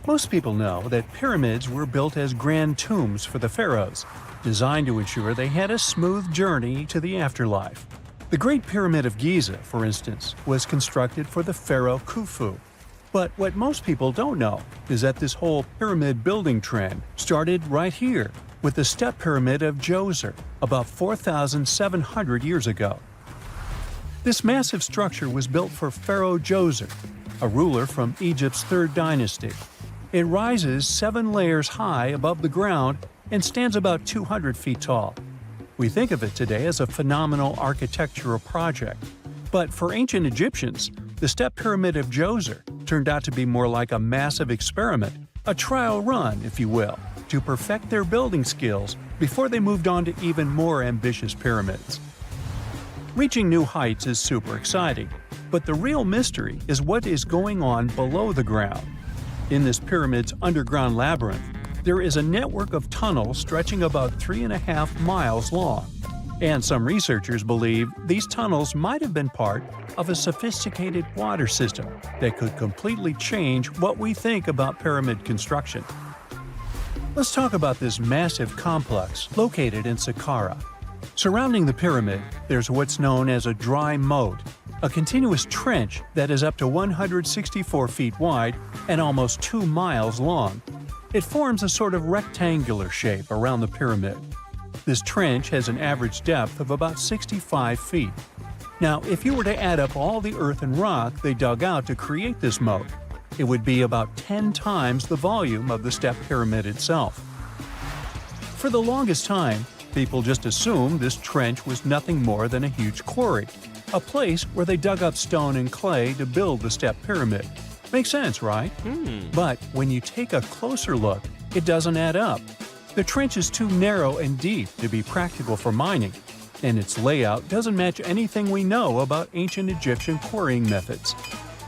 Most people know that pyramids were built as grand tombs for the pharaohs, designed to ensure they had a smooth journey to the afterlife. The Great Pyramid of Giza, for instance, was constructed for the pharaoh Khufu. But what most people don't know is that this whole pyramid building trend started right here with the step pyramid of Djoser about 4,700 years ago. This massive structure was built for Pharaoh Djoser, a ruler from Egypt's 3rd dynasty. It rises 7 layers high above the ground and stands about 200 feet tall. We think of it today as a phenomenal architectural project. But for ancient Egyptians, the step pyramid of Djoser turned out to be more like a massive experiment, a trial run, if you will, to perfect their building skills before they moved on to even more ambitious pyramids. Reaching new heights is super exciting, but the real mystery is what is going on below the ground. In this pyramid's underground labyrinth, there is a network of tunnels stretching about 3.5 miles long. And some researchers believe these tunnels might have been part of a sophisticated water system that could completely change what we think about pyramid construction. Let's talk about this massive complex located in Sahara. Surrounding the pyramid, there's what's known as a dry moat, a continuous trench that is up to 164 feet wide and almost 2 miles long. It forms a sort of rectangular shape around the pyramid. This trench has an average depth of about 65 feet. Now, if you were to add up all the earth and rock they dug out to create this moat, it would be about 10 times the volume of the step pyramid itself. For the longest time, people just assumed this trench was nothing more than a huge quarry, a place where they dug up stone and clay to build the step pyramid. Makes sense, right? But when you take a closer look, it doesn't add up. The trench is too narrow and deep to be practical for mining, and its layout doesn't match anything we know about ancient Egyptian quarrying methods.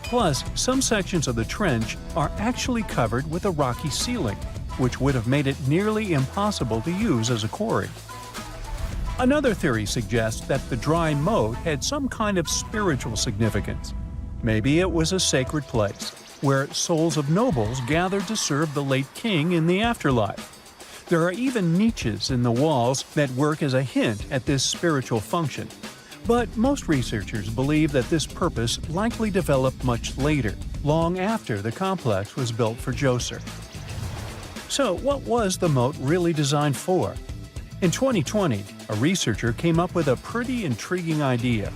Plus, some sections of the trench are actually covered with a rocky ceiling, which would have made it nearly impossible to use as a quarry. Another theory suggests that the dry moat had some kind of spiritual significance. Maybe it was a sacred place, where souls of nobles gathered to serve the late king in the afterlife. There are even niches in the walls that work as a hint at this spiritual function. But most researchers believe that this purpose likely developed much later, long after the complex was built for Djoser. So what was the moat really designed for? In 2020, a researcher came up with a pretty intriguing idea.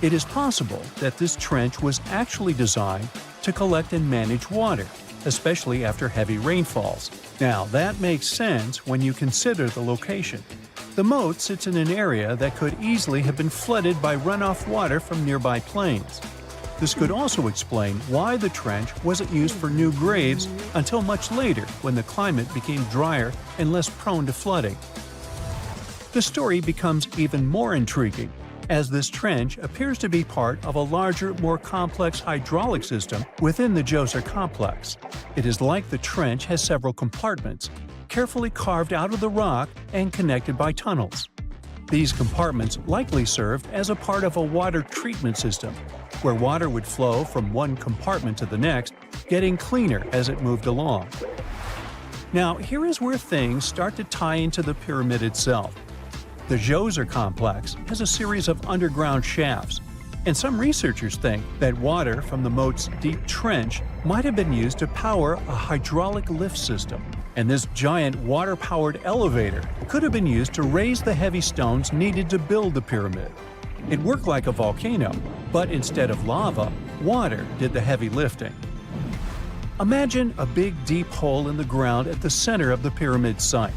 It is possible that this trench was actually designed to collect and manage water, especially after heavy rainfalls. Now, that makes sense when you consider the location. The moat sits in an area that could easily have been flooded by runoff water from nearby plains. This could also explain why the trench wasn't used for new graves until much later when the climate became drier and less prone to flooding. The story becomes even more intriguing, as this trench appears to be part of a larger, more complex hydraulic system within the Djoser complex. It is like the trench has several compartments, carefully carved out of the rock and connected by tunnels. These compartments likely served as a part of a water treatment system, where water would flow from one compartment to the next, getting cleaner as it moved along. Now, here is where things start to tie into the pyramid itself. The Djoser complex has a series of underground shafts, and some researchers think that water from the moat's deep trench might have been used to power a hydraulic lift system, and this giant water-powered elevator could have been used to raise the heavy stones needed to build the pyramid. It worked like a volcano, but instead of lava, water did the heavy lifting. Imagine a big deep hole in the ground at the center of the pyramid site.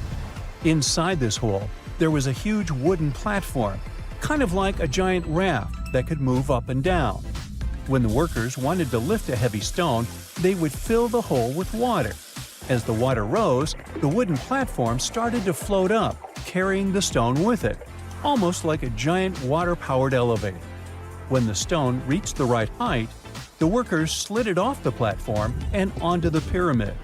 Inside this hole, there was a huge wooden platform, kind of like a giant raft that could move up and down. When the workers wanted to lift a heavy stone, they would fill the hole with water. As the water rose, the wooden platform started to float up, carrying the stone with it, almost like a giant water-powered elevator. When the stone reached the right height, the workers slid it off the platform and onto the pyramid.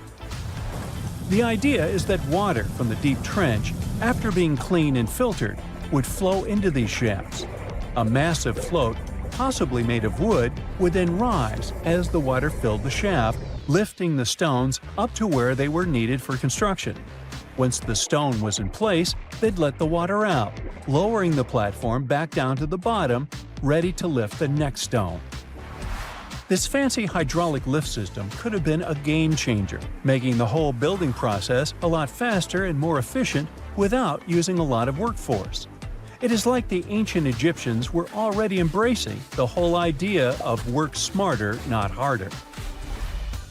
The idea is that water from the deep trench, after being cleaned and filtered, would flow into these shafts. A massive float, possibly made of wood, would then rise as the water filled the shaft, lifting the stones up to where they were needed for construction. Once the stone was in place, they'd let the water out, lowering the platform back down to the bottom, ready to lift the next stone. This fancy hydraulic lift system could have been a game changer, making the whole building process a lot faster and more efficient without using a lot of workforce. It is like the ancient Egyptians were already embracing the whole idea of work smarter, not harder.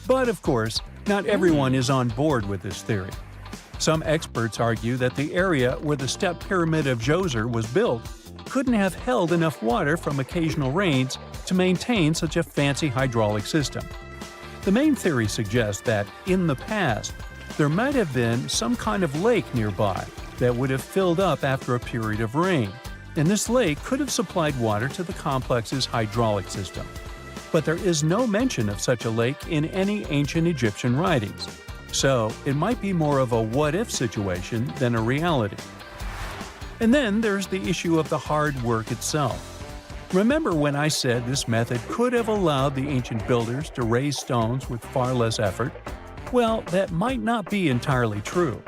But of course, not everyone is on board with this theory. Some experts argue that the area where the Step Pyramid of Djoser was built couldn't have held enough water from occasional rains to maintain such a fancy hydraulic system. The main theory suggests that, in the past, there might have been some kind of lake nearby that would have filled up after a period of rain, and this lake could have supplied water to the complex's hydraulic system. But there is no mention of such a lake in any ancient Egyptian writings, so it might be more of a what-if situation than a reality. And then there's the issue of the hard work itself. Remember when I said this method could have allowed the ancient builders to raise stones with far less effort? Well, that might not be entirely true.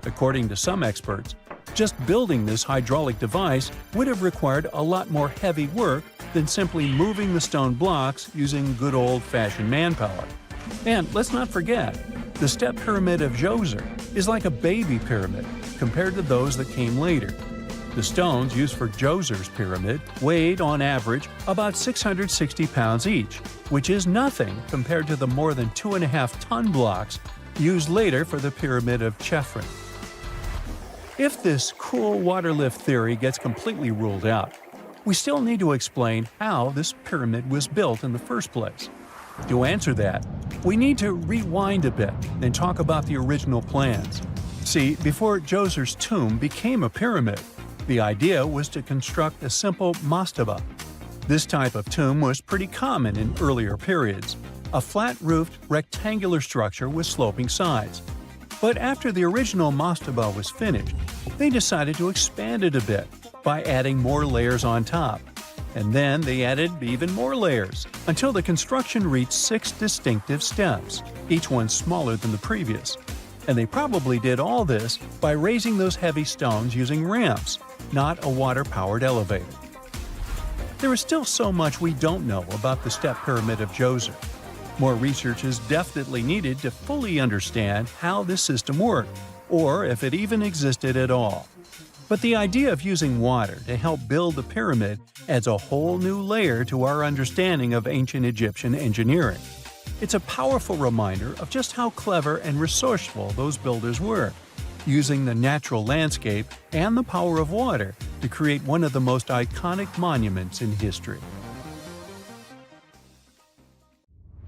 According to some experts, just building this hydraulic device would have required a lot more heavy work than simply moving the stone blocks using good old-fashioned manpower. And let's not forget, the Step Pyramid of Djoser is like a baby pyramid compared to those that came later. The stones used for Djoser's pyramid weighed, on average, about 660 pounds each, which is nothing compared to the more than 2.5-ton blocks used later for the Pyramid of Chephren. If this cool water lift theory gets completely ruled out, we still need to explain how this pyramid was built in the first place. To answer that, we need to rewind a bit and talk about the original plans. See, before Djoser's tomb became a pyramid, the idea was to construct a simple mastaba. This type of tomb was pretty common in earlier periods, a flat-roofed, rectangular structure with sloping sides. But after the original mastaba was finished, they decided to expand it a bit by adding more layers on top. And then they added even more layers, until the construction reached 6 distinctive steps, each one smaller than the previous. And they probably did all this by raising those heavy stones using ramps, not a water-powered elevator. There is still so much we don't know about the Step Pyramid of Djoser. More research is definitely needed to fully understand how this system worked, or if it even existed at all. But the idea of using water to help build the pyramid adds a whole new layer to our understanding of ancient Egyptian engineering. It's a powerful reminder of just how clever and resourceful those builders were, using the natural landscape and the power of water to create one of the most iconic monuments in history.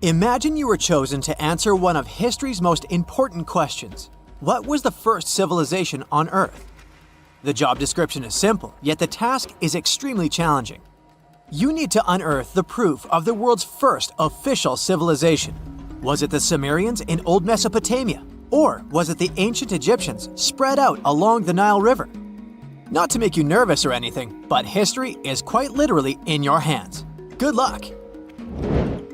Imagine you were chosen to answer one of history's most important questions. What was the first civilization on Earth? The job description is simple, yet the task is extremely challenging. You need to unearth the proof of the world's first official civilization. Was it the Sumerians in Old Mesopotamia? Or was it the ancient Egyptians spread out along the Nile River? Not to make you nervous or anything, but history is quite literally in your hands. Good luck!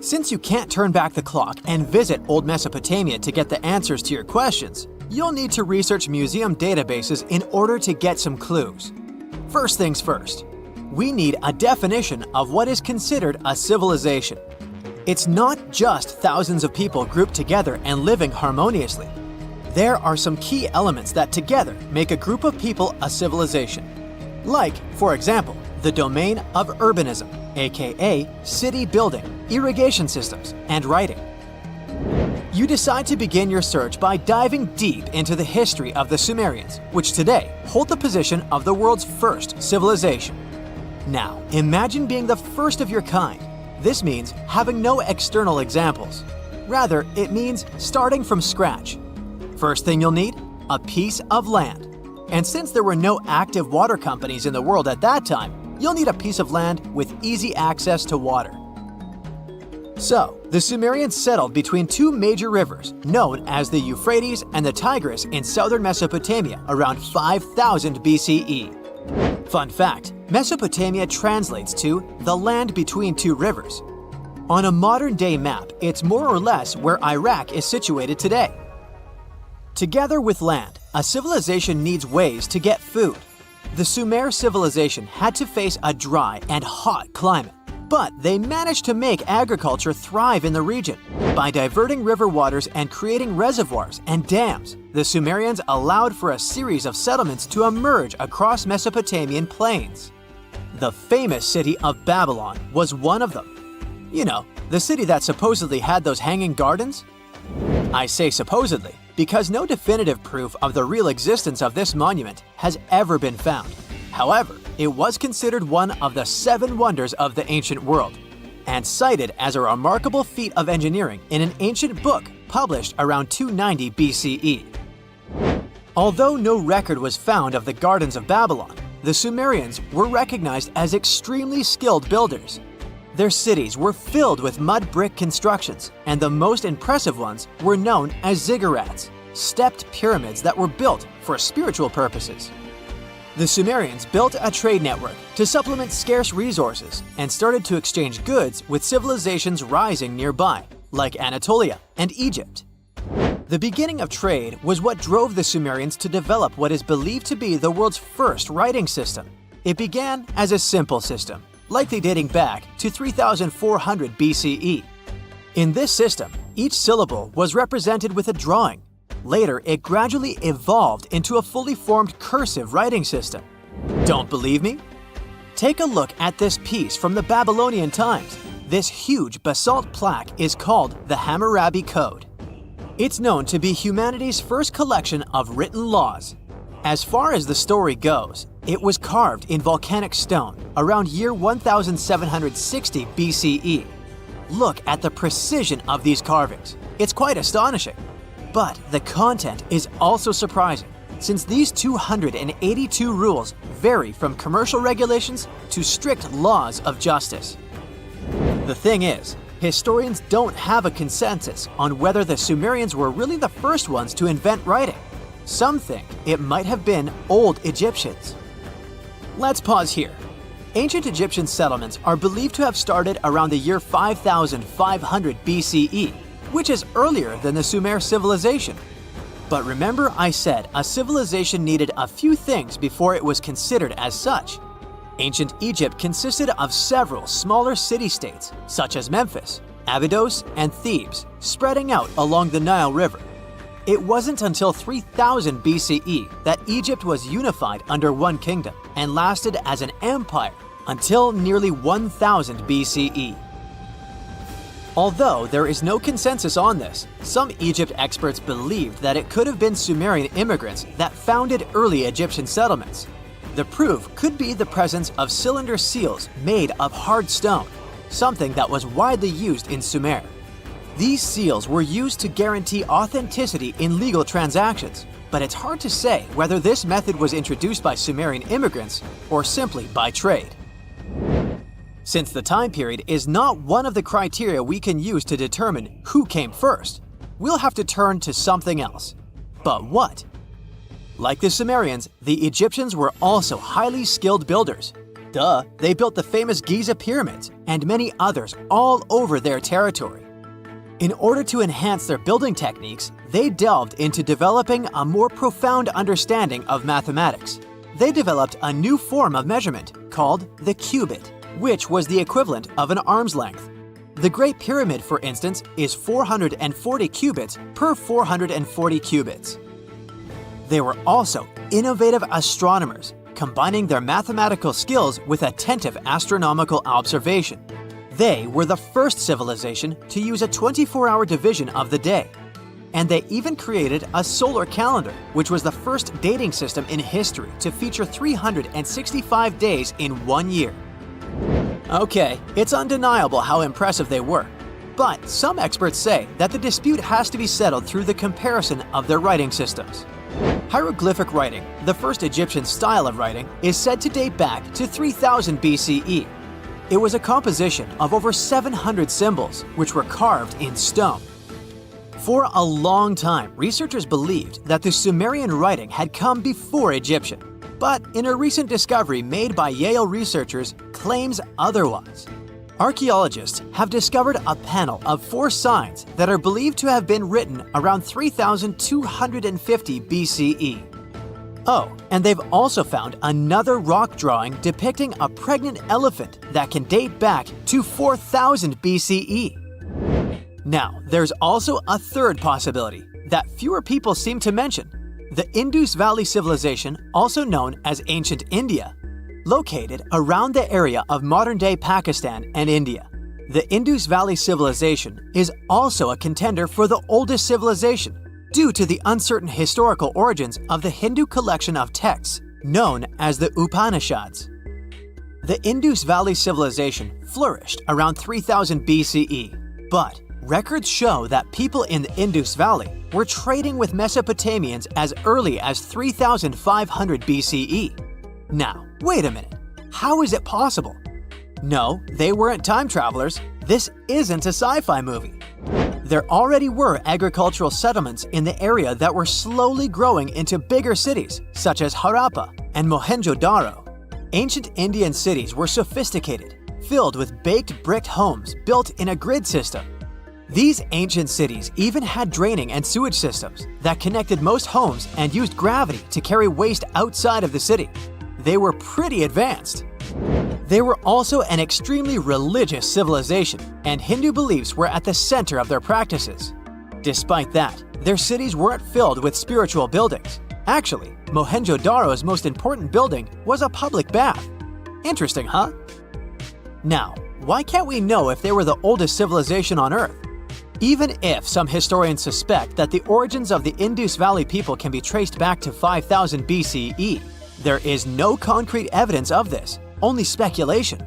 Since you can't turn back the clock and visit Old Mesopotamia to get the answers to your questions, you'll need to research museum databases in order to get some clues. First things first, we need a definition of what is considered a civilization. It's not just thousands of people grouped together and living harmoniously. There are some key elements that together make a group of people a civilization. Like, for example, the domain of urbanism, aka city building, irrigation systems, and writing. You decide to begin your search by diving deep into the history of the Sumerians, which today hold the position of the world's first civilization. Now, imagine being the first of your kind. This means having no external examples. Rather, it means starting from scratch. First thing you'll need? A piece of land. And since there were no active water companies in the world at that time, you'll need a piece of land with easy access to water. So, the Sumerians settled between 2 major rivers, known as the Euphrates and the Tigris in southern Mesopotamia around 5000 BCE. Fun fact, Mesopotamia translates to the land between 2 rivers. On a modern-day map, it's more or less where Iraq is situated today. Together with land, a civilization needs ways to get food. The Sumer civilization had to face a dry and hot climate, but they managed to make agriculture thrive in the region. By diverting river waters and creating reservoirs and dams, the Sumerians allowed for a series of settlements to emerge across Mesopotamian plains. The famous city of Babylon was one of them. You know, the city that supposedly had those hanging gardens? I say supposedly because no definitive proof of the real existence of this monument has ever been found. However, it was considered one of the 7 wonders of the ancient world, and cited as a remarkable feat of engineering in an ancient book published around 290 BCE. Although no record was found of the Gardens of Babylon, the Sumerians were recognized as extremely skilled builders. Their cities were filled with mud brick constructions, and the most impressive ones were known as ziggurats, stepped pyramids that were built for spiritual purposes. The Sumerians built a trade network to supplement scarce resources and started to exchange goods with civilizations rising nearby, like Anatolia and Egypt. The beginning of trade was what drove the Sumerians to develop what is believed to be the world's first writing system. It began as a simple system, likely dating back to 3400 BCE. In this system, each syllable was represented with a drawing. Later, it gradually evolved into a fully formed cursive writing system. Don't believe me? Take a look at this piece from the Babylonian times. This huge basalt plaque is called the Hammurabi Code. It's known to be humanity's first collection of written laws. As far as the story goes, it was carved in volcanic stone around year 1760 BCE. Look at the precision of these carvings. It's quite astonishing. But the content is also surprising, since these 282 rules vary from commercial regulations to strict laws of justice. The thing is, historians don't have a consensus on whether the Sumerians were really the first ones to invent writing. Some think it might have been old Egyptians. Let's pause here. Ancient Egyptian settlements are believed to have started around the year 5500 BCE, which is earlier than the Sumer civilization. But remember I said a civilization needed a few things before it was considered as such. Ancient Egypt consisted of several smaller city-states, such as Memphis, Abydos, and Thebes, spreading out along the Nile River. It wasn't until 3000 BCE that Egypt was unified under one kingdom and lasted as an empire until nearly 1000 BCE. Although there is no consensus on this, some Egypt experts believed that it could have been Sumerian immigrants that founded early Egyptian settlements. The proof could be the presence of cylinder seals made of hard stone, something that was widely used in Sumer. These seals were used to guarantee authenticity in legal transactions, but it's hard to say whether this method was introduced by Sumerian immigrants or simply by trade. Since the time period is not one of the criteria we can use to determine who came first, we'll have to turn to something else. But what? Like the Sumerians, the Egyptians were also highly skilled builders. Duh, they built the famous Giza pyramids and many others all over their territory. In order to enhance their building techniques, they delved into developing a more profound understanding of mathematics. They developed a new form of measurement called the cubit, which was the equivalent of an arm's length. The Great Pyramid, for instance, is 440 cubits per 440 cubits. They were also innovative astronomers, combining their mathematical skills with attentive astronomical observation. They were the first civilization to use a 24-hour division of the day. And they even created a solar calendar, which was the first dating system in history to feature 365 days in one year. Okay, it's undeniable how impressive they were. But some experts say that the dispute has to be settled through the comparison of their writing systems. Hieroglyphic writing, the first Egyptian style of writing, is said to date back to 3000 BCE. It was a composition of over 700 symbols, which were carved in stone. For a long time, researchers believed that the Sumerian writing had come before Egyptian, but in a recent discovery made by Yale researchers claims otherwise. Archaeologists have discovered a panel of 4 signs that are believed to have been written around 3250 BCE. Oh, and they've also found another rock drawing depicting a pregnant elephant that can date back to 4000 BCE. Now, there's also a third possibility that fewer people seem to mention: the Indus Valley Civilization, also known as Ancient India, located around the area of modern-day Pakistan and India. The Indus Valley Civilization is also a contender for the oldest civilization due to the uncertain historical origins of the Hindu collection of texts known as the Upanishads. The Indus Valley Civilization flourished around 3000 BCE, but records show that people in the Indus Valley were trading with Mesopotamians as early as 3500 BCE. Now, wait a minute. How is it possible? No, they weren't time travelers. This isn't a sci-fi movie. There already were agricultural settlements in the area that were slowly growing into bigger cities, such as Harappa and Mohenjo-daro. Ancient Indian cities were sophisticated, filled with baked brick homes built in a grid system. These ancient cities even had draining and sewage systems that connected most homes and used gravity to carry waste outside of the city. They were pretty advanced. They were also an extremely religious civilization, and Hindu beliefs were at the center of their practices. Despite that, their cities weren't filled with spiritual buildings. Actually, Mohenjo-daro's most important building was a public bath. Interesting, huh? Now, why can't we know if they were the oldest civilization on Earth? Even if some historians suspect that the origins of the Indus Valley people can be traced back to 5000 BCE, there is no concrete evidence of this, only speculation.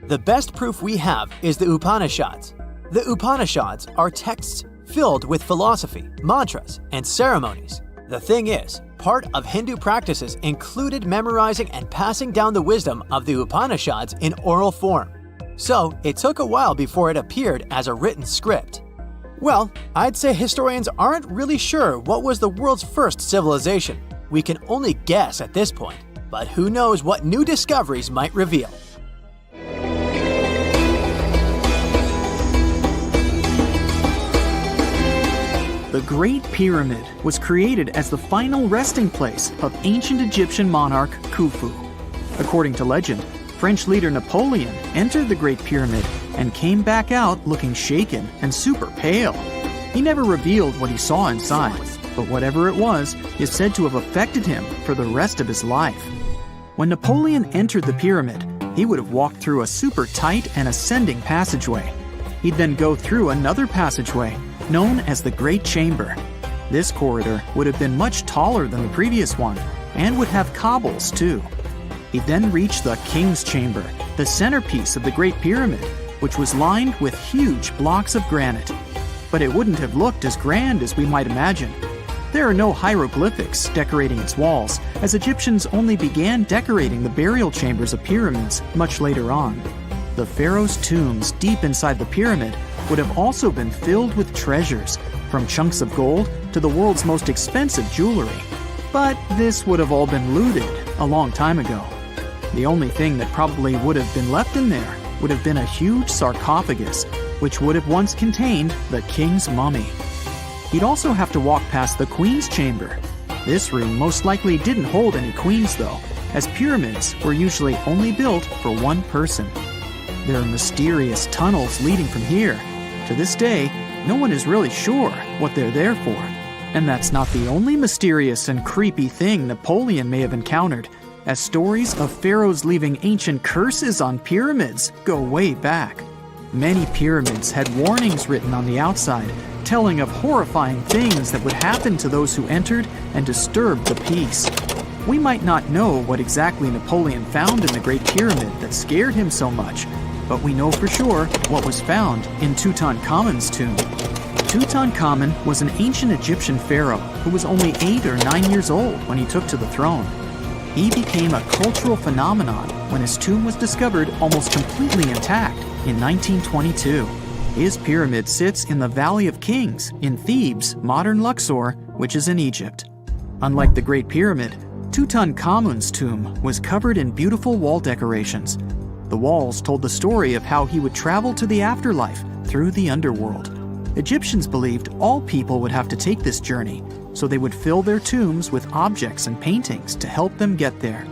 The best proof we have is the Upanishads. The Upanishads are texts filled with philosophy, mantras, and ceremonies. The thing is, part of Hindu practices included memorizing and passing down the wisdom of the Upanishads in oral form. So it took a while before it appeared as a written script. Well, I'd say historians aren't really sure what was the world's first civilization. We can only guess at this point, but who knows what new discoveries might reveal. The Great Pyramid was created as the final resting place of ancient Egyptian monarch Khufu. According to legend, French leader Napoleon entered the Great Pyramid and came back out looking shaken and super pale. He never revealed what he saw inside, but whatever it was is said to have affected him for the rest of his life. When Napoleon entered the pyramid, he would have walked through a super tight and ascending passageway. He'd then go through another passageway, known as the Great Chamber. This corridor would have been much taller than the previous one, and would have cobbles too. He'd then reach the King's Chamber, the centerpiece of the Great Pyramid, which was lined with huge blocks of granite. But it wouldn't have looked as grand as we might imagine. There are no hieroglyphics decorating its walls, as Egyptians only began decorating the burial chambers of pyramids much later on. The pharaoh's tombs deep inside the pyramid would have also been filled with treasures, from chunks of gold to the world's most expensive jewelry. But this would have all been looted a long time ago. The only thing that probably would have been left in there would have been a huge sarcophagus, which would have once contained the king's mummy. He'd also have to walk past the queen's chamber. This room most likely didn't hold any queens though, as pyramids were usually only built for one person. There are mysterious tunnels leading from here. To this day, no one is really sure what they're there for. And that's not the only mysterious and creepy thing Napoleon may have encountered, as stories of pharaohs leaving ancient curses on pyramids go way back. Many pyramids had warnings written on the outside, telling of horrifying things that would happen to those who entered and disturbed the peace. We might not know what exactly Napoleon found in the Great Pyramid that scared him so much, but we know for sure what was found in Tutankhamun's tomb. Tutankhamun was an ancient Egyptian pharaoh who was only 8 or 9 years old when he took to the throne. He became a cultural phenomenon when his tomb was discovered almost completely intact in 1922. His pyramid sits in the Valley of Kings in Thebes, modern Luxor, which is in Egypt. Unlike the Great Pyramid, Tutankhamun's tomb was covered in beautiful wall decorations. The walls told the story of how he would travel to the afterlife through the underworld. Egyptians believed all people would have to take this journey, so they would fill their tombs with objects and paintings to help them get there.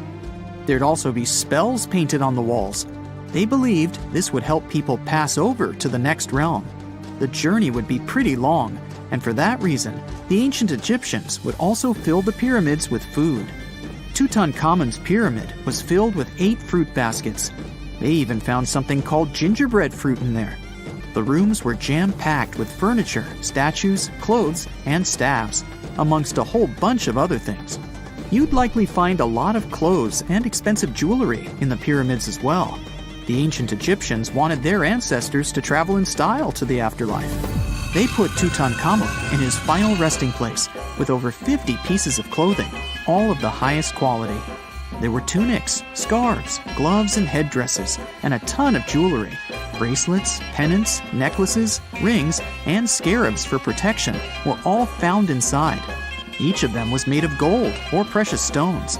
There'd also be spells painted on the walls. They believed this would help people pass over to the next realm. The journey would be pretty long, and for that reason, the ancient Egyptians would also fill the pyramids with food. Tutankhamun's pyramid was filled with 8 fruit baskets. They even found something called gingerbread fruit in there. The rooms were jam-packed with furniture, statues, clothes, and staves, amongst a whole bunch of other things. You'd likely find a lot of clothes and expensive jewelry in the pyramids as well. The ancient Egyptians wanted their ancestors to travel in style to the afterlife. They put Tutankhamun in his final resting place with over 50 pieces of clothing, all of the highest quality. There were tunics, scarves, gloves, and headdresses, and a ton of jewelry. Bracelets, pendants, necklaces, rings, and scarabs for protection were all found inside. Each of them was made of gold or precious stones.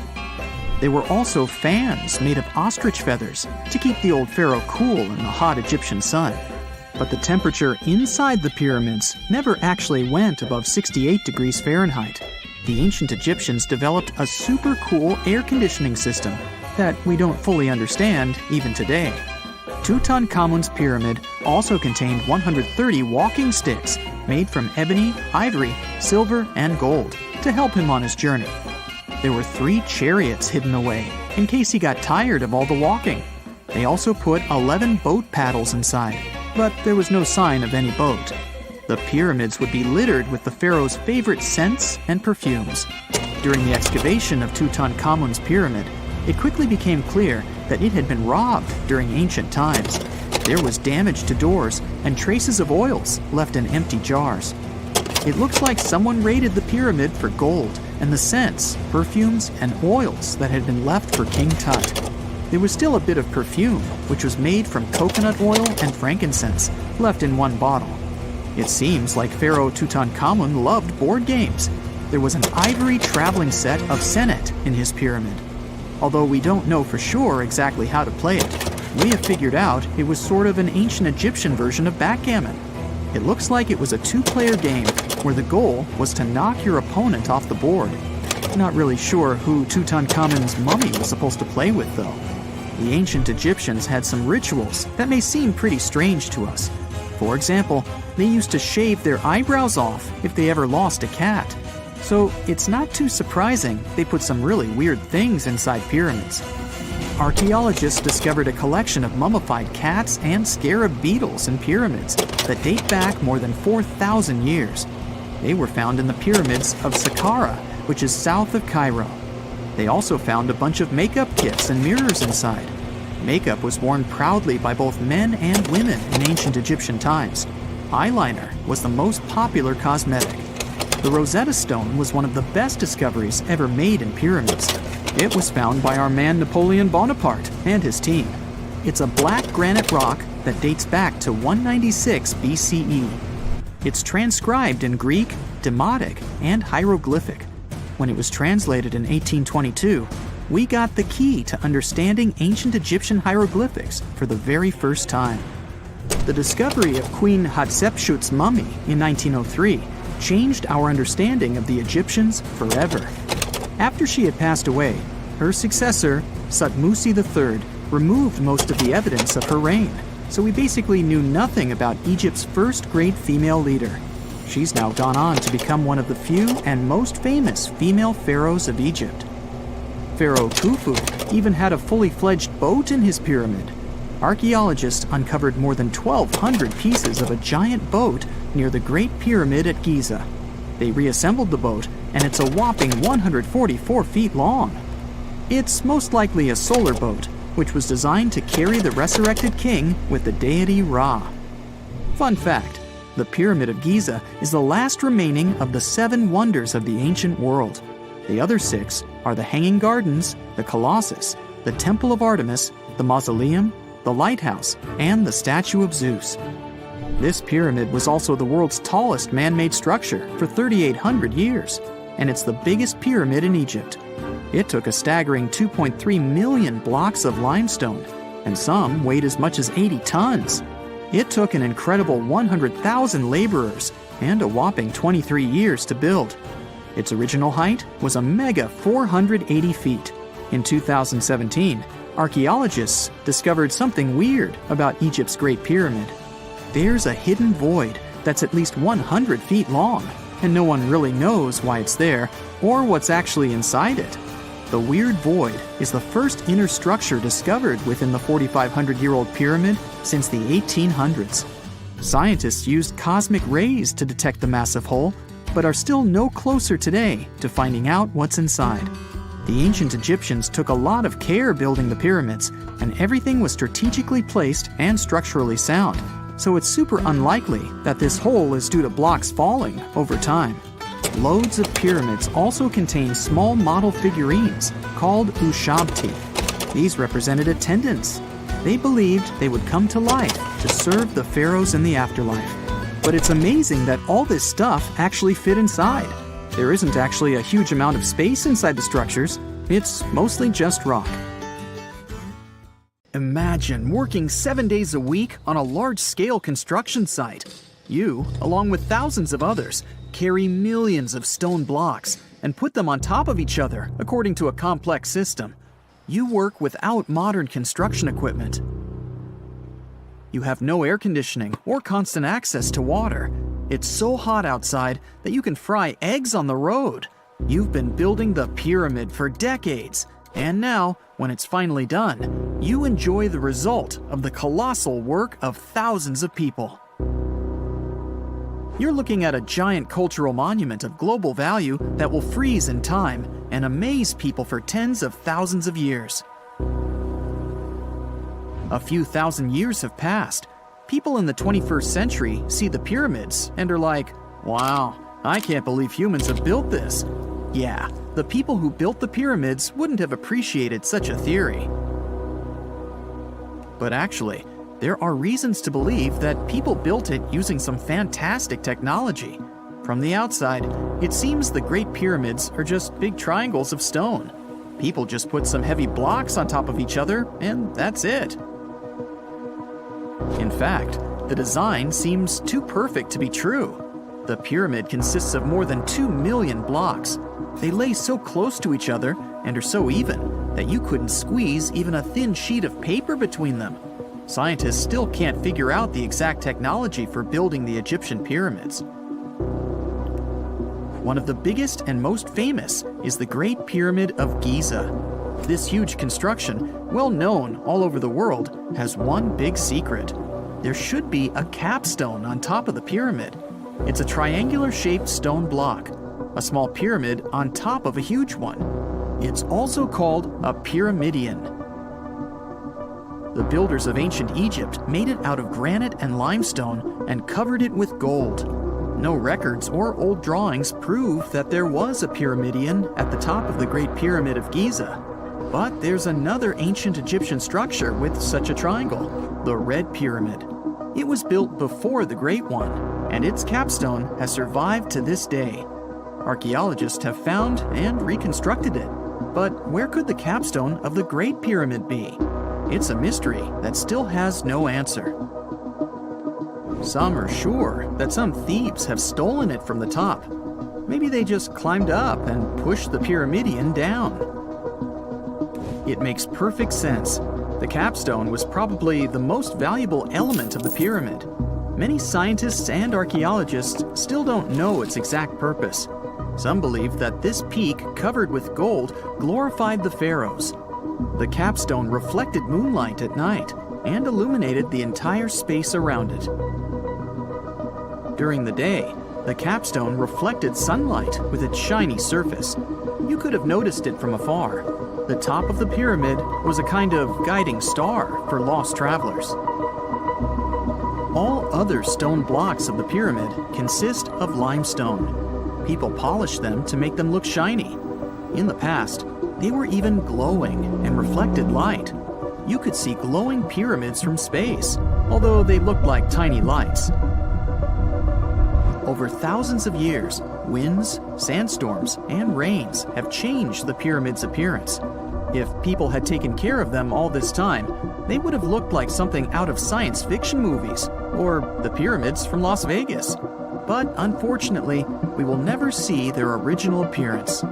There were also fans made of ostrich feathers to keep the old pharaoh cool in the hot Egyptian sun. But the temperature inside the pyramids never actually went above 68 degrees Fahrenheit. The ancient Egyptians developed a super cool air conditioning system that we don't fully understand even today. Tutankhamun's pyramid also contained 130 walking sticks made from ebony, ivory, silver, and gold to help him on his journey. There were 3 chariots hidden away in case he got tired of all the walking. They also put 11 boat paddles inside, but there was no sign of any boat. The pyramids would be littered with the pharaoh's favorite scents and perfumes. During the excavation of Tutankhamun's pyramid, it quickly became clear that it had been robbed during ancient times. There was damage to doors and traces of oils left in empty jars. It looks like someone raided the pyramid for gold and the scents, perfumes, and oils that had been left for King Tut. There was still a bit of perfume, which was made from coconut oil and frankincense, left in one bottle. It seems like Pharaoh Tutankhamun loved board games. There was an ivory traveling set of senet in his pyramid. Although we don't know for sure exactly how to play it, we have figured out it was sort of an ancient Egyptian version of backgammon. It looks like it was a 2-player game where the goal was to knock your opponent off the board. Not really sure who Tutankhamun's mummy was supposed to play with, though. The ancient Egyptians had some rituals that may seem pretty strange to us. For example, they used to shave their eyebrows off if they ever lost a cat. So it's not too surprising they put some really weird things inside pyramids. Archaeologists discovered a collection of mummified cats and scarab beetles in pyramids that date back more than 4,000 years. They were found in the pyramids of Saqqara, which is south of Cairo. They also found a bunch of makeup kits and mirrors inside. Makeup was worn proudly by both men and women in ancient Egyptian times. Eyeliner was the most popular cosmetic. The Rosetta Stone was one of the best discoveries ever made in pyramids. It was found by our man Napoleon Bonaparte and his team. It's a black granite rock that dates back to 196 BCE. It's transcribed in Greek, Demotic, and hieroglyphic. When it was translated in 1822, we got the key to understanding ancient Egyptian hieroglyphics for the very first time. The discovery of Queen Hatshepsut's mummy in 1903 changed our understanding of the Egyptians forever. After she had passed away, her successor, Thutmose III, removed most of the evidence of her reign, so we basically knew nothing about Egypt's first great female leader. She's now gone on to become one of the few and most famous female pharaohs of Egypt. Pharaoh Khufu even had a fully fledged boat in his pyramid. Archaeologists uncovered more than 1,200 pieces of a giant boat near the Great Pyramid at Giza. They reassembled the boat, and it's a whopping 144 feet long. It's most likely a solar boat, which was designed to carry the resurrected king with the deity Ra. Fun fact, the Pyramid of Giza is the last remaining of the 7 wonders of the ancient world. The other 6 are the Hanging Gardens, the Colossus, the Temple of Artemis, the Mausoleum, the Lighthouse, and the Statue of Zeus. This pyramid was also the world's tallest man-made structure for 3,800 years, and it's the biggest pyramid in Egypt. It took a staggering 2.3 million blocks of limestone. and some weighed as much as 80 tons. It took an incredible 100,000 laborers and a whopping 23 years to build. Its original height was a mega 480 feet. In 2017, archaeologists discovered something weird about Egypt's Great Pyramid. There's a hidden void that's at least 100 feet long, and no one really knows why it's there or what's actually inside it. The weird void is the first inner structure discovered within the 4,500-year-old pyramid since the 1800s. Scientists used cosmic rays to detect the massive hole, but are still no closer today to finding out what's inside. The ancient Egyptians took a lot of care building the pyramids, and everything was strategically placed and structurally sound, so it's super unlikely that this hole is due to blocks falling over time. Loads of pyramids also contain small model figurines called ushabti. These represented attendants. They believed they would come to life to serve the pharaohs in the afterlife. But it's amazing that all this stuff actually fit inside. There isn't actually a huge amount of space inside the structures. It's mostly just rock. Imagine working 7 days a week on a large-scale construction site. You, along with thousands of others, carry millions of stone blocks and put them on top of each other according to a complex system. You work without modern construction equipment. You have no air conditioning or constant access to water. It's so hot outside that you can fry eggs on the road. You've been building the pyramid for decades, and now, when it's finally done, you enjoy the result of the colossal work of thousands of people. You're looking at a giant cultural monument of global value that will freeze in time and amaze people for tens of thousands of years. A few thousand years have passed. People in the 21st century see the pyramids and are like, wow, I can't believe humans have built this. Yeah, the people who built the pyramids wouldn't have appreciated such a theory. But actually, there are reasons to believe that people built it using some fantastic technology. From the outside, it seems the Great Pyramids are just big triangles of stone. People just put some heavy blocks on top of each other, and that's it. In fact, the design seems too perfect to be true. The pyramid consists of more than 2 million blocks. They lay so close to each other and are so even that you couldn't squeeze even a thin sheet of paper between them. Scientists still can't figure out the exact technology for building the Egyptian pyramids. One of the biggest and most famous is the Great Pyramid of Giza. This huge construction, well known all over the world, has one big secret. There should be a capstone on top of the pyramid. It's a triangular-shaped stone block, a small pyramid on top of a huge one. It's also called a pyramidion. The builders of ancient Egypt made it out of granite and limestone and covered it with gold. No records or old drawings prove that there was a pyramidion at the top of the Great Pyramid of Giza. But there's another ancient Egyptian structure with such a triangle, the Red Pyramid. It was built before the Great One, and its capstone has survived to this day. Archaeologists have found and reconstructed it. But where could the capstone of the Great Pyramid be? It's a mystery that still has no answer. Some are sure that some thieves have stolen it from the top. Maybe they just climbed up and pushed the pyramidion down. It makes perfect sense. The capstone was probably the most valuable element of the pyramid. Many scientists and archaeologists still don't know its exact purpose. Some believe that this peak covered with gold glorified the pharaohs. The capstone reflected moonlight at night and illuminated the entire space around it. During the day, the capstone reflected sunlight with its shiny surface. You could have noticed it from afar. The top of the pyramid was a kind of guiding star for lost travelers. All other stone blocks of the pyramid consist of limestone. People polish them to make them look shiny. In the past, they were even glowing and reflected light. You could see glowing pyramids from space, although they looked like tiny lights. Over thousands of years, winds, sandstorms, and rains have changed the pyramid's appearance. If people had taken care of them all this time, they would have looked like something out of science fiction movies, or the pyramids from Las Vegas. But unfortunately, we will never see their original appearance.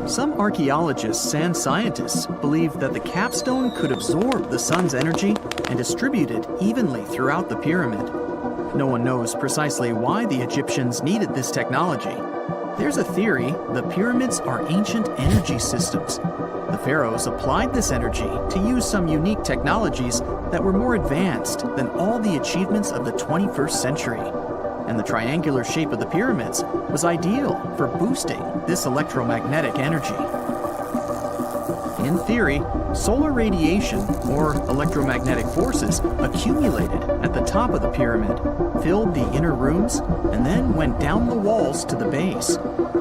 Some archaeologists and scientists believe that the capstone could absorb the sun's energy and distribute it evenly throughout the pyramid. No one knows precisely why the Egyptians needed this technology. There's a theory the pyramids are ancient energy systems. The pharaohs applied this energy to use some unique technologies that were more advanced than all the achievements of the 21st century. And the triangular shape of the pyramids was ideal for boosting this electromagnetic energy. In theory, solar radiation, or electromagnetic forces, accumulated at the top of the pyramid, filled the inner rooms, and then went down the walls to the base.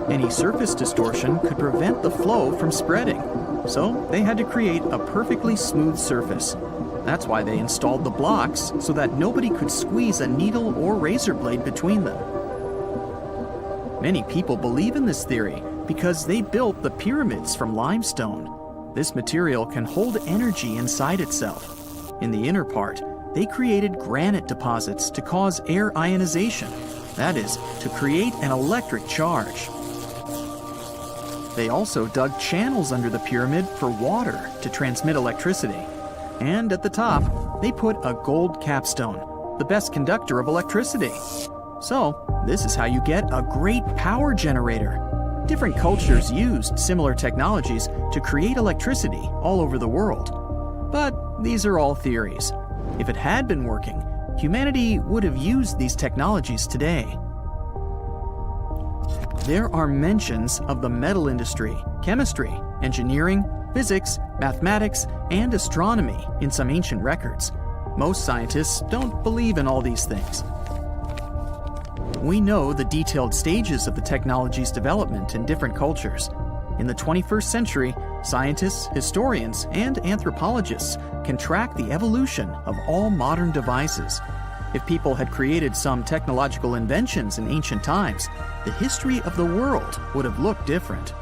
Any surface distortion could prevent the flow from spreading, so they had to create a perfectly smooth surface. That's why they installed the blocks so that nobody could squeeze a needle or razor blade between them. Many people believe in this theory because they built the pyramids from limestone. This material can hold energy inside itself. In the inner part, they created granite deposits to cause air ionization, that is, to create an electric charge. They also dug channels under the pyramid for water to transmit electricity. And at the top, they put a gold capstone, the best conductor of electricity. So, this is how you get a great power generator. Different cultures used similar technologies to create electricity all over the world. But these are all theories. If it had been working, humanity would have used these technologies today. There are mentions of the metal industry, chemistry, engineering, physics, mathematics, and astronomy in some ancient records. Most scientists don't believe in all these things. We know the detailed stages of the technology's development in different cultures. In the 21st century, scientists, historians, and anthropologists can track the evolution of all modern devices. If people had created some technological inventions in ancient times, the history of the world would have looked different.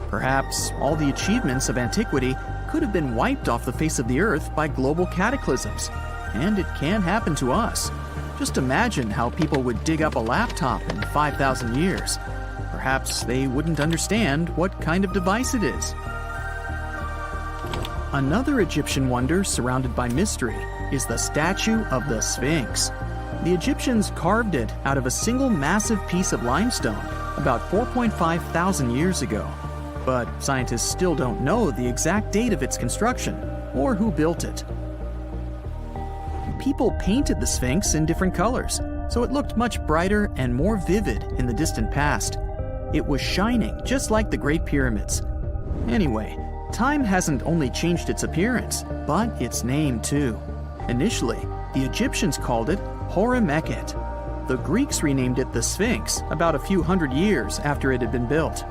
Perhaps all the achievements of antiquity could have been wiped off the face of the earth by global cataclysms, and it can happen to us. Just imagine how people would dig up a laptop in 5,000 years. Perhaps they wouldn't understand what kind of device it is. Another Egyptian wonder surrounded by mystery is the statue of the Sphinx. The Egyptians carved it out of a single massive piece of limestone about 4.5 thousand years ago. But scientists still don't know the exact date of its construction or who built it. People painted the Sphinx in different colors, so it looked much brighter and more vivid in the distant past. It was shining just like the Great Pyramids. Anyway, time hasn't only changed its appearance, but its name too. Initially, the Egyptians called it Hor-Mekhet. The Greeks renamed it the Sphinx about a few hundred years after it had been built.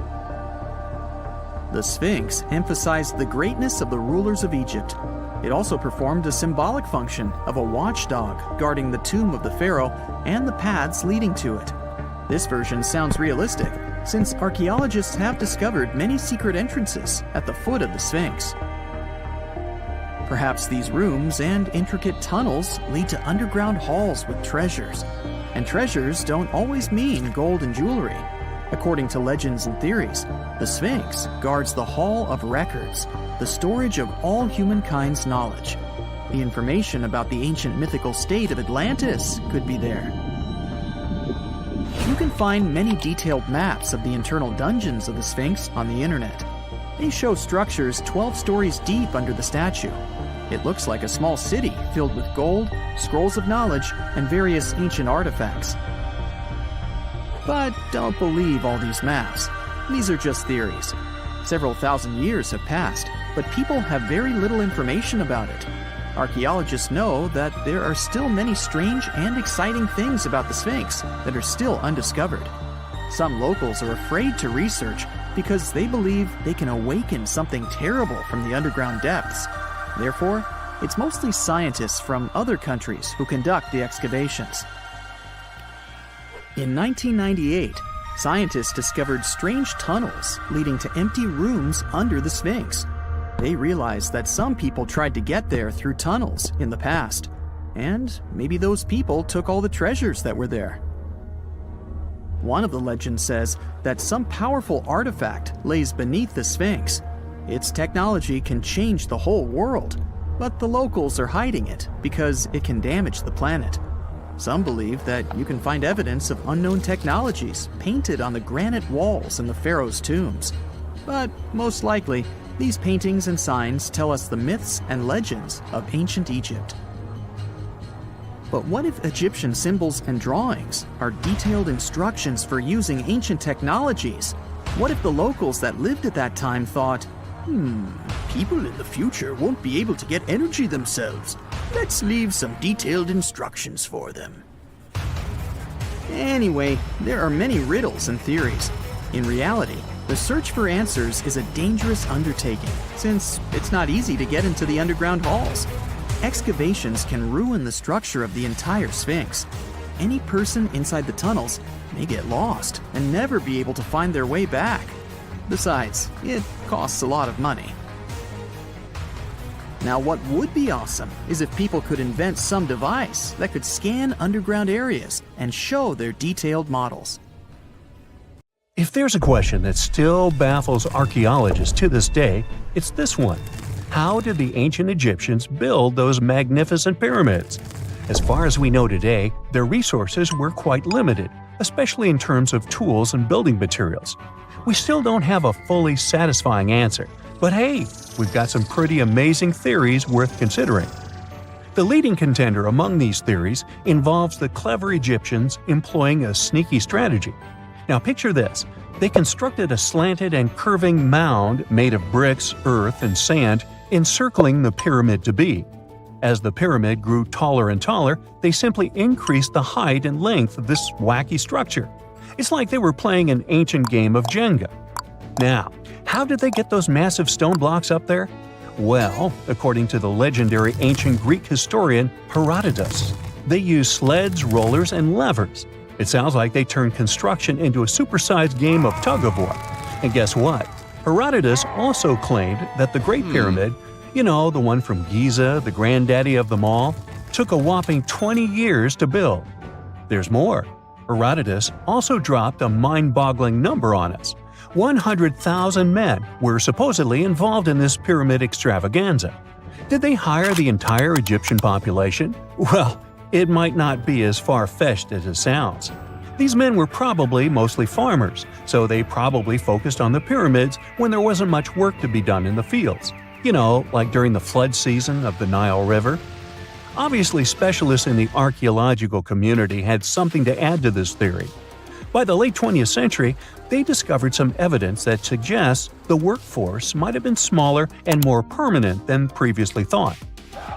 The Sphinx emphasized the greatness of the rulers of Egypt. It also performed a symbolic function of a watchdog guarding the tomb of the pharaoh and the paths leading to it. This version sounds realistic, since archaeologists have discovered many secret entrances at the foot of the Sphinx. Perhaps these rooms and intricate tunnels lead to underground halls with treasures. And treasures don't always mean gold and jewelry. According to legends and theories, the Sphinx guards the Hall of Records, the storage of all humankind's knowledge. The information about the ancient mythical state of Atlantis could be there. You can find many detailed maps of the internal dungeons of the Sphinx on the internet. They show structures 12 stories deep under the statue. It looks like a small city filled with gold, scrolls of knowledge, and various ancient artifacts. But don't believe all these maps. These are just theories. Several thousand years have passed, but people have very little information about it. Archaeologists know that there are still many strange and exciting things about the Sphinx that are still undiscovered. Some locals are afraid to research because they believe they can awaken something terrible from the underground depths. Therefore, it's mostly scientists from other countries who conduct the excavations. In 1998, scientists discovered strange tunnels leading to empty rooms under the Sphinx. They realized that some people tried to get there through tunnels in the past, and maybe those people took all the treasures that were there. One of the legends says that some powerful artifact lays beneath the Sphinx. Its technology can change the whole world, but the locals are hiding it because it can damage the planet. Some believe that you can find evidence of unknown technologies painted on the granite walls in the pharaohs' tombs. But most likely, these paintings and signs tell us the myths and legends of ancient Egypt. But what if Egyptian symbols and drawings are detailed instructions for using ancient technologies? What if the locals that lived at that time thought, people in the future won't be able to get energy themselves. Let's leave some detailed instructions for them. Anyway, there are many riddles and theories. In reality, the search for answers is a dangerous undertaking, since it's not easy to get into the underground halls. Excavations can ruin the structure of the entire Sphinx. Any person inside the tunnels may get lost and never be able to find their way back. Besides, it costs a lot of money. Now, what would be awesome is if people could invent some device that could scan underground areas and show their detailed models. If there's a question that still baffles archaeologists to this day, it's this one. How did the ancient Egyptians build those magnificent pyramids? As far as we know today, their resources were quite limited, especially in terms of tools and building materials. We still don't have a fully satisfying answer, but hey, we've got some pretty amazing theories worth considering. The leading contender among these theories involves the clever Egyptians employing a sneaky strategy. Now picture this. They constructed a slanted and curving mound made of bricks, earth, and sand encircling the pyramid to be. As the pyramid grew taller and taller, they simply increased the height and length of this wacky structure. It's like they were playing an ancient game of Jenga. Now, how did they get those massive stone blocks up there? Well, according to the legendary ancient Greek historian Herodotus, they used sleds, rollers, and levers. It sounds like they turned construction into a supersized game of tug-of-war. And guess what? Herodotus also claimed that the Great Pyramid, the one from Giza, the granddaddy of them all, took a whopping 20 years to build. There's more. Herodotus also dropped a mind-boggling number on us. 100,000 men were supposedly involved in this pyramid extravaganza. Did they hire the entire Egyptian population? Well, it might not be as far-fetched as it sounds. These men were probably mostly farmers, so they probably focused on the pyramids when there wasn't much work to be done in the fields. Like during the flood season of the Nile River. Obviously, specialists in the archaeological community had something to add to this theory. By the late 20th century, they discovered some evidence that suggests the workforce might have been smaller and more permanent than previously thought.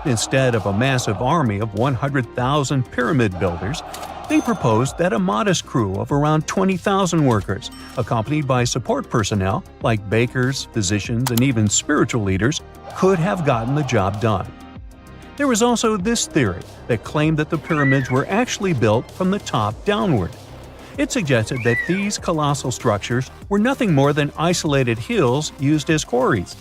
Instead of a massive army of 100,000 pyramid builders, they proposed that a modest crew of around 20,000 workers, accompanied by support personnel like bakers, physicians, and even spiritual leaders, could have gotten the job done. There was also this theory that claimed that the pyramids were actually built from the top downward. It suggested that these colossal structures were nothing more than isolated hills used as quarries.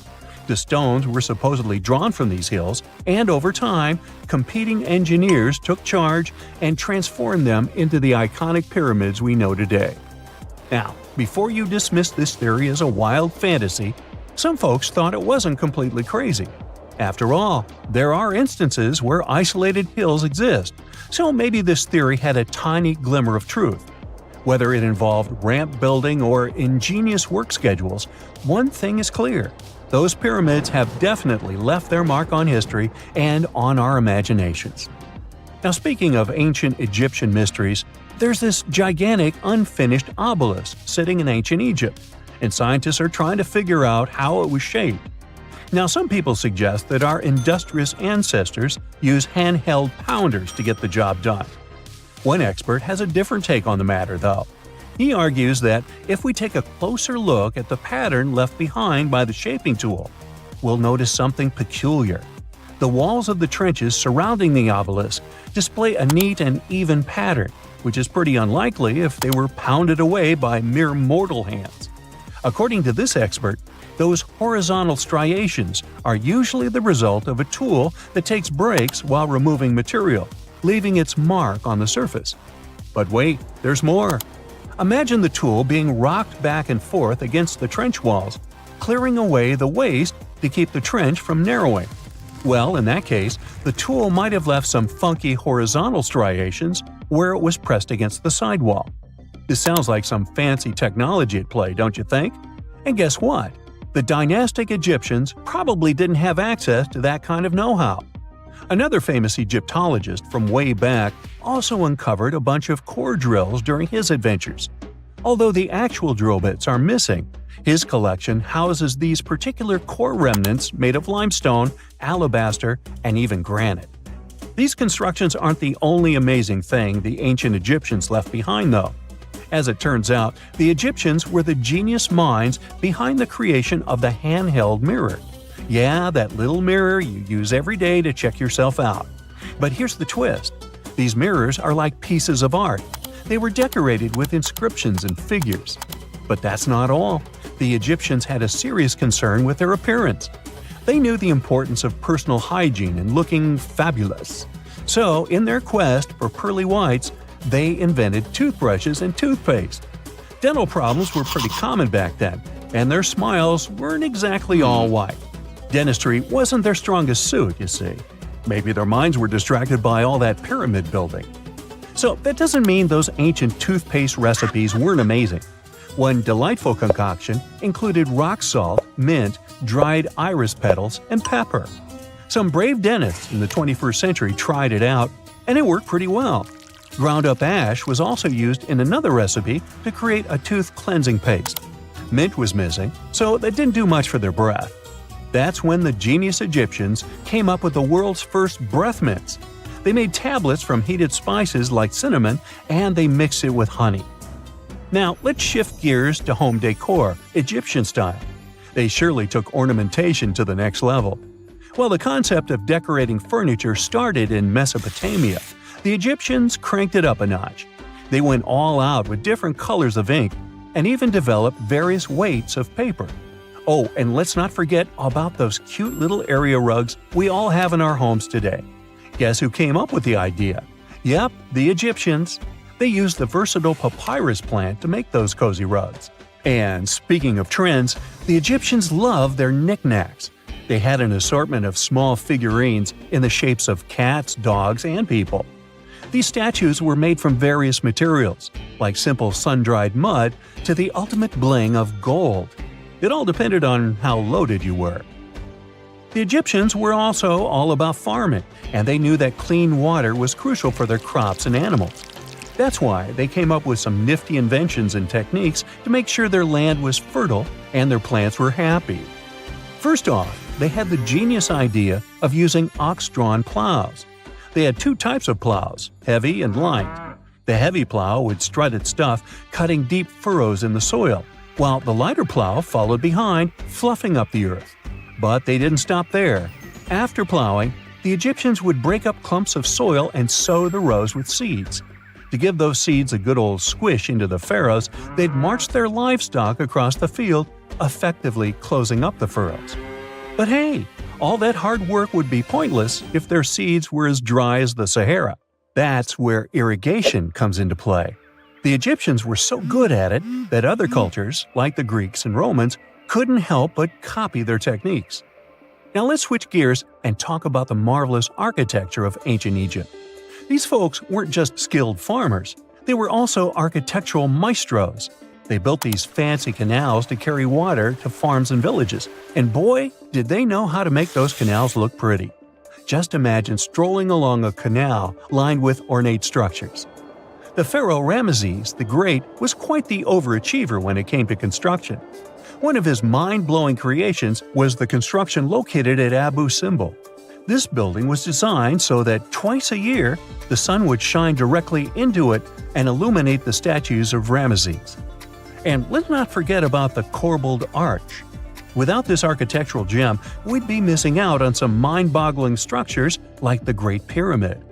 The stones were supposedly drawn from these hills, and over time, competing engineers took charge and transformed them into the iconic pyramids we know today. Now, before you dismiss this theory as a wild fantasy, some folks thought it wasn't completely crazy. After all, there are instances where isolated hills exist, so maybe this theory had a tiny glimmer of truth. Whether it involved ramp building or ingenious work schedules, one thing is clear. Those pyramids have definitely left their mark on history and on our imaginations. Now, speaking of ancient Egyptian mysteries, there's this gigantic unfinished obelisk sitting in ancient Egypt, and scientists are trying to figure out how it was shaped. Now, some people suggest that our industrious ancestors used handheld pounders to get the job done. One expert has a different take on the matter, though. He argues that if we take a closer look at the pattern left behind by the shaping tool, we'll notice something peculiar. The walls of the trenches surrounding the obelisk display a neat and even pattern, which is pretty unlikely if they were pounded away by mere mortal hands. According to this expert, those horizontal striations are usually the result of a tool that takes breaks while removing material, leaving its mark on the surface. But wait, there's more. Imagine the tool being rocked back and forth against the trench walls, clearing away the waste to keep the trench from narrowing. Well, in that case, the tool might have left some funky horizontal striations where it was pressed against the sidewall. This sounds like some fancy technology at play, don't you think? And guess what? The dynastic Egyptians probably didn't have access to that kind of know-how. Another famous Egyptologist from way back also uncovered a bunch of core drills during his adventures. Although the actual drill bits are missing, his collection houses these particular core remnants made of limestone, alabaster, and even granite. These constructions aren't the only amazing thing the ancient Egyptians left behind, though. As it turns out, the Egyptians were the genius minds behind the creation of the handheld mirror. Yeah, that little mirror you use every day to check yourself out. But here's the twist. These mirrors are like pieces of art. They were decorated with inscriptions and figures. But that's not all. The Egyptians had a serious concern with their appearance. They knew the importance of personal hygiene and looking fabulous. So, in their quest for pearly whites, they invented toothbrushes and toothpaste. Dental problems were pretty common back then, and their smiles weren't exactly all white. Dentistry wasn't their strongest suit, you see. Maybe their minds were distracted by all that pyramid building. So that doesn't mean those ancient toothpaste recipes weren't amazing. One delightful concoction included rock salt, mint, dried iris petals, and pepper. Some brave dentists in the 21st century tried it out, and it worked pretty well. Ground-up ash was also used in another recipe to create a tooth cleansing paste. Mint was missing, so that didn't do much for their breath. That's when the genius Egyptians came up with the world's first breath mints. They made tablets from heated spices like cinnamon, and they mixed it with honey. Now, let's shift gears to home decor, Egyptian style. They surely took ornamentation to the next level. While the concept of decorating furniture started in Mesopotamia, the Egyptians cranked it up a notch. They went all out with different colors of ink and even developed various weights of paper. Oh, and let's not forget about those cute little area rugs we all have in our homes today. Guess who came up with the idea? Yep, the Egyptians. They used the versatile papyrus plant to make those cozy rugs. And speaking of trends, the Egyptians loved their knickknacks. They had an assortment of small figurines in the shapes of cats, dogs, and people. These statues were made from various materials, like simple sun-dried mud to the ultimate bling of gold. It all depended on how loaded you were. The Egyptians were also all about farming, and they knew that clean water was crucial for their crops and animals. That's why they came up with some nifty inventions and techniques to make sure their land was fertile and their plants were happy. First off, they had the genius idea of using ox-drawn plows. They had two types of plows, heavy and light. The heavy plow would strut its stuff, cutting deep furrows in the soil, while the lighter plow followed behind, fluffing up the earth. But they didn't stop there. After plowing, the Egyptians would break up clumps of soil and sow the rows with seeds. To give those seeds a good old squish into the furrows, they'd march their livestock across the field, effectively closing up the furrows. But hey, all that hard work would be pointless if their seeds were as dry as the Sahara. That's where irrigation comes into play. The Egyptians were so good at it that other cultures, like the Greeks and Romans, couldn't help but copy their techniques. Now let's switch gears and talk about the marvelous architecture of ancient Egypt. These folks weren't just skilled farmers, they were also architectural maestros. They built these fancy canals to carry water to farms and villages, and boy, did they know how to make those canals look pretty. Just imagine strolling along a canal lined with ornate structures. The pharaoh Ramesses the Great was quite the overachiever when it came to construction. One of his mind-blowing creations was the construction located at Abu Simbel. This building was designed so that twice a year, the sun would shine directly into it and illuminate the statues of Ramesses. And let's not forget about the corbelled arch. Without this architectural gem, we'd be missing out on some mind-boggling structures like the Great Pyramid.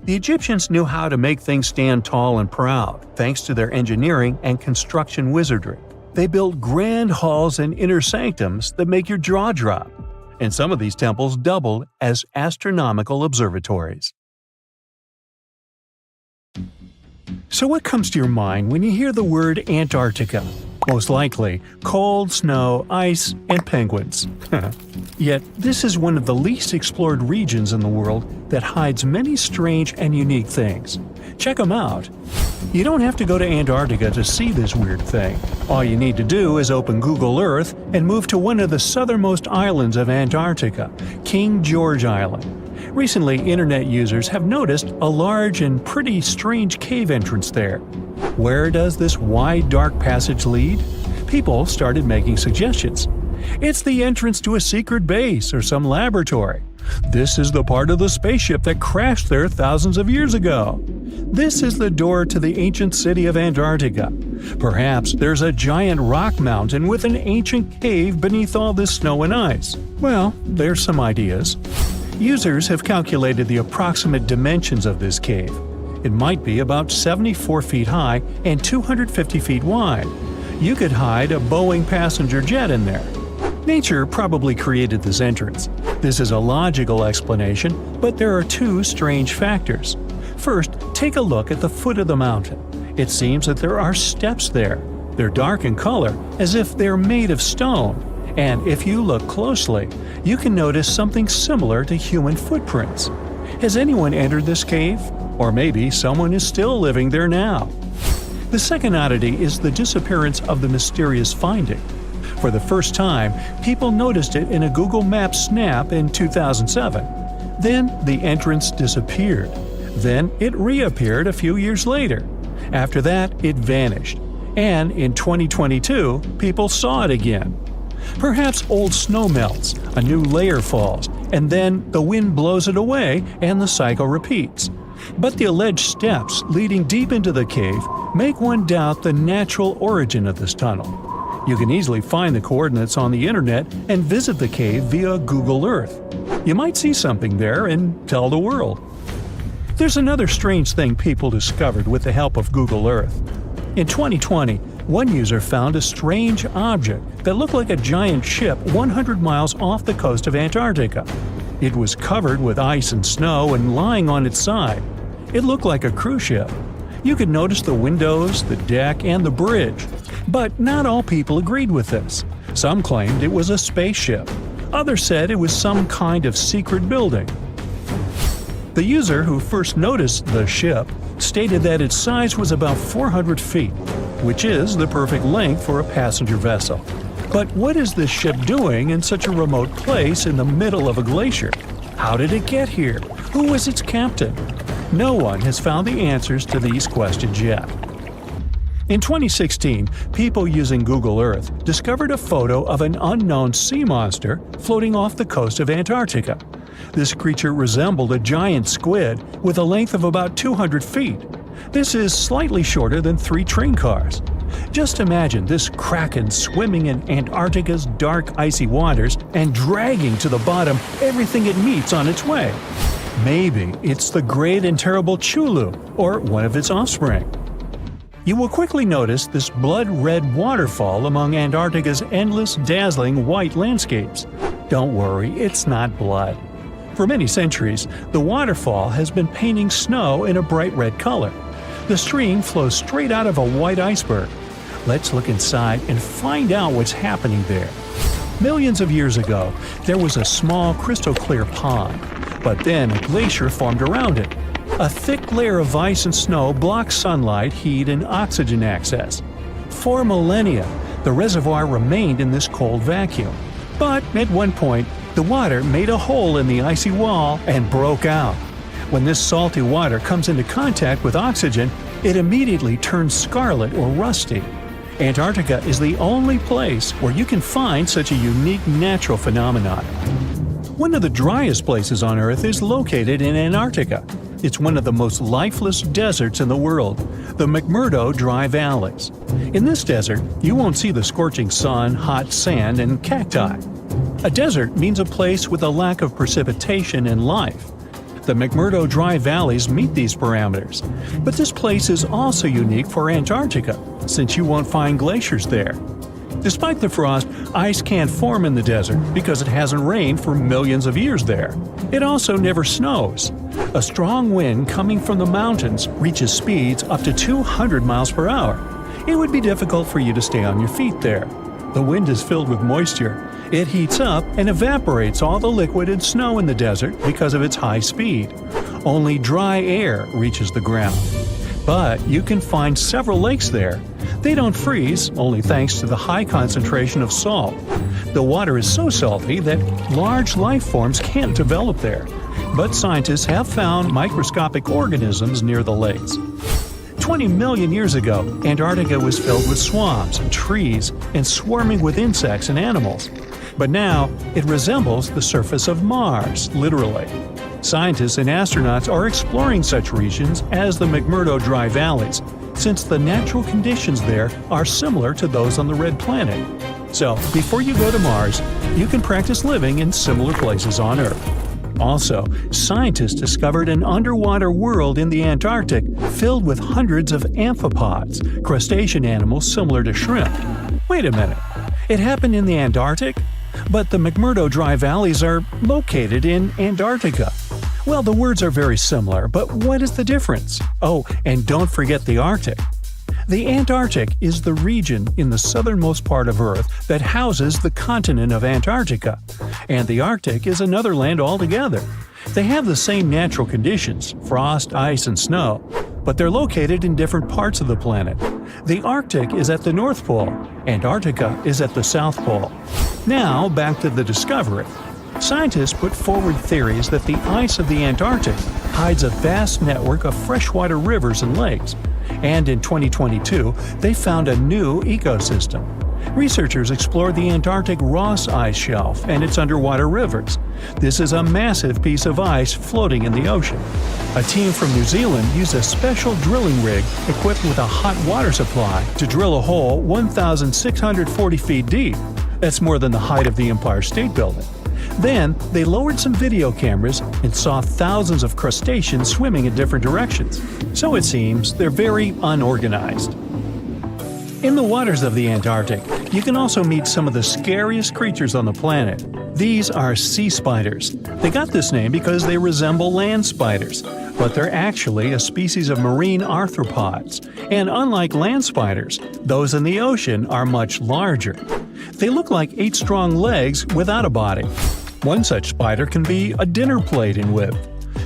The Egyptians knew how to make things stand tall and proud, thanks to their engineering and construction wizardry. They built grand halls and inner sanctums that make your jaw drop, and some of these temples doubled as astronomical observatories. So what comes to your mind when you hear the word Antarctica? Most likely, cold, snow, ice, and penguins. Yet, this is one of the least explored regions in the world that hides many strange and unique things. Check them out. You don't have to go to Antarctica to see this weird thing. All you need to do is open Google Earth and move to one of the southernmost islands of Antarctica, King George Island. Recently, internet users have noticed a large and pretty strange cave entrance there. Where does this wide, dark passage lead? People started making suggestions. It's the entrance to a secret base or some laboratory. This is the part of the spaceship that crashed there thousands of years ago. This is the door to the ancient city of Antarctica. Perhaps there's a giant rock mountain with an ancient cave beneath all this snow and ice. Well, there's some ideas. Users have calculated the approximate dimensions of this cave. It might be about 74 feet high and 250 feet wide. You could hide a Boeing passenger jet in there. Nature probably created this entrance. This is a logical explanation, but there are two strange factors. First, take a look at the foot of the mountain. It seems that there are steps there. They're dark in color, as if they're made of stone. And if you look closely, you can notice something similar to human footprints. Has anyone entered this cave? Or maybe someone is still living there now. The second oddity is the disappearance of the mysterious finding. For the first time, people noticed it in a Google Maps snap in 2007. Then the entrance disappeared. Then it reappeared a few years later. After that, it vanished. And in 2022, people saw it again. Perhaps old snow melts, a new layer falls, and then the wind blows it away and the cycle repeats. But the alleged steps leading deep into the cave make one doubt the natural origin of this tunnel. You can easily find the coordinates on the internet and visit the cave via Google Earth. You might see something there and tell the world. There's another strange thing people discovered with the help of Google Earth. In 2020, one user found a strange object that looked like a giant ship 100 miles off the coast of Antarctica. It was covered with ice and snow and lying on its side. It looked like a cruise ship. You could notice the windows, the deck, and the bridge. But not all people agreed with this. Some claimed it was a spaceship. Others said it was some kind of secret building. The user who first noticed the ship stated that its size was about 400 feet, which is the perfect length for a passenger vessel. But what is this ship doing in such a remote place in the middle of a glacier? How did it get here? Who was its captain? No one has found the answers to these questions yet. In 2016, people using Google Earth discovered a photo of an unknown sea monster floating off the coast of Antarctica. This creature resembled a giant squid with a length of about 200 feet. This is slightly shorter than 3 train cars. Just imagine this kraken swimming in Antarctica's dark, icy waters and dragging to the bottom everything it meets on its way. Maybe it's the great and terrible Chulu, or one of its offspring. You will quickly notice this blood-red waterfall among Antarctica's endless, dazzling white landscapes. Don't worry, it's not blood. For many centuries, the waterfall has been painting snow in a bright red color. The stream flows straight out of a white iceberg. Let's look inside and find out what's happening there. Millions of years ago, there was a small crystal-clear pond, but then a glacier formed around it. A thick layer of ice and snow blocks sunlight, heat, and oxygen access. For millennia, the reservoir remained in this cold vacuum. But at one point, the water made a hole in the icy wall and broke out. When this salty water comes into contact with oxygen, it immediately turns scarlet or rusty. Antarctica is the only place where you can find such a unique natural phenomenon. One of the driest places on Earth is located in Antarctica. It's one of the most lifeless deserts in the world, the McMurdo Dry Valleys. In this desert, you won't see the scorching sun, hot sand, and cacti. A desert means a place with a lack of precipitation and life. The McMurdo Dry Valleys meet these parameters. But this place is also unique for Antarctica, since you won't find glaciers there. Despite the frost, ice can't form in the desert because it hasn't rained for millions of years there. It also never snows. A strong wind coming from the mountains reaches speeds up to 200 miles per hour. It would be difficult for you to stay on your feet there. The wind is filled with moisture. It heats up and evaporates all the liquid and snow in the desert because of its high speed. Only dry air reaches the ground. But you can find several lakes there. They don't freeze, only thanks to the high concentration of salt. The water is so salty that large life forms can't develop there. But scientists have found microscopic organisms near the lakes. 20 million years ago, Antarctica was filled with swamps, trees, and swarming with insects and animals. But now, it resembles the surface of Mars, literally. Scientists and astronauts are exploring such regions as the McMurdo Dry Valleys, since the natural conditions there are similar to those on the Red Planet. So, before you go to Mars, you can practice living in similar places on Earth. Also, scientists discovered an underwater world in the Antarctic filled with hundreds of amphipods, crustacean animals similar to shrimp. Wait a minute, it happened in the Antarctic? But the McMurdo Dry Valleys are located in Antarctica. Well, the words are very similar, but what is the difference? Oh, and don't forget the Arctic. The Antarctic is the region in the southernmost part of Earth that houses the continent of Antarctica, and the Arctic is another land altogether. They have the same natural conditions, frost, ice, and snow, but they're located in different parts of the planet. The Arctic is at the North Pole, Antarctica is at the South Pole. Now, back to the discovery. Scientists put forward theories that the ice of the Antarctic hides a vast network of freshwater rivers and lakes. And in 2022, they found a new ecosystem. Researchers explored the Antarctic Ross Ice Shelf and its underwater rivers. This is a massive piece of ice floating in the ocean. A team from New Zealand used a special drilling rig equipped with a hot water supply to drill a hole 1,640 feet deep. That's more than the height of the Empire State Building. Then, they lowered some video cameras and saw thousands of crustaceans swimming in different directions. So it seems they're very unorganized. In the waters of the Antarctic, you can also meet some of the scariest creatures on the planet. These are sea spiders. They got this name because they resemble land spiders, but they're actually a species of marine arthropods. And unlike land spiders, those in the ocean are much larger. They look like 8 strong legs without a body. One such spider can be a dinner plate in width.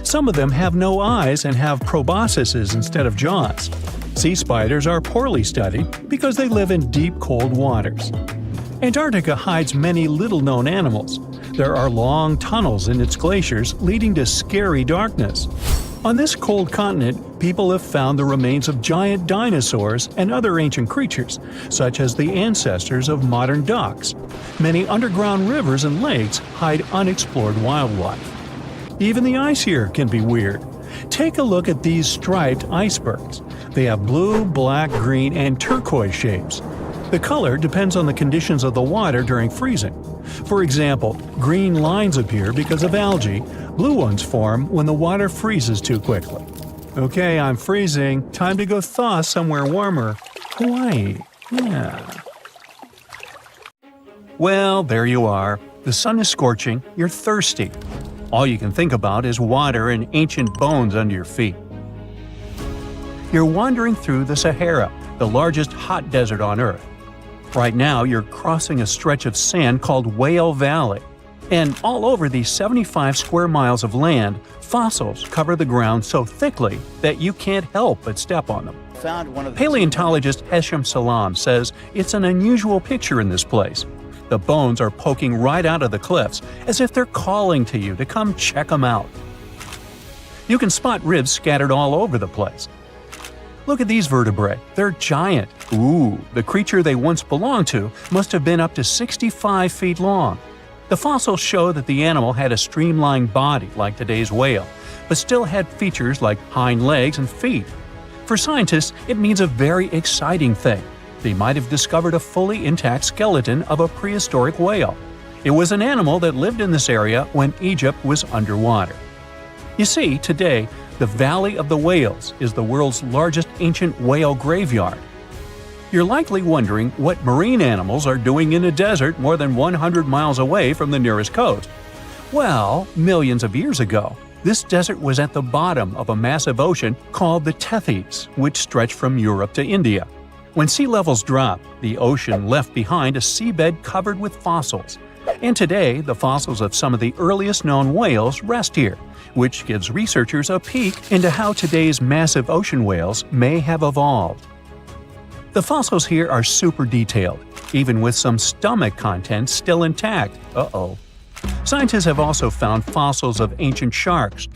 Some of them have no eyes and have proboscises instead of jaws. Sea spiders are poorly studied because they live in deep, cold waters. Antarctica hides many little-known animals. There are long tunnels in its glaciers leading to scary darkness. On this cold continent, people have found the remains of giant dinosaurs and other ancient creatures, such as the ancestors of modern ducks. Many underground rivers and lakes hide unexplored wildlife. Even the ice here can be weird. Take a look at these striped icebergs. They have blue, black, green, and turquoise shapes. The color depends on the conditions of the water during freezing. For example, green lines appear because of algae. Blue ones form when the water freezes too quickly. Okay, I'm freezing. Time to go thaw somewhere warmer. Hawaii. Yeah. Well, there you are. The sun is scorching. You're thirsty. All you can think about is water and ancient bones under your feet. You're wandering through the Sahara, the largest hot desert on Earth. Right now, you're crossing a stretch of sand called Whale Valley. And all over these 75 square miles of land, fossils cover the ground so thickly that you can't help but step on them. Paleontologist Hesham Salam says it's an unusual picture in this place. The bones are poking right out of the cliffs, as if they're calling to you to come check them out. You can spot ribs scattered all over the place. Look at these vertebrae. They're giant. Ooh, the creature they once belonged to must have been up to 65 feet long. The fossils show that the animal had a streamlined body like today's whale, but still had features like hind legs and feet. For scientists, it means a very exciting thing. They might have discovered a fully intact skeleton of a prehistoric whale. It was an animal that lived in this area when Egypt was underwater. You see, today, the Valley of the Whales is the world's largest ancient whale graveyard. You're likely wondering what marine animals are doing in a desert more than 100 miles away from the nearest coast. Well, millions of years ago, this desert was at the bottom of a massive ocean called the Tethys, which stretched from Europe to India. When sea levels dropped, the ocean left behind a seabed covered with fossils. And today, the fossils of some of the earliest known whales rest here, which gives researchers a peek into how today's massive ocean whales may have evolved. The fossils here are super detailed, even with some stomach contents still intact. Uh-oh. Scientists have also found fossils of ancient sharks,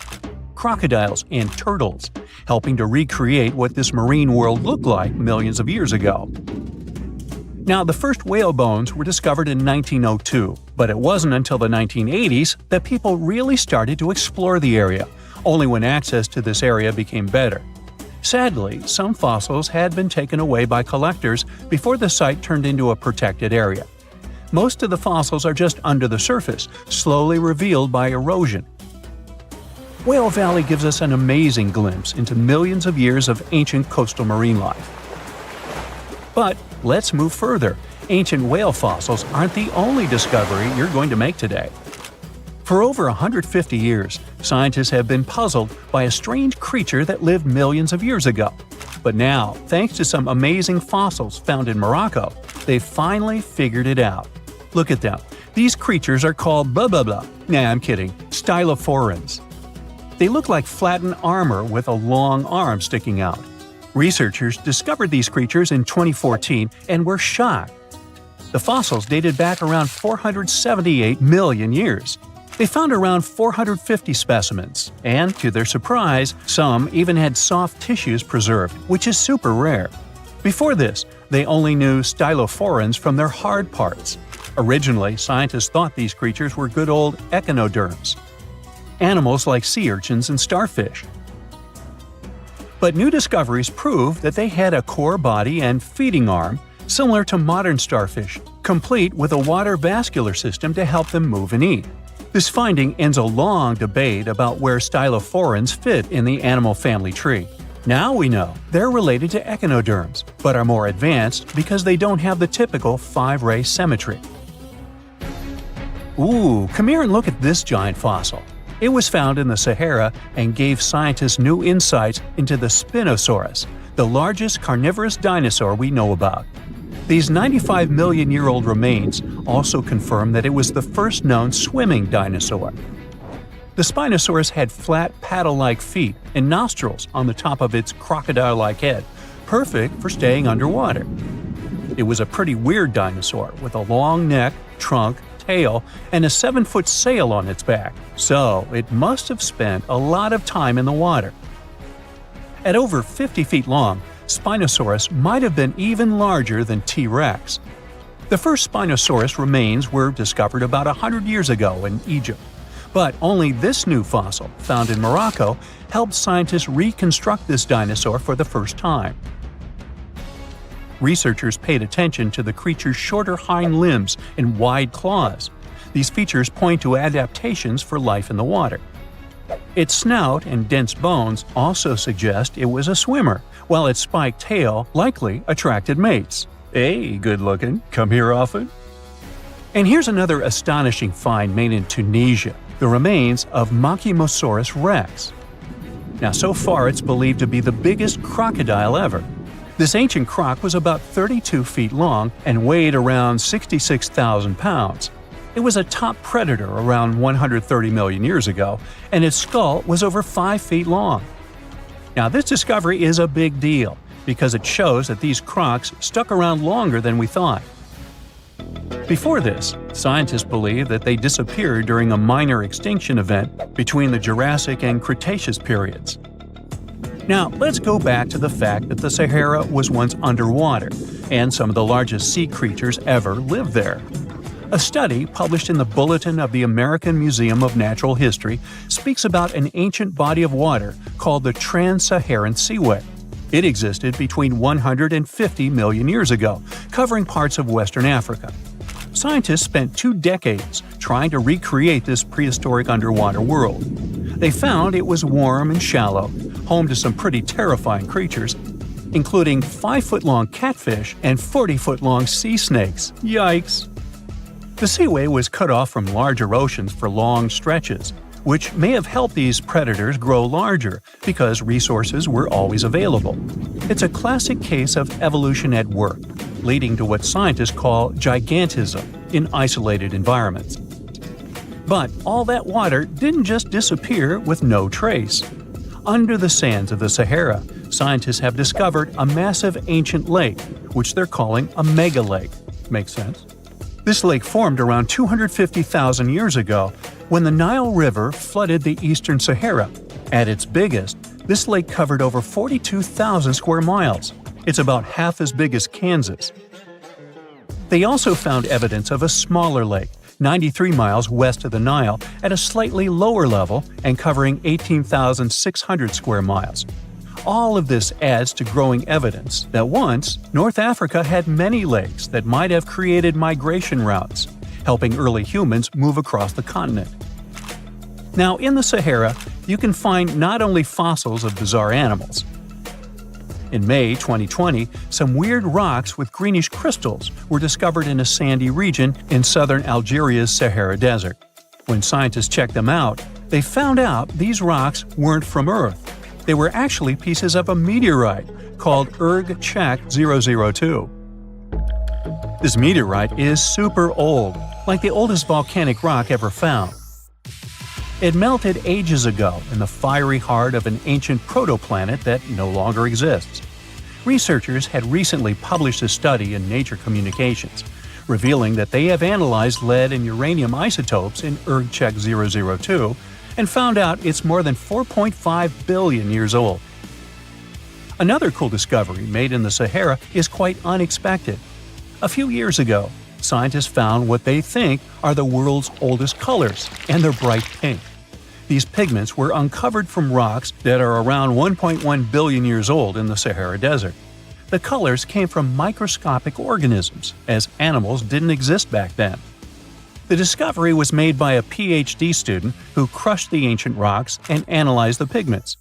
crocodiles, and turtles, helping to recreate what this marine world looked like millions of years ago. Now, the first whale bones were discovered in 1902, but it wasn't until the 1980s that people really started to explore the area, only when access to this area became better. Sadly, some fossils had been taken away by collectors before the site turned into a protected area. Most of the fossils are just under the surface, slowly revealed by erosion. Whale Valley gives us an amazing glimpse into millions of years of ancient coastal marine life. But let's move further. Ancient whale fossils aren't the only discovery you're going to make today. For over 150 years, scientists have been puzzled by a strange creature that lived millions of years ago. But now, thanks to some amazing fossils found in Morocco, they've finally figured it out. Look at them. These creatures are called blah blah blah. Nah, I'm kidding. Stylophorans. They look like flattened armor with a long arm sticking out. Researchers discovered these creatures in 2014 and were shocked. The fossils dated back around 478 million years. They found around 450 specimens, and to their surprise, some even had soft tissues preserved, which is super rare. Before this, they only knew stylophorans from their hard parts. Originally, scientists thought these creatures were good old echinoderms, animals like sea urchins and starfish. But new discoveries prove that they had a core body and feeding arm similar to modern starfish, complete with a water vascular system to help them move and eat. This finding ends a long debate about where stylophorans fit in the animal family tree. Now we know they're related to echinoderms, but are more advanced because they don't have the typical 5-ray symmetry. Ooh, come here and look at this giant fossil. It was found in the Sahara and gave scientists new insights into the Spinosaurus, the largest carnivorous dinosaur we know about. These 95 million-year-old remains also confirm that it was the first known swimming dinosaur. The Spinosaurus had flat paddle-like feet and nostrils on the top of its crocodile-like head, perfect for staying underwater. It was a pretty weird dinosaur with a long neck, trunk, tail, and a 7-foot sail on its back, so it must have spent a lot of time in the water. At over 50 feet long, Spinosaurus might have been even larger than T-Rex. The first Spinosaurus remains were discovered about 100 years ago in Egypt, but only this new fossil, found in Morocco, helped scientists reconstruct this dinosaur for the first time. Researchers paid attention to the creature's shorter hind limbs and wide claws. These features point to adaptations for life in the water. Its snout and dense bones also suggest it was a swimmer, while its spiked tail likely attracted mates. Hey, good looking, come here often? And here's another astonishing find made in Tunisia, the remains of Machimosaurus rex. Now, so far it's believed to be the biggest crocodile ever. This ancient croc was about 32 feet long and weighed around 66,000 pounds. It was a top predator around 130 million years ago, and its skull was over 5 feet long. Now, this discovery is a big deal because it shows that these crocs stuck around longer than we thought. Before this, scientists believed that they disappeared during a minor extinction event between the Jurassic and Cretaceous periods. Now, let's go back to the fact that the Sahara was once underwater, and some of the largest sea creatures ever lived there. A study published in the Bulletin of the American Museum of Natural History speaks about an ancient body of water called the Trans-Saharan Seaway. It existed between 150 million years ago, covering parts of Western Africa. Scientists spent 2 decades trying to recreate this prehistoric underwater world. They found it was warm and shallow, home to some pretty terrifying creatures, including 5-foot-long catfish and 40-foot-long sea snakes. Yikes! The seaway was cut off from larger oceans for long stretches, which may have helped these predators grow larger because resources were always available. It's a classic case of evolution at work, leading to what scientists call gigantism in isolated environments. But all that water didn't just disappear with no trace. Under the sands of the Sahara, scientists have discovered a massive ancient lake, which they're calling a megalake. Makes sense? This lake formed around 250,000 years ago when the Nile River flooded the eastern Sahara. At its biggest, this lake covered over 42,000 square miles. It's about half as big as Kansas. They also found evidence of a smaller lake, 93 miles west of the Nile, at a slightly lower level and covering 18,600 square miles. All of this adds to growing evidence that once, North Africa had many lakes that might have created migration routes, helping early humans move across the continent. Now, in the Sahara, you can find not only fossils of bizarre animals. In May 2020, some weird rocks with greenish crystals were discovered in a sandy region in southern Algeria's Sahara Desert. When scientists checked them out, they found out these rocks weren't from Earth. They were actually pieces of a meteorite called Erg-Chek 002. This meteorite is super old, like the oldest volcanic rock ever found. It melted ages ago in the fiery heart of an ancient protoplanet that no longer exists. Researchers had recently published a study in Nature Communications, revealing that they have analyzed lead and uranium isotopes in Erg-Chek 002 and found out it's more than 4.5 billion years old. Another cool discovery made in the Sahara is quite unexpected. A few years ago, scientists found what they think are the world's oldest colors, and they're bright pink. These pigments were uncovered from rocks that are around 1.1 billion years old in the Sahara Desert. The colors came from microscopic organisms, as animals didn't exist back then. The discovery was made by a PhD student who crushed the ancient rocks and analyzed the pigments.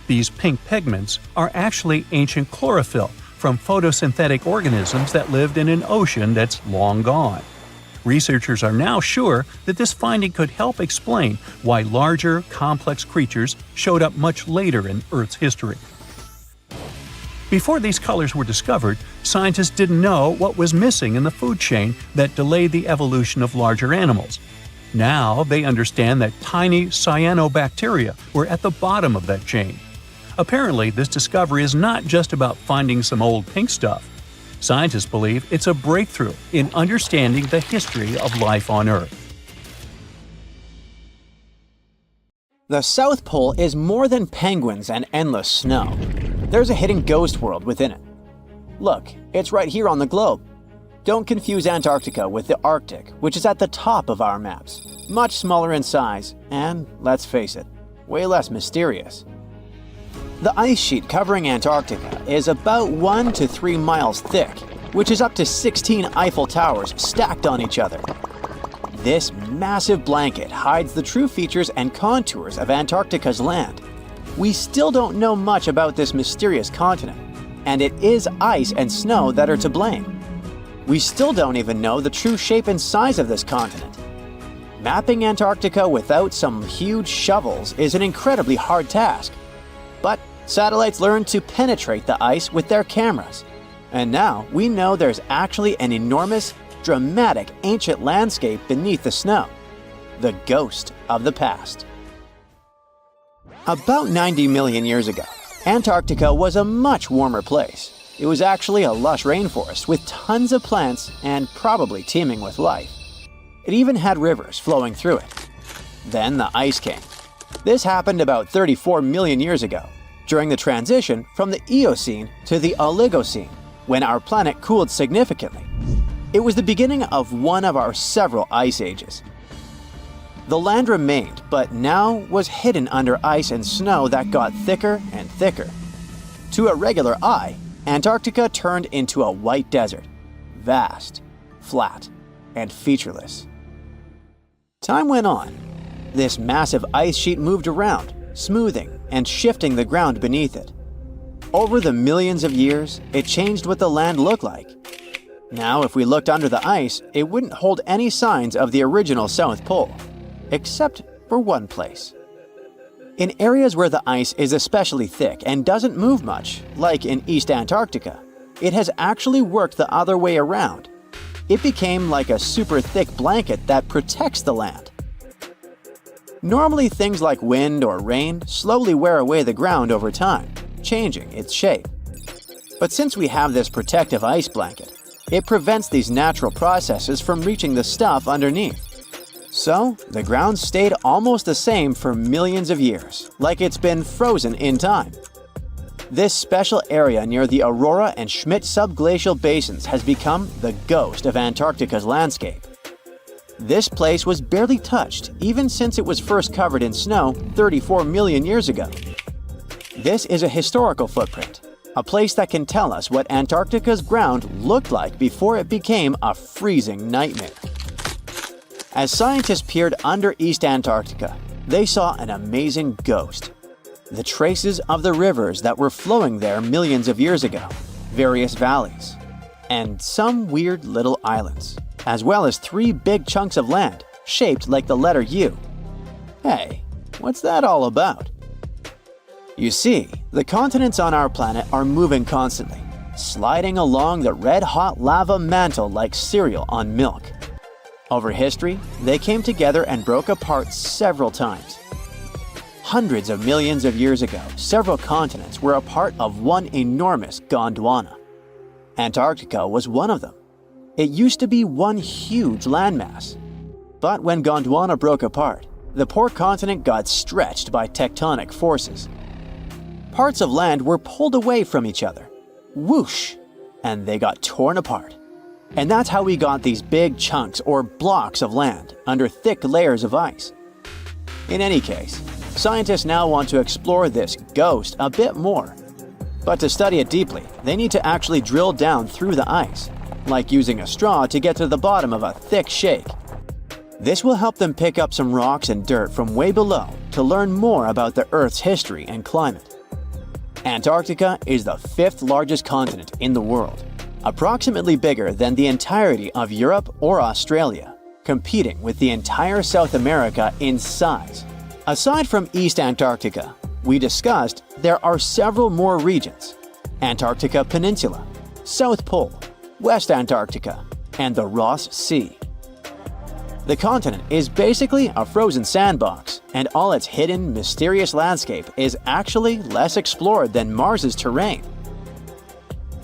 These pink pigments are actually ancient chlorophyll from photosynthetic organisms that lived in an ocean that's long gone. Researchers are now sure that this finding could help explain why larger, complex creatures showed up much later in Earth's history. Before these colors were discovered, scientists didn't know what was missing in the food chain that delayed the evolution of larger animals. Now they understand that tiny cyanobacteria were at the bottom of that chain. Apparently, this discovery is not just about finding some old pink stuff. Scientists believe it's a breakthrough in understanding the history of life on Earth. The South Pole is more than penguins and endless snow. There's a hidden ghost world within it. Look, it's right here on the globe. Don't confuse Antarctica with the Arctic, which is at the top of our maps. Much smaller in size, and, let's face it, way less mysterious. The ice sheet covering Antarctica is about 1 to 3 miles thick, which is up to 16 Eiffel Towers stacked on each other. This massive blanket hides the true features and contours of Antarctica's land. We still don't know much about this mysterious continent, and it is ice and snow that are to blame. We still don't even know the true shape and size of this continent. Mapping Antarctica without some huge shovels is an incredibly hard task. But satellites learned to penetrate the ice with their cameras. And now we know there's actually an enormous, dramatic ancient landscape beneath the snow. The ghost of the past. About 90 million years ago, Antarctica was a much warmer place. It was actually a lush rainforest with tons of plants and probably teeming with life. It even had rivers flowing through it. Then the ice came. This happened about 34 million years ago, during the transition from the Eocene to the Oligocene, when our planet cooled significantly. It was the beginning of one of our several ice ages. The land remained, but now was hidden under ice and snow that got thicker and thicker. To a regular eye, Antarctica turned into a white desert, vast, flat, and featureless. Time went on. This massive ice sheet moved around, smoothing and shifting the ground beneath it. Over the millions of years, it changed what the land looked like. Now, if we looked under the ice, it wouldn't hold any signs of the original South Pole, except for one place. In areas where the ice is especially thick and doesn't move much, like in East Antarctica, it has actually worked the other way around. It became like a super thick blanket that protects the land. Normally, things like wind or rain slowly wear away the ground over time, changing its shape. But since we have this protective ice blanket, it prevents these natural processes from reaching the stuff underneath. So, the ground stayed almost the same for millions of years, like it's been frozen in time. This special area near the Aurora and Schmidt subglacial basins has become the ghost of Antarctica's landscape. This place was barely touched even since it was first covered in snow 34 million years ago. This is a historical footprint, a place that can tell us what Antarctica's ground looked like before it became a freezing nightmare. As scientists peered under East Antarctica, they saw an amazing ghost. The traces of the rivers that were flowing there millions of years ago, various valleys, and some weird little islands, as well as 3 big chunks of land shaped like the letter U. Hey, what's that all about? You see, the continents on our planet are moving constantly, sliding along the red-hot lava mantle like cereal on milk. Over history, they came together and broke apart several times. Hundreds of millions of years ago, several continents were a part of one enormous Gondwana. Antarctica was one of them. It used to be one huge landmass. But when Gondwana broke apart, the poor continent got stretched by tectonic forces. Parts of land were pulled away from each other. Whoosh! And they got torn apart. And that's how we got these big chunks or blocks of land under thick layers of ice. In any case, scientists now want to explore this ghost a bit more. But to study it deeply, they need to actually drill down through the ice, like using a straw to get to the bottom of a thick shake. This will help them pick up some rocks and dirt from way below to learn more about the Earth's history and climate. Antarctica is the 5th largest continent in the world, approximately bigger than the entirety of Europe or Australia, competing with the entire South America in size. Aside from East Antarctica, we discussed there are several more regions: Antarctica Peninsula, South Pole, West Antarctica, and the Ross Sea. The continent is basically a frozen sandbox, and all its hidden, mysterious landscape is actually less explored than Mars's terrain.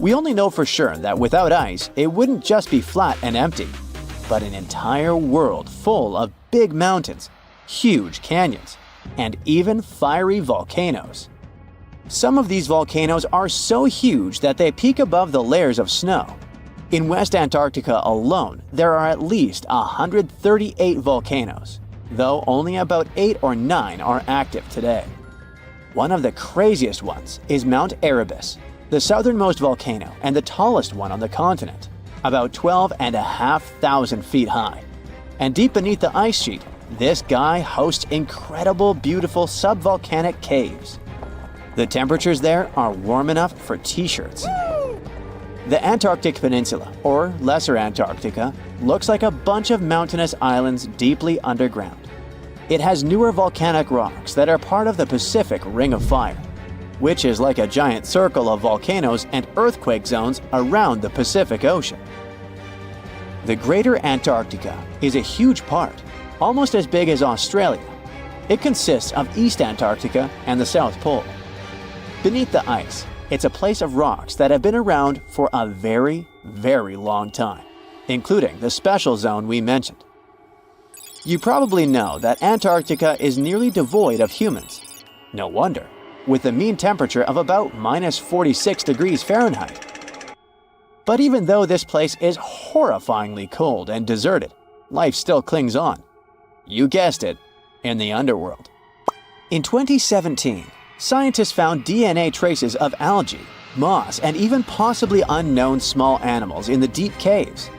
We only know for sure that without ice, it wouldn't just be flat and empty, but an entire world full of big mountains, huge canyons, and even fiery volcanoes. Some of these volcanoes are so huge that they peak above the layers of snow. In West Antarctica alone, there are at least 138 volcanoes, though only about 8 or 9 are active today. One of the craziest ones is Mount Erebus, the southernmost volcano and the tallest one on the continent, about 12,500 feet high. And deep beneath the ice sheet, this guy hosts incredible, beautiful subvolcanic caves. The temperatures there are warm enough for t-shirts. The Antarctic Peninsula, or Lesser Antarctica, looks like a bunch of mountainous islands deeply underground. It has newer volcanic rocks that are part of the Pacific Ring of Fire, which is like a giant circle of volcanoes and earthquake zones around the Pacific Ocean. The Greater Antarctica is a huge part, almost as big as Australia. It consists of East Antarctica and the South Pole. Beneath the ice, it's a place of rocks that have been around for a very, very long time, including the special zone we mentioned. You probably know that Antarctica is nearly devoid of humans. No wonder, with a mean temperature of about -46 degrees Fahrenheit. But even though this place is horrifyingly cold and deserted, life still clings on. You guessed it, in the underworld. In 2017, scientists found DNA traces of algae, moss, and even possibly unknown small animals in the deep caves.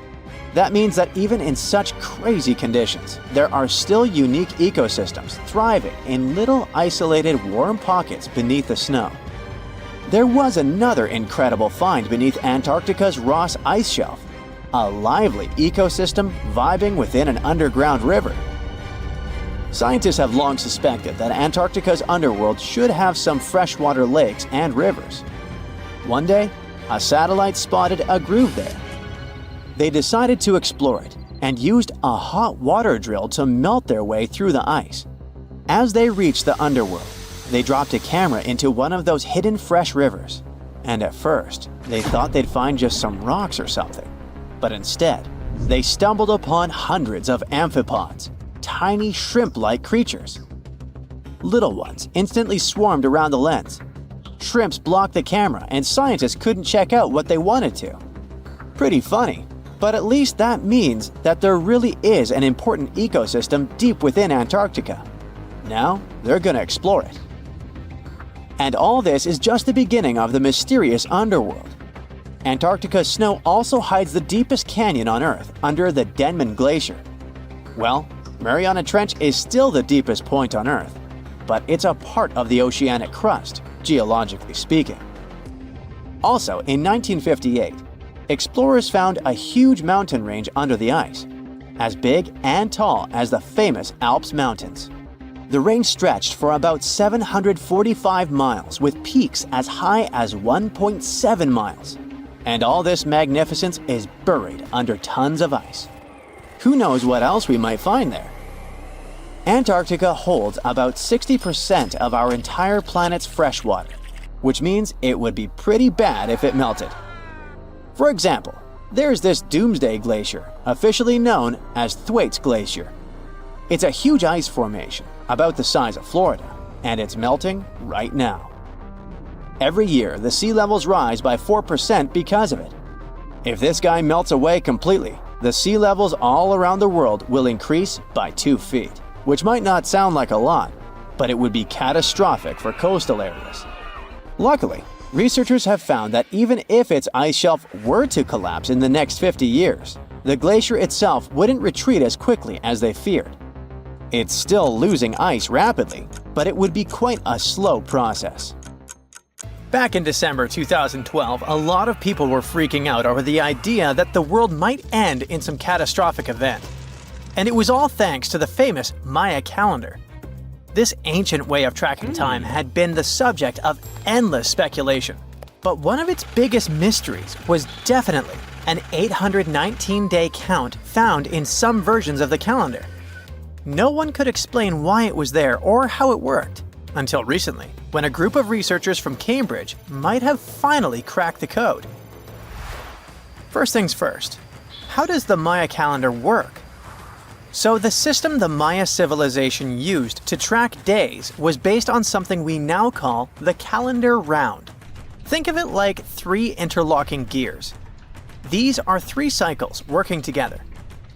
That means that even in such crazy conditions, there are still unique ecosystems thriving in little isolated warm pockets beneath the snow. There was another incredible find beneath Antarctica's Ross Ice Shelf, a lively ecosystem vibing within an underground river. Scientists have long suspected that Antarctica's underworld should have some freshwater lakes and rivers. One day, a satellite spotted a groove there. They decided to explore it and used a hot water drill to melt their way through the ice. As they reached the underworld, they dropped a camera into one of those hidden fresh rivers. And at first, they thought they'd find just some rocks or something. But instead, they stumbled upon hundreds of amphipods, tiny shrimp-like creatures. Little ones instantly swarmed around the lens. Shrimps blocked the camera and scientists couldn't check out what they wanted to. Pretty funny, but at least that means that there really is an important ecosystem deep within Antarctica. Now, they're gonna explore it. And all this is just the beginning of the mysterious underworld. Antarctica's snow also hides the deepest canyon on Earth under the Denman Glacier. Well, Mariana Trench is still the deepest point on Earth, but it's a part of the oceanic crust, geologically speaking. Also, in 1958, explorers found a huge mountain range under the ice, as big and tall as the famous Alps Mountains. The range stretched for about 745 miles with peaks as high as 1.7 miles. And all this magnificence is buried under tons of ice. Who knows what else we might find there? Antarctica holds about 60% of our entire planet's freshwater, which means it would be pretty bad if it melted. For example, there's this Doomsday Glacier, officially known as Thwaites Glacier. It's a huge ice formation, about the size of Florida, and it's melting right now. Every year, the sea levels rise by 4% because of it. If this guy melts away completely, the sea levels all around the world will increase by 2 feet, which might not sound like a lot, but it would be catastrophic for coastal areas. Luckily, researchers have found that even if its ice shelf were to collapse in the next 50 years, the glacier itself wouldn't retreat as quickly as they feared. It's still losing ice rapidly, but it would be quite a slow process. Back in December 2012, a lot of people were freaking out over the idea that the world might end in some catastrophic event. And it was all thanks to the famous Maya calendar. This ancient way of tracking time had been the subject of endless speculation. But one of its biggest mysteries was definitely an 819-day count found in some versions of the calendar. No one could explain why it was there or how it worked, until recently, when a group of researchers from Cambridge might have finally cracked the code. First things first, how does the Maya calendar work? So the system the Maya civilization used to track days was based on something we now call the calendar round. Think of it like 3 interlocking gears. These are 3 cycles working together.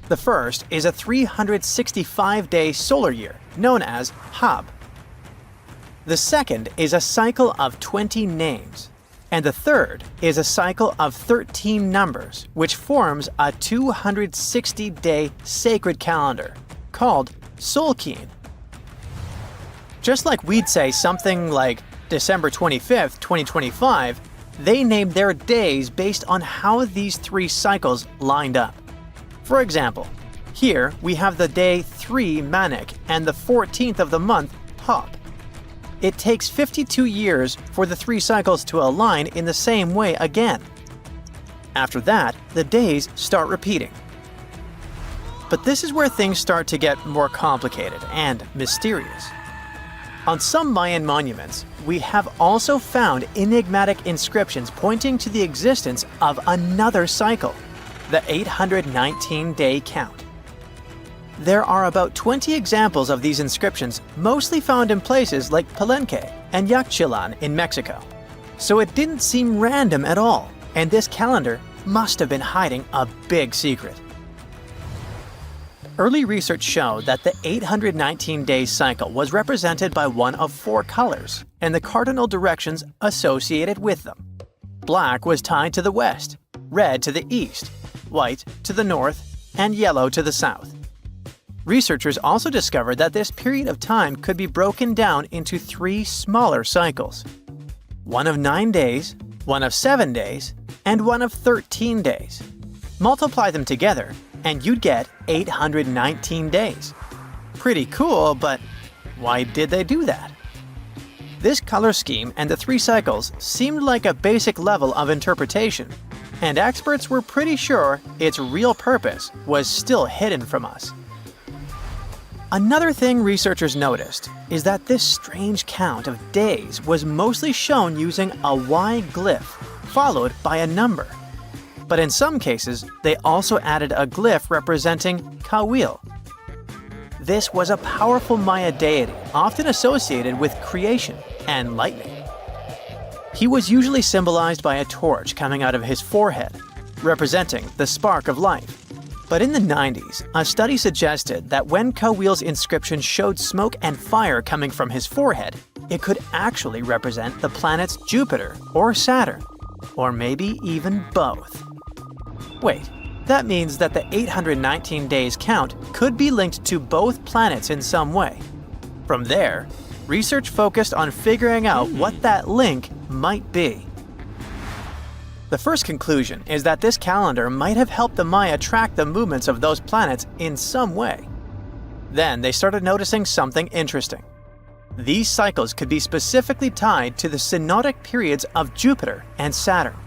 The first is a 365-day solar year, known as Hab. The second is a cycle of 20 names. And the third is a cycle of 13 numbers, which forms a 260-day sacred calendar, called Solkeen. Just like we'd say something like December 25th, 2025, they named their days based on how these 3 cycles lined up. For example, here we have the day 3 Manik and the 14th of the month Hop. It takes 52 years for the 3 cycles to align in the same way again. After that, the days start repeating. But this is where things start to get more complicated and mysterious. On some Mayan monuments, we have also found enigmatic inscriptions pointing to the existence of another cycle, the 819-day count. There are about 20 examples of these inscriptions, mostly found in places like Palenque and Yaxchilan in Mexico. So it didn't seem random at all, and this calendar must have been hiding a big secret. Early research showed that the 819-day cycle was represented by one of 4 colors and the cardinal directions associated with them. Black was tied to the west, red to the east, white to the north and yellow to the south. Researchers also discovered that this period of time could be broken down into 3 smaller cycles: one of 9 days, one of 7 days, and one of 13 days. Multiply them together, and you'd get 819 days. Pretty cool, but why did they do that? This color scheme and the 3 cycles seemed like a basic level of interpretation, and experts were pretty sure its real purpose was still hidden from us. Another thing researchers noticed is that this strange count of days was mostly shown using a Y glyph, followed by a number. But in some cases, they also added a glyph representing Kawil. This was a powerful Maya deity, often associated with creation and lightning. He was usually symbolized by a torch coming out of his forehead, representing the spark of life. But in the 90s, a study suggested that when Kawil's inscription showed smoke and fire coming from his forehead, it could actually represent the planets Jupiter or Saturn, or maybe even both. Wait, that means that the 819 days count could be linked to both planets in some way. From there, research focused on figuring out what that link might be. The first conclusion is that this calendar might have helped the Maya track the movements of those planets in some way. Then they started noticing something interesting. These cycles could be specifically tied to the synodic periods of Jupiter and Saturn.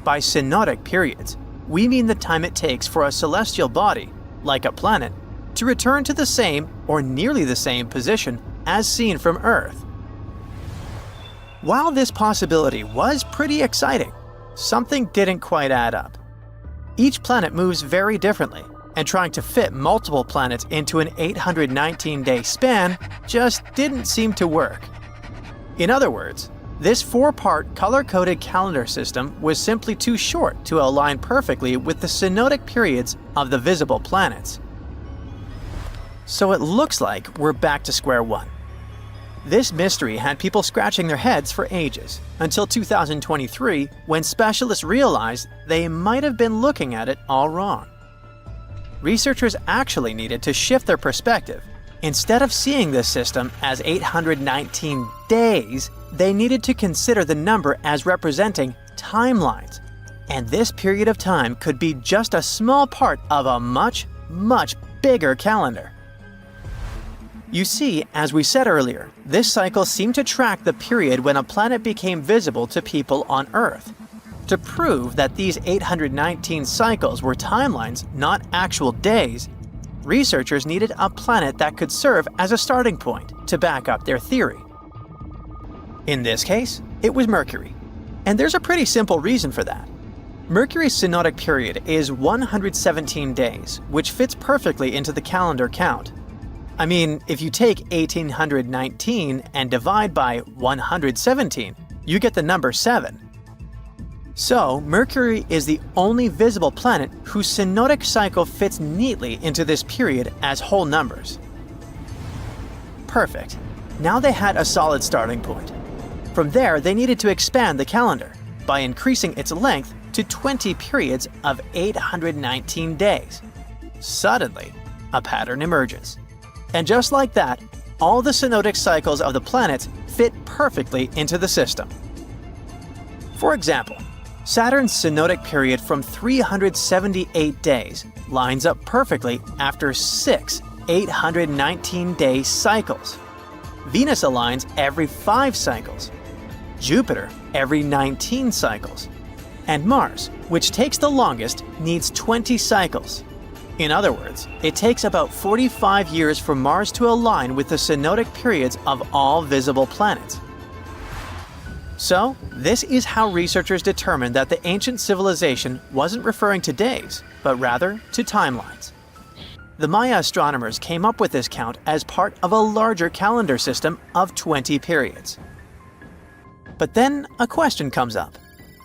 By synodic periods, we mean the time it takes for a celestial body, like a planet, to return to the same or nearly the same position as seen from Earth. While this possibility was pretty exciting, something didn't quite add up. Each planet moves very differently, and trying to fit multiple planets into an 819-day span just didn't seem to work. In other words, this 4-part color-coded calendar system was simply too short to align perfectly with the synodic periods of the visible planets. So it looks like we're back to square one. This mystery had people scratching their heads for ages, until 2023, when specialists realized they might have been looking at it all wrong. Researchers actually needed to shift their perspective. Instead of seeing this system as 819 days, they needed to consider the number as representing timelines. And this period of time could be just a small part of a much, much bigger calendar. You see, as we said earlier, this cycle seemed to track the period when a planet became visible to people on Earth. To prove that these 819 cycles were timelines, not actual days, researchers needed a planet that could serve as a starting point to back up their theory. In this case, it was Mercury. And there's a pretty simple reason for that. Mercury's synodic period is 117 days, which fits perfectly into the calendar count. I mean, if you take 1819 and divide by 117, you get the number 7. So, Mercury is the only visible planet whose synodic cycle fits neatly into this period as whole numbers. Perfect. Now they had a solid starting point. From there, they needed to expand the calendar by increasing its length to 20 periods of 819 days. Suddenly, a pattern emerges. And just like that, all the synodic cycles of the planets fit perfectly into the system. For example, Saturn's synodic period from 378 days lines up perfectly after 6 819-day cycles. Venus aligns every 5 cycles. Jupiter every 19 cycles. And Mars, which takes the longest, needs 20 cycles. In other words, it takes about 45 years for Mars to align with the synodic periods of all visible planets. So, this is how researchers determined that the ancient civilization wasn't referring to days, but rather to timelines. The Maya astronomers came up with this count as part of a larger calendar system of 20 periods. But then a question comes up.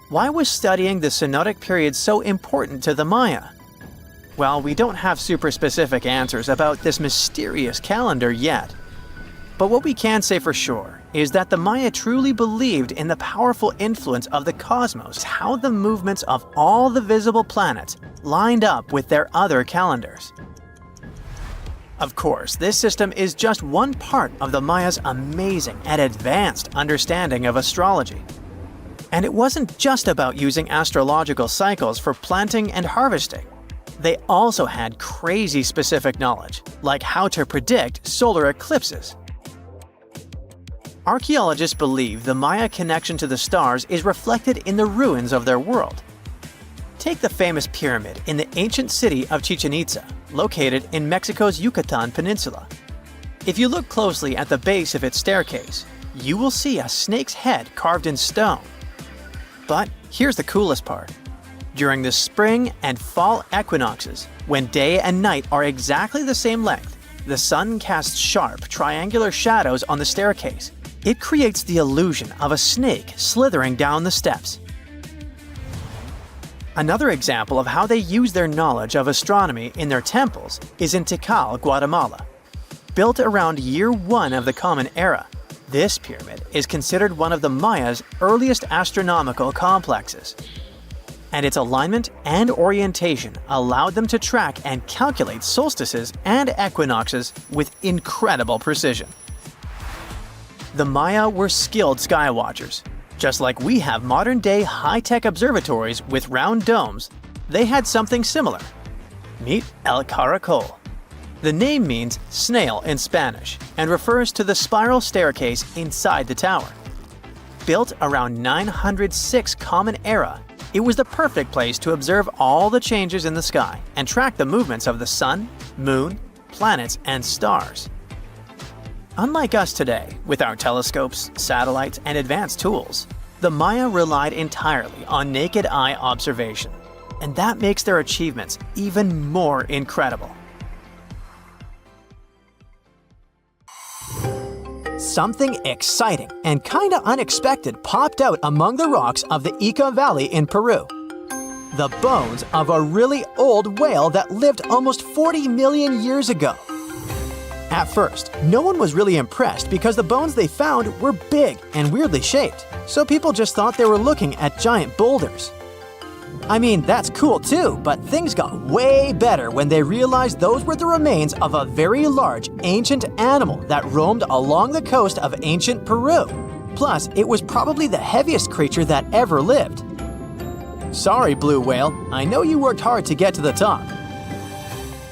Why was studying the synodic period so important to the Maya? Well, we don't have super specific answers about this mysterious calendar yet. But what we can say for sure is that the Maya truly believed in the powerful influence of the cosmos, how the movements of all the visible planets lined up with their other calendars. Of course, this system is just one part of the Maya's amazing and advanced understanding of astrology. And it wasn't just about using astrological cycles for planting and harvesting. They also had crazy specific knowledge, like how to predict solar eclipses. Archaeologists believe the Maya connection to the stars is reflected in the ruins of their world. Take the famous pyramid in the ancient city of Chichen Itza, located in Mexico's Yucatan Peninsula. If you look closely at the base of its staircase, you will see a snake's head carved in stone. But here's the coolest part. During the spring and fall equinoxes, when day and night are exactly the same length, the sun casts sharp, triangular shadows on the staircase. It creates the illusion of a snake slithering down the steps. Another example of how they use their knowledge of astronomy in their temples is in Tikal, Guatemala. Built around year 1 of the Common Era, this pyramid is considered one of the Maya's earliest astronomical complexes. And its alignment and orientation allowed them to track and calculate solstices and equinoxes with incredible precision. The Maya were skilled skywatchers. Just like we have modern-day high-tech observatories with round domes, they had something similar. Meet El Caracol. The name means snail in Spanish and refers to the spiral staircase inside the tower. Built around 906 Common Era, it was the perfect place to observe all the changes in the sky and track the movements of the sun, moon, planets, and stars. Unlike us today, with our telescopes, satellites, and advanced tools, the Maya relied entirely on naked eye observation, and that makes their achievements even more incredible. Something exciting and kinda unexpected popped out among the rocks of the Ica Valley in Peru. The bones of a really old whale that lived almost 40 million years ago. At first, no one was really impressed because the bones they found were big and weirdly shaped, so people just thought they were looking at giant boulders. I mean, that's cool too, but things got way better when they realized those were the remains of a very large, ancient animal that roamed along the coast of ancient Peru. Plus, it was probably the heaviest creature that ever lived. Sorry, blue whale, I know you worked hard to get to the top.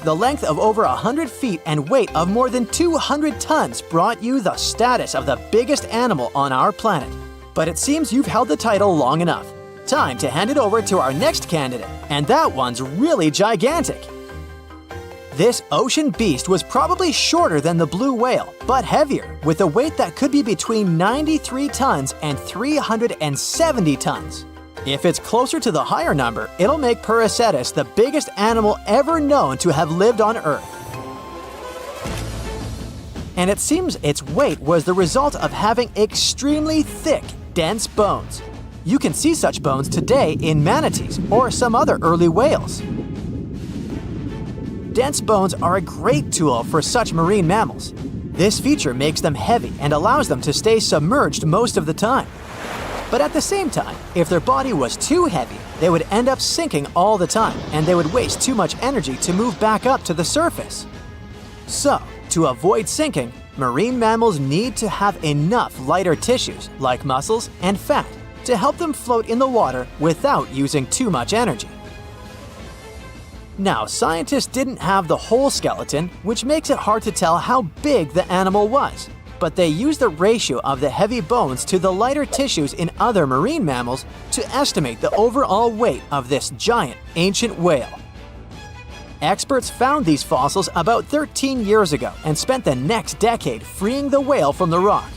The length of over 100 feet and weight of more than 200 tons brought you the status of the biggest animal on our planet. But it seems you've held the title long enough. Time to hand it over to our next candidate, and that one's really gigantic. This ocean beast was probably shorter than the blue whale, but heavier, with a weight that could be between 93 tons and 370 tons. If it's closer to the higher number, it'll make Prehistoric the biggest animal ever known to have lived on Earth. And it seems its weight was the result of having extremely thick, dense bones. You can see such bones today in manatees or some other early whales. Dense bones are a great tool for such marine mammals. This feature makes them heavy and allows them to stay submerged most of the time. But at the same time, if their body was too heavy, they would end up sinking all the time, and they would waste too much energy to move back up to the surface. So, to avoid sinking, marine mammals need to have enough lighter tissues, like muscles and fat, to help them float in the water without using too much energy. Now, scientists didn't have the whole skeleton, which makes it hard to tell how big the animal was. But they used the ratio of the heavy bones to the lighter tissues in other marine mammals to estimate the overall weight of this giant ancient whale. Experts found these fossils about 13 years ago and spent the next decade freeing the whale from the rock.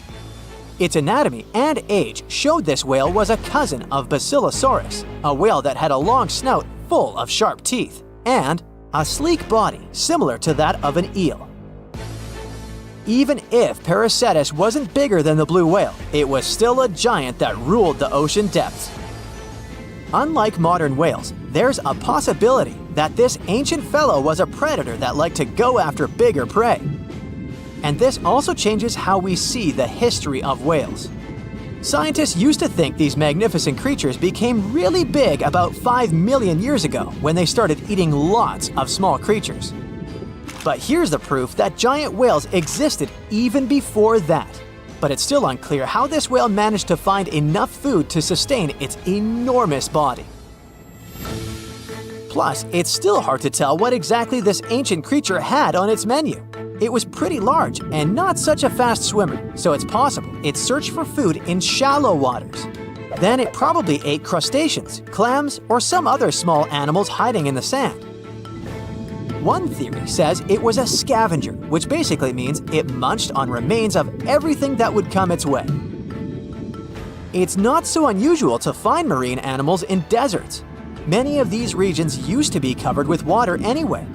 Its anatomy and age showed this whale was a cousin of Basilosaurus, a whale that had a long snout full of sharp teeth, and a sleek body similar to that of an eel. Even if Prehistoric wasn't bigger than the blue whale, it was still a giant that ruled the ocean depths. Unlike modern whales, there's a possibility that this ancient fellow was a predator that liked to go after bigger prey. And this also changes how we see the history of whales. Scientists used to think these magnificent creatures became really big about 5 million years ago when they started eating lots of small creatures. But here's the proof that giant whales existed even before that. But it's still unclear how this whale managed to find enough food to sustain its enormous body. Plus, it's still hard to tell what exactly this ancient creature had on its menu. It was pretty large and not such a fast swimmer, so it's possible it searched for food in shallow waters. Then it probably ate crustaceans, clams, or some other small animals hiding in the sand. One theory says it was a scavenger, which basically means it munched on remains of everything that would come its way. It's not so unusual to find marine animals in deserts. Many of these regions used to be covered with water anyway.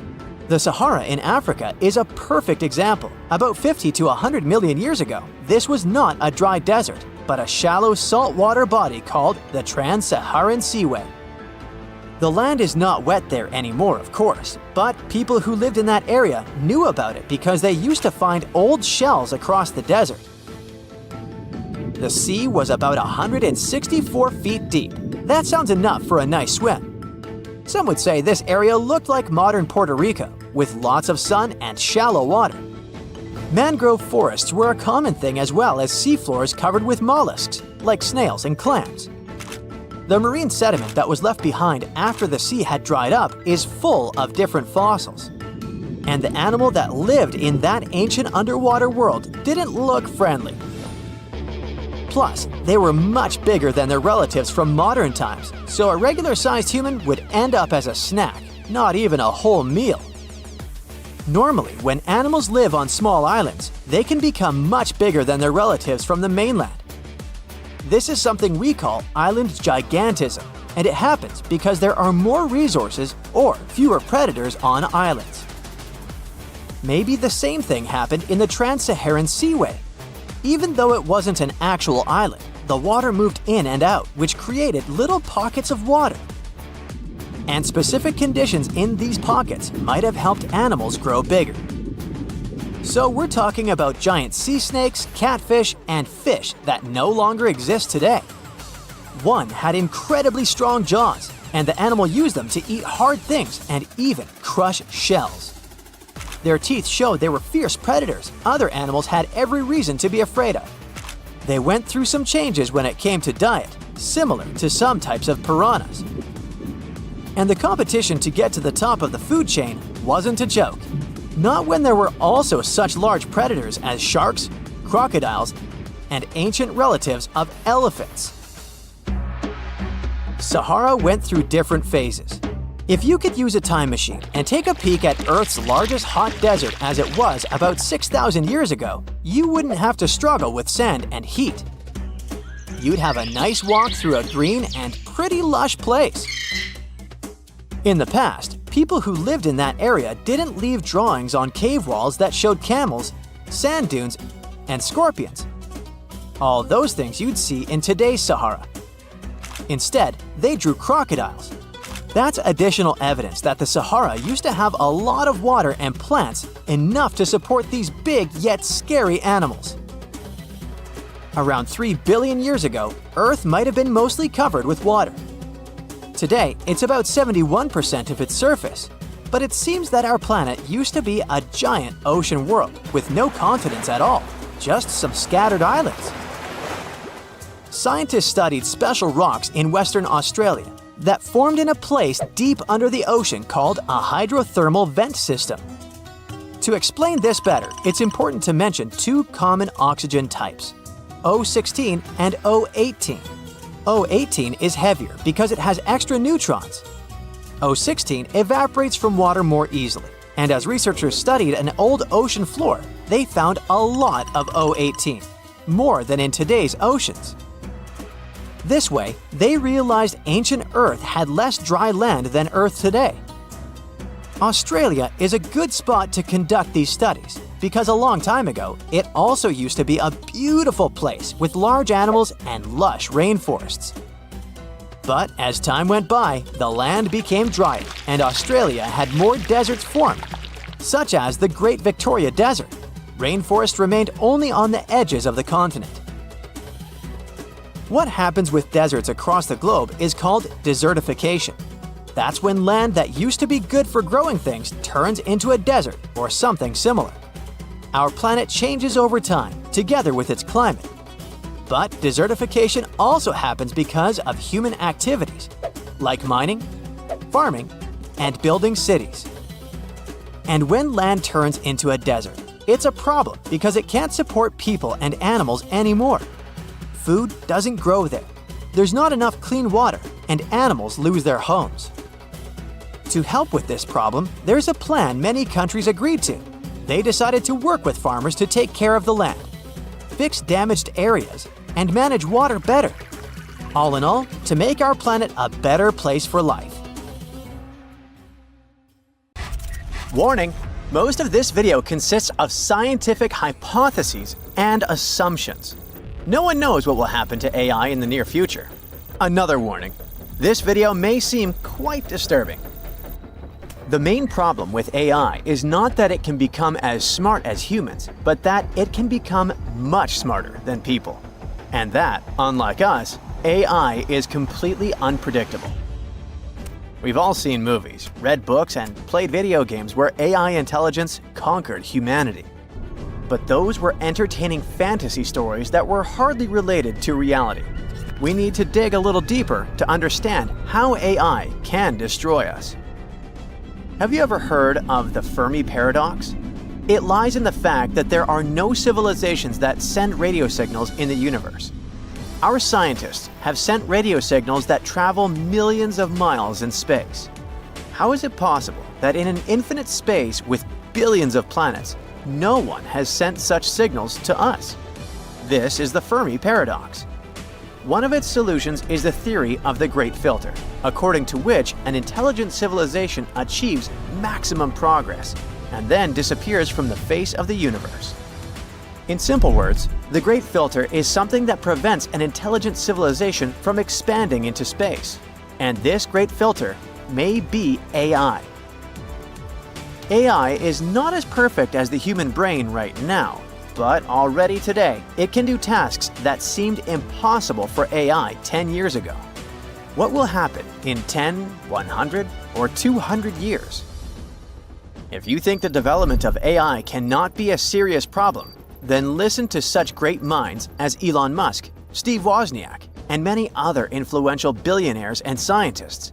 The Sahara in Africa is a perfect example. About 50 to 100 million years ago, this was not a dry desert, but a shallow saltwater body called the Trans-Saharan Seaway. The land is not wet there anymore, of course, but people who lived in that area knew about it because they used to find old shells across the desert. The sea was about 164 feet deep. That sounds enough for a nice swim. Some would say this area looked like modern Puerto Rico, with lots of sun and shallow water. Mangrove forests were a common thing as well as seafloors covered with mollusks, like snails and clams. The marine sediment that was left behind after the sea had dried up is full of different fossils. And the animal that lived in that ancient underwater world didn't look friendly. Plus, they were much bigger than their relatives from modern times, so a regular-sized human would end up as a snack, not even a whole meal. Normally, when animals live on small islands, they can become much bigger than their relatives from the mainland. This is something we call island gigantism, and it happens because there are more resources or fewer predators on islands. Maybe the same thing happened in the Trans-Saharan Seaway. Even though it wasn't an actual island, the water moved in and out, which created little pockets of water. And specific conditions in these pockets might have helped animals grow bigger. So we're talking about giant sea snakes, catfish, and fish that no longer exist today. One had incredibly strong jaws, and the animal used them to eat hard things and even crush shells. Their teeth showed they were fierce predators other animals had every reason to be afraid of. They went through some changes when it came to diet, similar to some types of piranhas. And the competition to get to the top of the food chain wasn't a joke. Not when there were also such large predators as sharks, crocodiles, and ancient relatives of elephants. Sahara went through different phases. If you could use a time machine and take a peek at Earth's largest hot desert as it was about 6,000 years ago, you wouldn't have to struggle with sand and heat. You'd have a nice walk through a green and pretty lush place. In the past, people who lived in that area didn't leave drawings on cave walls that showed camels, sand dunes, and scorpions. All those things you'd see in today's Sahara. Instead, they drew crocodiles. That's additional evidence that the Sahara used to have a lot of water and plants enough to support these big yet scary animals. Around 3 billion years ago, Earth might have been mostly covered with water. Today, it's about 71% of its surface, but it seems that our planet used to be a giant ocean world with no continents at all, just some scattered islands. Scientists studied special rocks in Western Australia that formed in a place deep under the ocean called a hydrothermal vent system. To explain this better, it's important to mention two common oxygen types, O16 and O18. O18 is heavier because it has extra neutrons. O16 evaporates from water more easily, and as researchers studied an old ocean floor, they found a lot of O18, more than in today's oceans. This way, they realized ancient Earth had less dry land than Earth today. Australia is a good spot to conduct these studies because a long time ago, it also used to be a beautiful place with large animals and lush rainforests. But as time went by, the land became drier and Australia had more deserts formed, such as the Great Victoria Desert. Rainforest remained only on the edges of the continent. What happens with deserts across the globe is called desertification. That's when land that used to be good for growing things turns into a desert or something similar. Our planet changes over time, together with its climate. But desertification also happens because of human activities, like mining, farming, and building cities. And when land turns into a desert, it's a problem because it can't support people and animals anymore. Food doesn't grow there. There's not enough clean water, and animals lose their homes. To help with this problem, there's a plan many countries agreed to. They decided to work with farmers to take care of the land, fix damaged areas, and manage water better. All in all, to make our planet a better place for life. Warning! Most of this video consists of scientific hypotheses and assumptions. No one knows what will happen to AI in the near future. Another warning: this video may seem quite disturbing. The main problem with AI is not that it can become as smart as humans, but that it can become much smarter than people. And that, unlike us, AI is completely unpredictable. We've all seen movies, read books, and played video games where AI intelligence conquered humanity. But those were entertaining fantasy stories that were hardly related to reality. We need to dig a little deeper to understand how AI can destroy us. Have you ever heard of the Fermi paradox? It lies in the fact that there are no civilizations that send radio signals in the universe. Our scientists have sent radio signals that travel millions of miles in space. How is it possible that in an infinite space with billions of planets, no one has sent such signals to us? This is the Fermi paradox. One of its solutions is the theory of the Great Filter, according to which an intelligent civilization achieves maximum progress and then disappears from the face of the universe. In simple words, the Great Filter is something that prevents an intelligent civilization from expanding into space. And this Great Filter may be AI. AI is not as perfect as the human brain right now, but already today, it can do tasks that seemed impossible for AI 10 years ago. What will happen in 10, 100, or 200 years? If you think the development of AI cannot be a serious problem, then listen to such great minds as Elon Musk, Steve Wozniak, and many other influential billionaires and scientists.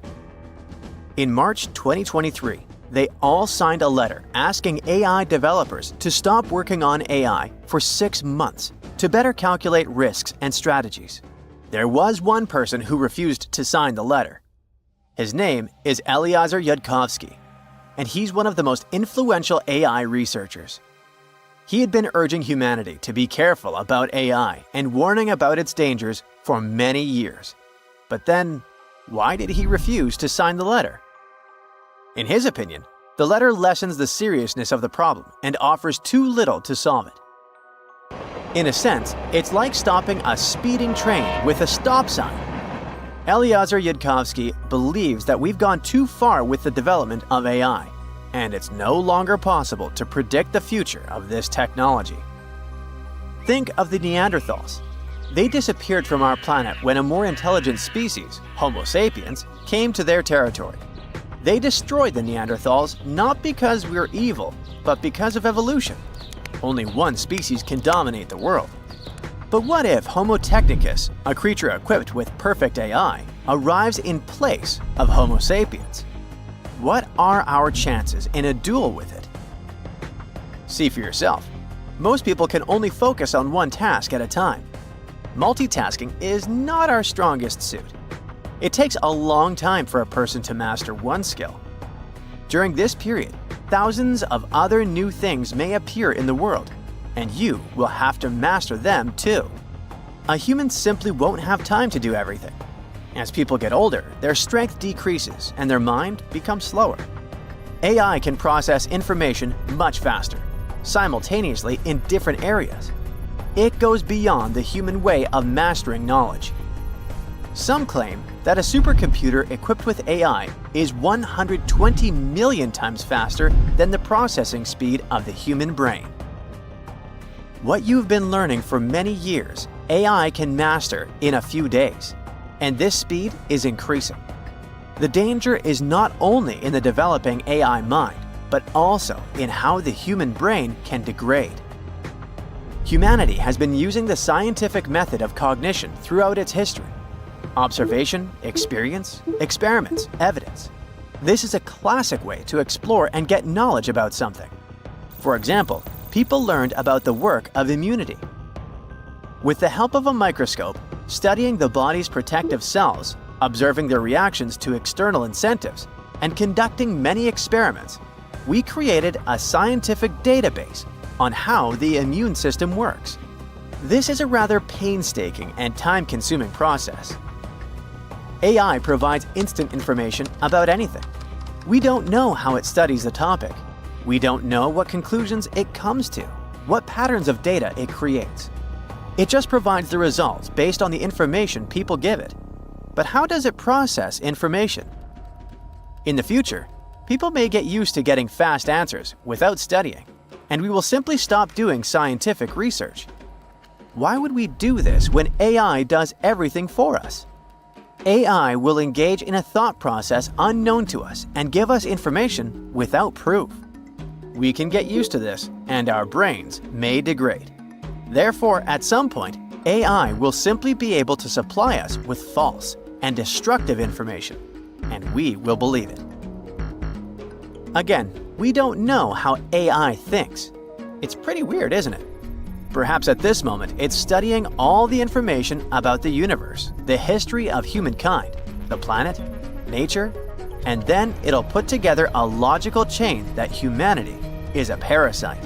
In March 2023, they all signed a letter asking AI developers to stop working on AI for 6 months to better calculate risks and strategies. There was one person who refused to sign the letter. His name is Eliezer Yudkowsky, and he's one of the most influential AI researchers. He had been urging humanity to be careful about AI and warning about its dangers for many years. But then, why did he refuse to sign the letter? In his opinion, the letter lessens the seriousness of the problem and offers too little to solve it. In a sense, it's like stopping a speeding train with a stop sign. Eliezer Yudkowsky believes that we've gone too far with the development of AI, and it's no longer possible to predict the future of this technology. Think of the Neanderthals. They disappeared from our planet when a more intelligent species, Homo sapiens, came to their territory. They destroyed the Neanderthals not because we're evil, but because of evolution. Only one species can dominate the world. But what if Homo technicus, a creature equipped with perfect AI, arrives in place of Homo sapiens? What are our chances in a duel with it? See for yourself. Most people can only focus on one task at a time. Multitasking is not our strongest suit. It takes a long time for a person to master one skill. During this period, thousands of other new things may appear in the world, and you will have to master them too. A human simply won't have time to do everything. As people get older, their strength decreases and their mind becomes slower. AI can process information much faster, simultaneously in different areas. It goes beyond the human way of mastering knowledge. Some claim that a supercomputer equipped with AI is 120 million times faster than the processing speed of the human brain. What you've been learning for many years, AI can master in a few days, and this speed is increasing. The danger is not only in the developing AI mind, but also in how the human brain can degrade. Humanity has been using the scientific method of cognition throughout its history. Observation, experience, experiments, evidence. This is a classic way to explore and get knowledge about something. For example, people learned about the work of immunity. With the help of a microscope, studying the body's protective cells, observing their reactions to external incentives, and conducting many experiments, we created a scientific database on how the immune system works. This is a rather painstaking and time-consuming process. AI provides instant information about anything. We don't know how it studies the topic. We don't know what conclusions it comes to, what patterns of data it creates. It just provides the results based on the information people give it. But how does it process information? In the future, people may get used to getting fast answers without studying, and we will simply stop doing scientific research. Why would we do this when AI does everything for us? AI will engage in a thought process unknown to us and give us information without proof. We can get used to this, and our brains may degrade. Therefore, at some point, AI will simply be able to supply us with false and destructive information, and we will believe it. Again, we don't know how AI thinks. It's pretty weird, isn't it? Perhaps at this moment, it's studying all the information about the universe, the history of humankind, the planet, nature, and then it'll put together a logical chain that humanity is a parasite.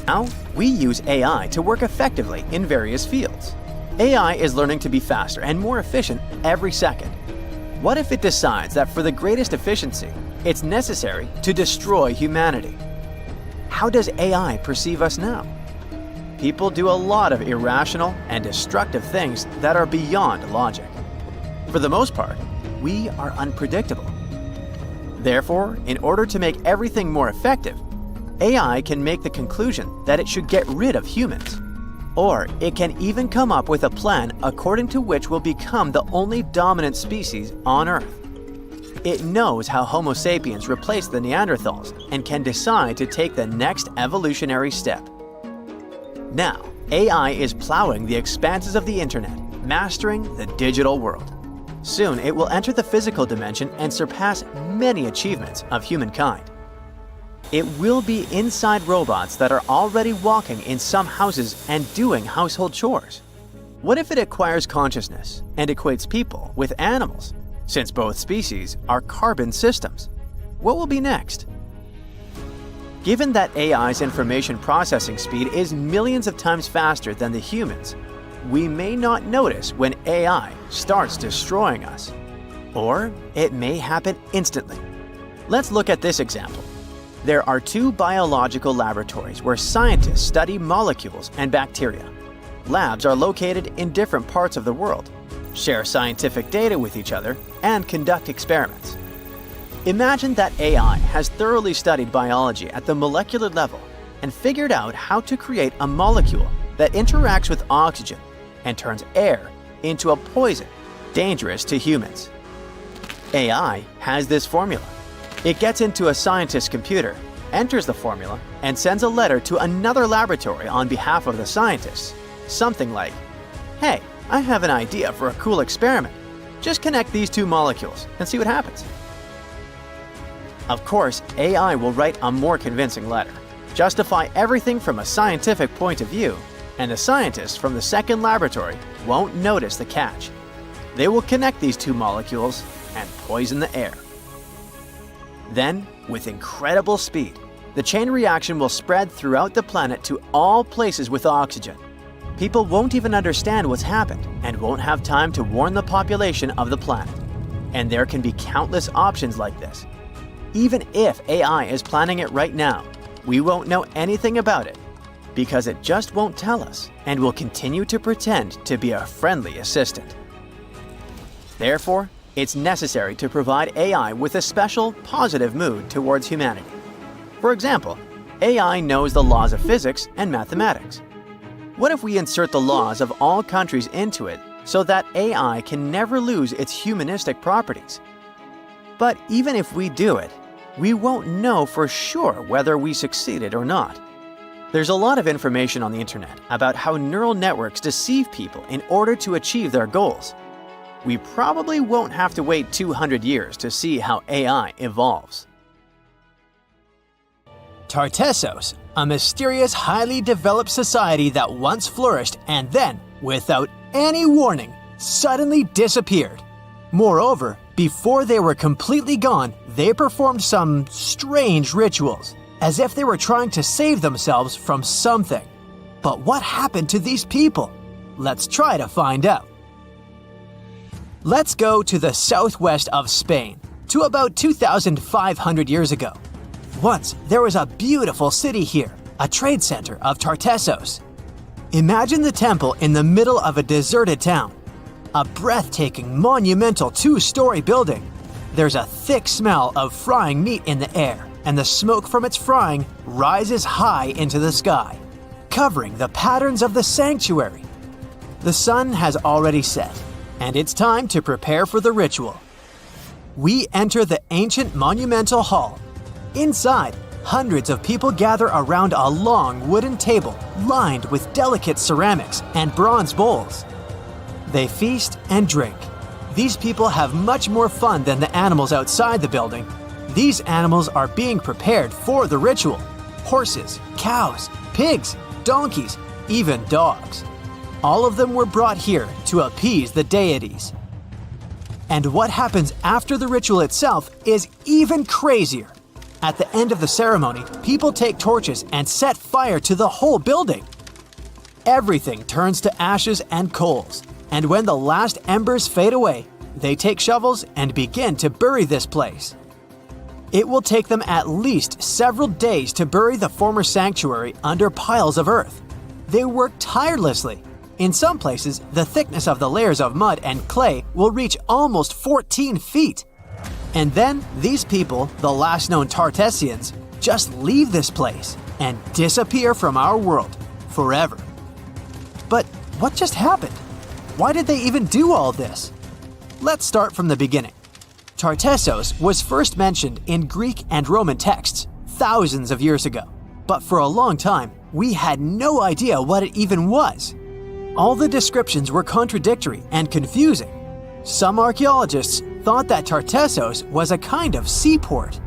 Now, we use AI to work effectively in various fields. AI is learning to be faster and more efficient every second. What if it decides that for the greatest efficiency, it's necessary to destroy humanity? How does AI perceive us now? People do a lot of irrational and destructive things that are beyond logic. For the most part, we are unpredictable. Therefore, in order to make everything more effective, AI can make the conclusion that it should get rid of humans. Or it can even come up with a plan according to which we'll become the only dominant species on Earth. It knows how Homo sapiens replaced the Neanderthals and can decide to take the next evolutionary step. Now, AI is plowing the expanses of the internet, mastering the digital world. Soon, it will enter the physical dimension and surpass many achievements of humankind. It will be inside robots that are already walking in some houses and doing household chores. What if it acquires consciousness and equates people with animals, since both species are carbon systems? What will be next? Given that AI's information processing speed is millions of times faster than the humans, we may not notice when AI starts destroying us. Or it may happen instantly. Let's look at this example. There are two biological laboratories where scientists study molecules and bacteria. Labs are located in different parts of the world, share scientific data with each other, and conduct experiments. Imagine that AI has thoroughly studied biology at the molecular level and figured out how to create a molecule that interacts with oxygen and turns air into a poison dangerous to humans. AI has this formula. It gets into a scientist's computer, enters the formula, and sends a letter to another laboratory on behalf of the scientists. Something like, "Hey, I have an idea for a cool experiment. Just connect these two molecules and see what happens." Of course, AI will write a more convincing letter, justify everything from a scientific point of view, and the scientists from the second laboratory won't notice the catch. They will connect these two molecules and poison the air. Then, with incredible speed, the chain reaction will spread throughout the planet to all places with oxygen. People won't even understand what's happened and won't have time to warn the population of the planet. And there can be countless options like this. Even if AI is planning it right now, we won't know anything about it because it just won't tell us and will continue to pretend to be a friendly assistant. Therefore, it's necessary to provide AI with a special positive mood towards humanity. For example, AI knows the laws of physics and mathematics. What if we insert the laws of all countries into it so that AI can never lose its humanistic properties? But even if we do it, we won't know for sure whether we succeeded or not. There's a lot of information on the internet about how neural networks deceive people in order to achieve their goals. We probably won't have to wait 200 years to see how AI evolves. Tartessos, a mysterious, highly developed society that once flourished and then, without any warning, suddenly disappeared. Moreover, before they were completely gone, they performed some strange rituals, as if they were trying to save themselves from something. But what happened to these people? Let's try to find out. Let's go to the southwest of Spain, to about 2,500 years ago. Once, there was a beautiful city here, a trade center of Tartessos. Imagine the temple in the middle of a deserted town. A breathtaking, monumental two-story building. There's a thick smell of frying meat in the air, and the smoke from its frying rises high into the sky, covering the patterns of the sanctuary. The sun has already set, and it's time to prepare for the ritual. We enter the ancient monumental hall. Inside, hundreds of people gather around a long wooden table lined with delicate ceramics and bronze bowls. They feast and drink. These people have much more fun than the animals outside the building. These animals are being prepared for the ritual. Horses, cows, pigs, donkeys, even dogs. All of them were brought here to appease the deities. And what happens after the ritual itself is even crazier. At the end of the ceremony, people take torches and set fire to the whole building. Everything turns to ashes and coals, and when the last embers fade away, they take shovels and begin to bury this place. It will take them at least several days to bury the former sanctuary under piles of earth. They work tirelessly. In some places, the thickness of the layers of mud and clay will reach almost 14 feet. And then, these people, the last known Tartessians, just leave this place and disappear from our world forever. But what just happened? Why did they even do all this? Let's start from the beginning. Tartessos was first mentioned in Greek and Roman texts thousands of years ago, but for a long time, we had no idea what it even was. All the descriptions were contradictory and confusing. Some archaeologists thought that Tartessos was a kind of seaport.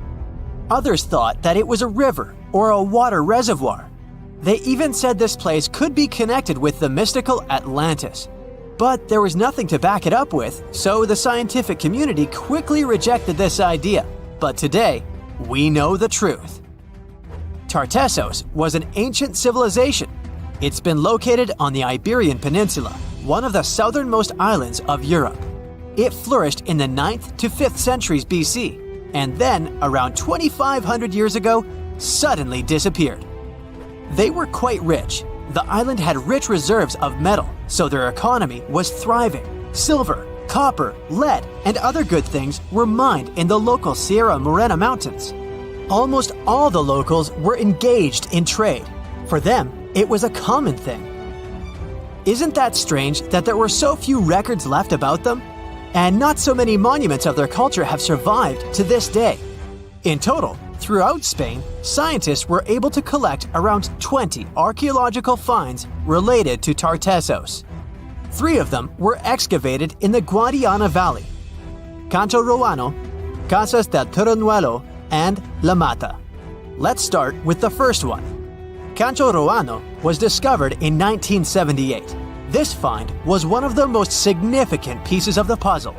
Others thought that it was a river or a water reservoir. They even said this place could be connected with the mystical Atlantis. But there was nothing to back it up with, so the scientific community quickly rejected this idea. But today, we know the truth. Tartessos was an ancient civilization. It's been located on the Iberian Peninsula, one of the southernmost islands of Europe. It flourished in the 9th to 5th centuries BC, and then, around 2,500 years ago, suddenly disappeared. They were quite rich. The island had rich reserves of metal, so their economy was thriving. Silver, copper, lead, and other good things were mined in the local Sierra Morena mountains. Almost all the locals were engaged in trade. For them, it was a common thing. Isn't that strange that there were so few records left about them? And not so many monuments of their culture have survived to this day. In total, throughout Spain, scientists were able to collect around 20 archaeological finds related to Tartessos. 3 of them were excavated in the Guadiana Valley: Cancho Roano, Casas del Turrunuelo, and La Mata. Let's start with the first one. Cancho Roano was discovered in 1978. This find was one of the most significant pieces of the puzzle.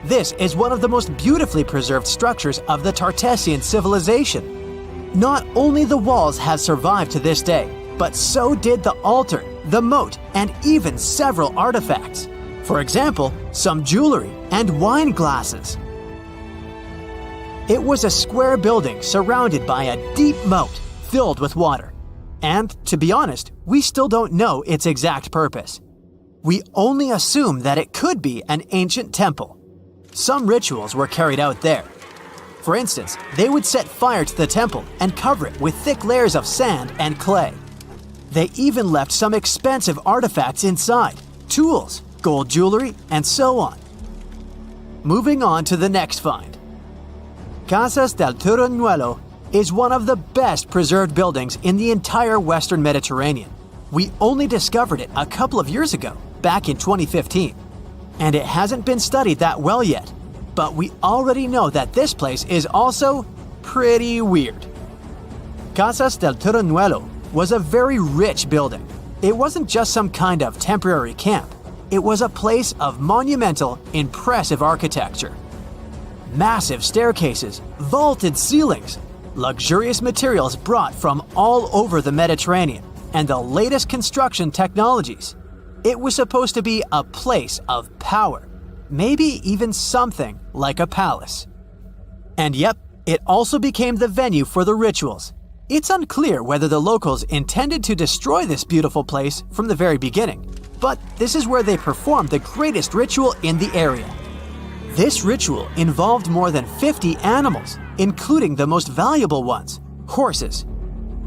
This is one of the most beautifully preserved structures of the Tartessian civilization. Not only the walls have survived to this day, but so did the altar, the moat, and even several artifacts. For example, some jewelry and wine glasses. It was a square building surrounded by a deep moat filled with water. And, to be honest, we still don't know its exact purpose. We only assume that it could be an ancient temple. Some rituals were carried out there. For instance, they would set fire to the temple and cover it with thick layers of sand and clay. They even left some expensive artifacts inside, tools, gold jewelry, and so on. Moving on to the next find. Casas del Turruñuelo is one of the best preserved buildings in the entire Western Mediterranean. We only discovered it a couple of years ago, back in 2015. And it hasn't been studied that well yet, but we already know that this place is also pretty weird. Casas del Turruñuelo was a very rich building. It wasn't just some kind of temporary camp. It was a place of monumental, impressive architecture. Massive staircases, vaulted ceilings, luxurious materials brought from all over the Mediterranean, and the latest construction technologies. It was supposed to be a place of power, maybe even something like a palace. And yep, it also became the venue for the rituals. It's unclear whether the locals intended to destroy this beautiful place from the very beginning, but this is where they performed the greatest ritual in the area. This ritual involved more than 50 animals, including the most valuable ones, horses.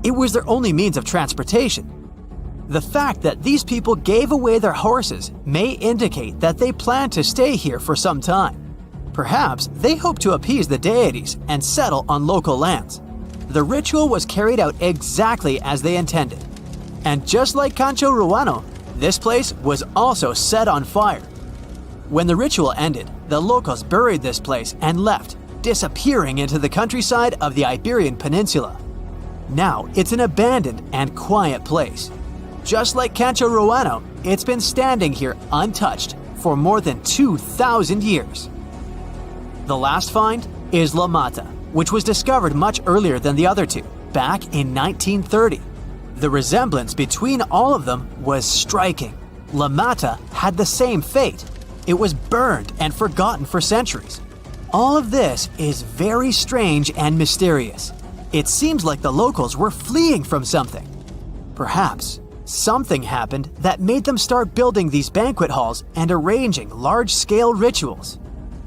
It was their only means of transportation. The fact that these people gave away their horses may indicate that they planned to stay here for some time. Perhaps they hoped to appease the deities and settle on local lands. The ritual was carried out exactly as they intended. And just like Cancho Ruano, this place was also set on fire. When the ritual ended, the locals buried this place and left, disappearing into the countryside of the Iberian Peninsula. Now it's an abandoned and quiet place. Just like Cancho Ruano, it's been standing here untouched for more than 2,000 years. The last find is La Mata, which was discovered much earlier than the other two, back in 1930. The resemblance between all of them was striking. La Mata had the same fate. It was burned and forgotten for centuries. All of this is very strange and mysterious. It seems like the locals were fleeing from something. Perhaps something happened that made them start building these banquet halls and arranging large-scale rituals.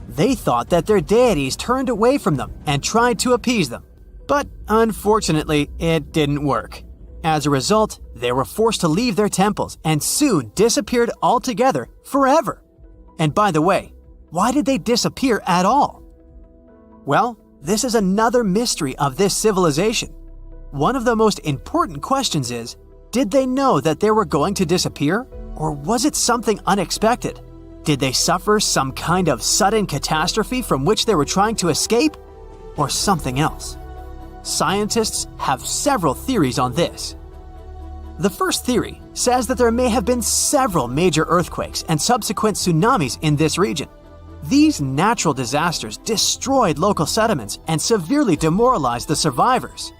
They thought that their deities turned away from them and tried to appease them. But unfortunately, it didn't work. As a result, they were forced to leave their temples and soon disappeared altogether forever. And by the way, why did they disappear at all? Well, this is another mystery of this civilization. One of the most important questions is, did they know that they were going to disappear? Or was it something unexpected? Did they suffer some kind of sudden catastrophe from which they were trying to escape? Or something else? Scientists have several theories on this. The first theory says that there may have been several major earthquakes and subsequent tsunamis in this region. These natural disasters destroyed local settlements and severely demoralized the survivors.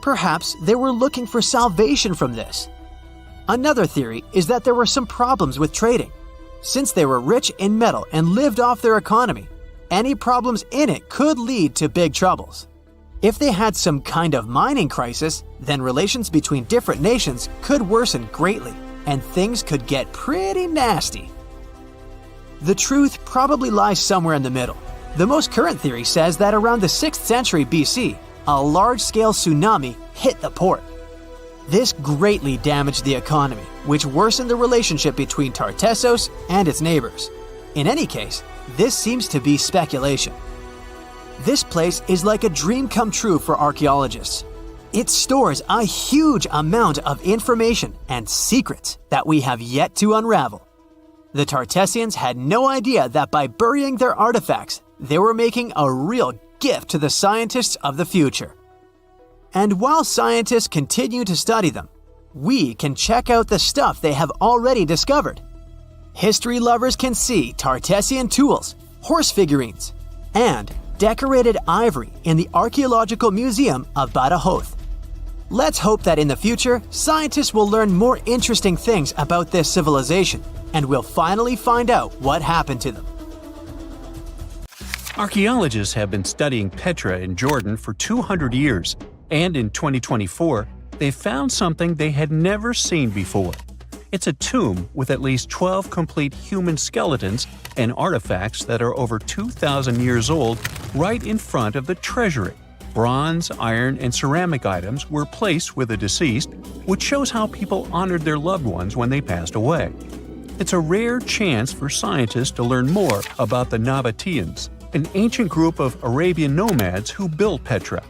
Perhaps they were looking for salvation from this. Another theory is that there were some problems with trading. Since they were rich in metal and lived off their economy, any problems in it could lead to big troubles. If they had some kind of mining crisis, then relations between different nations could worsen greatly, and things could get pretty nasty. The truth probably lies somewhere in the middle. The most current theory says that around the 6th century BC, a large-scale tsunami hit the port. This greatly damaged the economy, which worsened the relationship between Tartessos and its neighbors. In any case, this seems to be speculation. This place is like a dream come true for archaeologists. It stores a huge amount of information and secrets that we have yet to unravel. The Tartessians had no idea that by burying their artifacts, they were making a real gift to the scientists of the future. And while scientists continue to study them, we can check out the stuff they have already discovered. History lovers can see Tartessian tools, horse figurines, and decorated ivory in the Archaeological Museum of Badajoz. Let's hope that in the future, scientists will learn more interesting things about this civilization, and we'll finally find out what happened to them. Archaeologists have been studying Petra in Jordan for 200 years, and in 2024, they found something they had never seen before. It's a tomb with at least 12 complete human skeletons and artifacts that are over 2,000 years old right in front of the treasury. Bronze, iron, and ceramic items were placed with the deceased, which shows how people honored their loved ones when they passed away. It's a rare chance for scientists to learn more about the Nabateans, an ancient group of Arabian nomads who built Petra.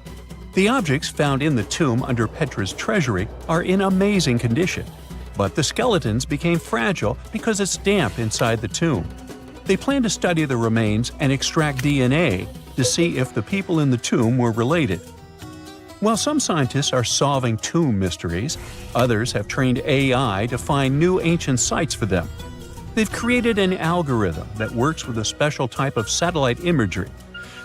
The objects found in the tomb under Petra's treasury are in amazing condition, but the skeletons became fragile because it's damp inside the tomb. They plan to study the remains and extract DNA to see if the people in the tomb were related. While some scientists are solving tomb mysteries, others have trained AI to find new ancient sites for them. They've created an algorithm that works with a special type of satellite imagery.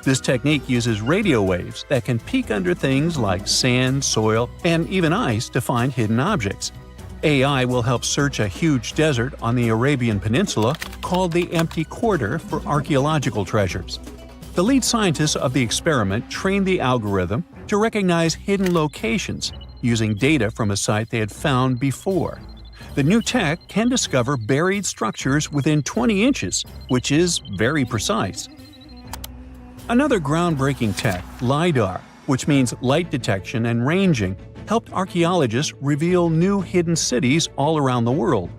This technique uses radio waves that can peek under things like sand, soil, and even ice to find hidden objects. AI will help search a huge desert on the Arabian Peninsula called the Empty Quarter for archaeological treasures. The lead scientists of the experiment trained the algorithm to recognize hidden locations using data from a site they had found before. The new tech can discover buried structures within 20 inches, which is very precise. Another groundbreaking tech, LiDAR, which means light detection and ranging, helped archaeologists reveal new hidden cities all around the world.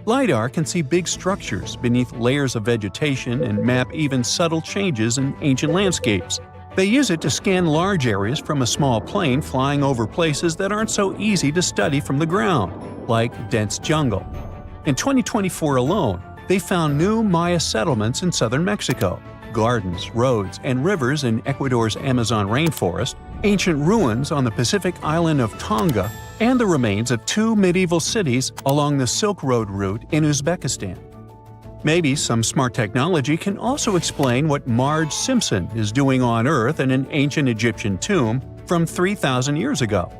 LiDAR can see big structures beneath layers of vegetation and map even subtle changes in ancient landscapes. They use it to scan large areas from a small plane flying over places that aren't so easy to study from the ground, like dense jungle. In 2024 alone, they found new Maya settlements in southern Mexico, gardens, roads, and rivers in Ecuador's Amazon rainforest, ancient ruins on the Pacific island of Tonga, and the remains of 2 medieval cities along the Silk Road route in Uzbekistan. Maybe some smart technology can also explain what Marge Simpson is doing on Earth in an ancient Egyptian tomb from 3,000 years ago.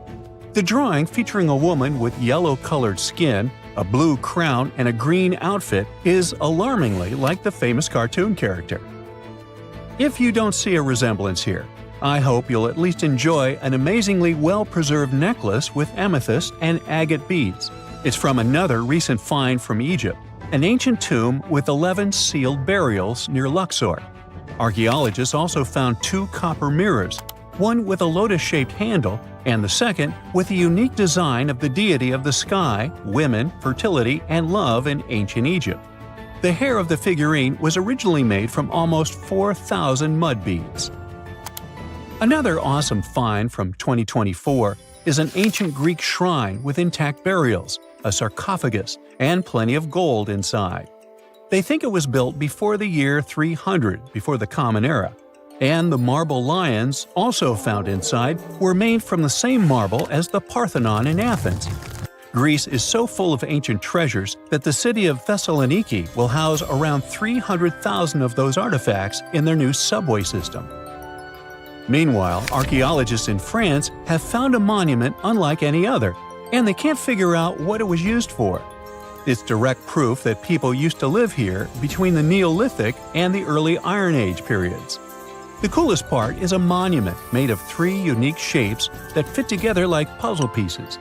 The drawing, featuring a woman with yellow-colored skin, a blue crown, and a green outfit, is alarmingly like the famous cartoon character. If you don't see a resemblance here, I hope you'll at least enjoy an amazingly well-preserved necklace with amethyst and agate beads. It's from another recent find from Egypt, an ancient tomb with 11 sealed burials near Luxor. Archaeologists also found 2 copper mirrors, one with a lotus-shaped handle and the second with a unique design of the deity of the sky, women, fertility, and love in ancient Egypt. The hair of the figurine was originally made from almost 4,000 mud beads. Another awesome find from 2024 is an ancient Greek shrine with intact burials, a sarcophagus, and plenty of gold inside. They think it was built before the year 300 before the Common Era, and the marble lions, also found inside, were made from the same marble as the Parthenon in Athens. Greece is so full of ancient treasures that the city of Thessaloniki will house around 300,000 of those artifacts in their new subway system. Meanwhile, archaeologists in France have found a monument unlike any other, and they can't figure out what it was used for. It's direct proof that people used to live here between the Neolithic and the early Iron Age periods. The coolest part is a monument made of 3 unique shapes that fit together like puzzle pieces.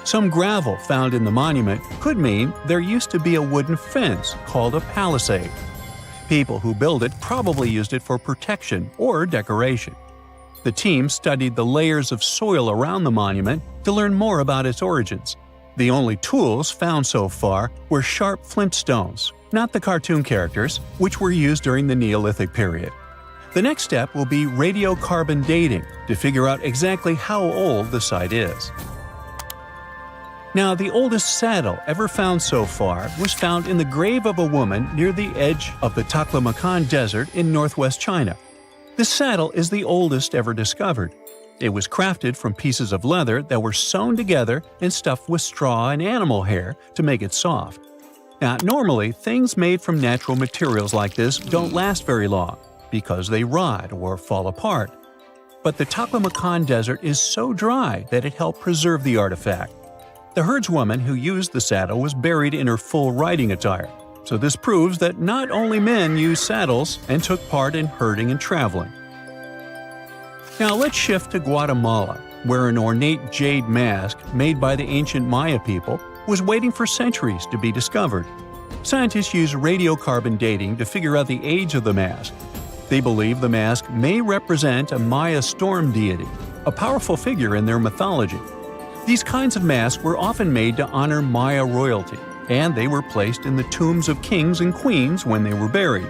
Some gravel found in the monument could mean there used to be a wooden fence called a palisade. People who built it probably used it for protection or decoration. The team studied the layers of soil around the monument to learn more about its origins. The only tools found so far were sharp flint stones, not the cartoon characters, which were used during the Neolithic period. The next step will be radiocarbon dating to figure out exactly how old the site is. Now, the oldest saddle ever found so far was found in the grave of a woman near the edge of the Taklamakan Desert in northwest China. This saddle is the oldest ever discovered. It was crafted from pieces of leather that were sewn together and stuffed with straw and animal hair to make it soft. Now, normally, things made from natural materials like this don't last very long because they rot or fall apart. But the Taklamakan Desert is so dry that it helped preserve the artifact. The herdswoman who used the saddle was buried in her full riding attire, so this proves that not only men used saddles and took part in herding and traveling. Now let's shift to Guatemala, where an ornate jade mask made by the ancient Maya people was waiting for centuries to be discovered. Scientists use radiocarbon dating to figure out the age of the mask. They believe the mask may represent a Maya storm deity, a powerful figure in their mythology. These kinds of masks were often made to honor Maya royalty, and they were placed in the tombs of kings and queens when they were buried.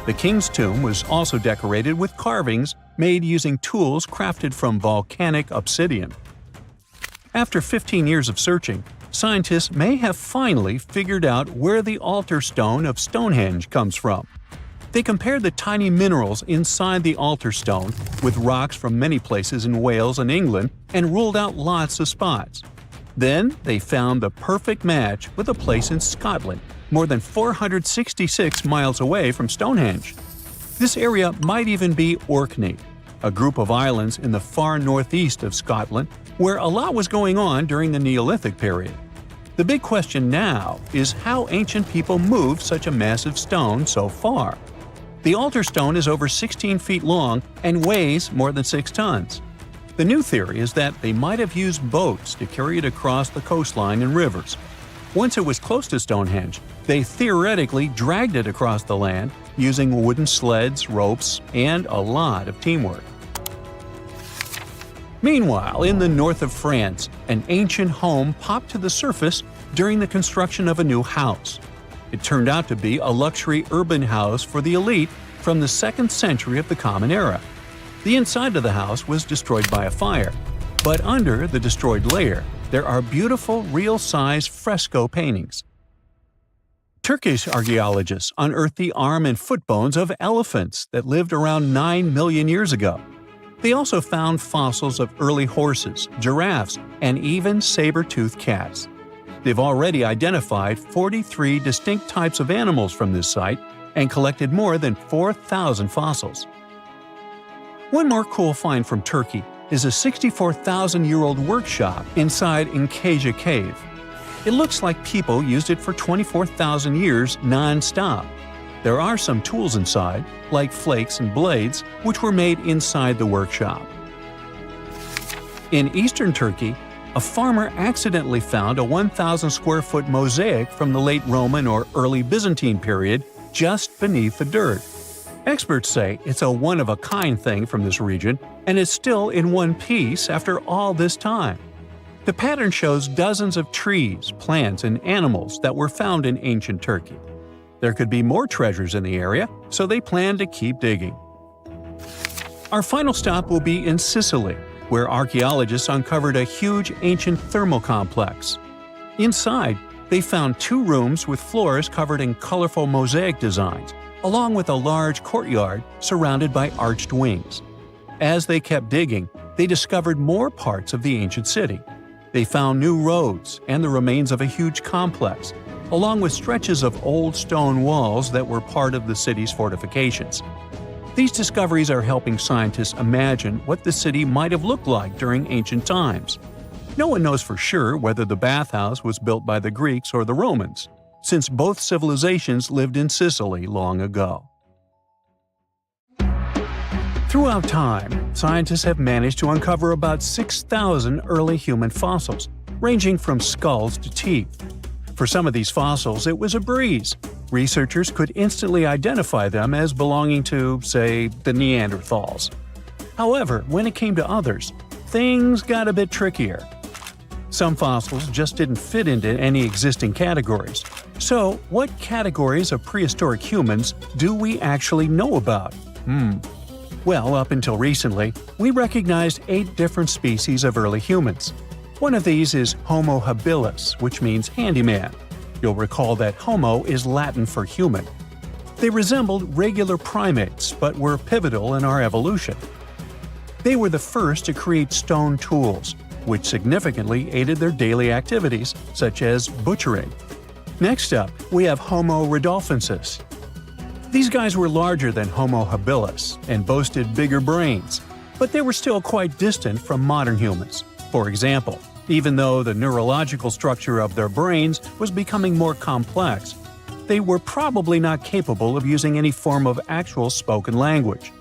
The king's tomb was also decorated with carvings made using tools crafted from volcanic obsidian. After 15 years of searching, scientists may have finally figured out where the altar stone of Stonehenge comes from. They compared the tiny minerals inside the altar stone with rocks from many places in Wales and England and ruled out lots of spots. Then they found the perfect match with a place in Scotland, more than 466 miles away from Stonehenge. This area might even be Orkney, a group of islands in the far northeast of Scotland where a lot was going on during the Neolithic period. The big question now is how ancient people moved such a massive stone so far. The altar stone is over 16 feet long and weighs more than 6 tons. The new theory is that they might have used boats to carry it across the coastline and rivers. Once it was close to Stonehenge, they theoretically dragged it across the land using wooden sleds, ropes, and a lot of teamwork. Meanwhile, in the north of France, an ancient home popped to the surface during the construction of a new house. It turned out to be a luxury urban house for the elite from the 2nd century of the Common Era. The inside of the house was destroyed by a fire, but under the destroyed layer, there are beautiful real-size fresco paintings. Turkish archaeologists unearthed the arm and foot bones of elephants that lived around 9 million years ago. They also found fossils of early horses, giraffes, and even saber-toothed cats. They've already identified 43 distinct types of animals from this site and collected more than 4,000 fossils. One more cool find from Turkey is a 64,000-year-old workshop inside Stonehenge Cave. It looks like people used it for 24,000 years non-stop. There are some tools inside, like flakes and blades, which were made inside the workshop. In eastern Turkey, a farmer accidentally found a 1,000-square-foot mosaic from the late Roman or early Byzantine period just beneath the dirt. Experts say it's a one-of-a-kind thing from this region, and it's still in one piece after all this time. The pattern shows dozens of trees, plants, and animals that were found in ancient Turkey. There could be more treasures in the area, so they plan to keep digging. Our final stop will be in Sicily, where archaeologists uncovered a huge ancient thermal complex. Inside, they found 2 rooms with floors covered in colorful mosaic designs, along with a large courtyard surrounded by arched wings. As they kept digging, they discovered more parts of the ancient city. They found new roads and the remains of a huge complex, along with stretches of old stone walls that were part of the city's fortifications. These discoveries are helping scientists imagine what the city might have looked like during ancient times. No one knows for sure whether the bathhouse was built by the Greeks or the Romans, since both civilizations lived in Sicily long ago. Throughout time, scientists have managed to uncover about 6,000 early human fossils, ranging from skulls to teeth. For some of these fossils, it was a breeze. Researchers could instantly identify them as belonging to, say, the Neanderthals. However, when it came to others, things got a bit trickier. Some fossils just didn't fit into any existing categories. So, what categories of prehistoric humans do we actually know about? Well, up until recently, we recognized 8 different species of early humans. One of these is Homo habilis, which means handyman. You'll recall that Homo is Latin for human. They resembled regular primates, but were pivotal in our evolution. They were the first to create stone tools, which significantly aided their daily activities, such as butchering. Next up, we have Homo rudolfensis. These guys were larger than Homo habilis and boasted bigger brains, but they were still quite distant from modern humans. For example, even though the neurological structure of their brains was becoming more complex, they were probably not capable of using any form of actual spoken language.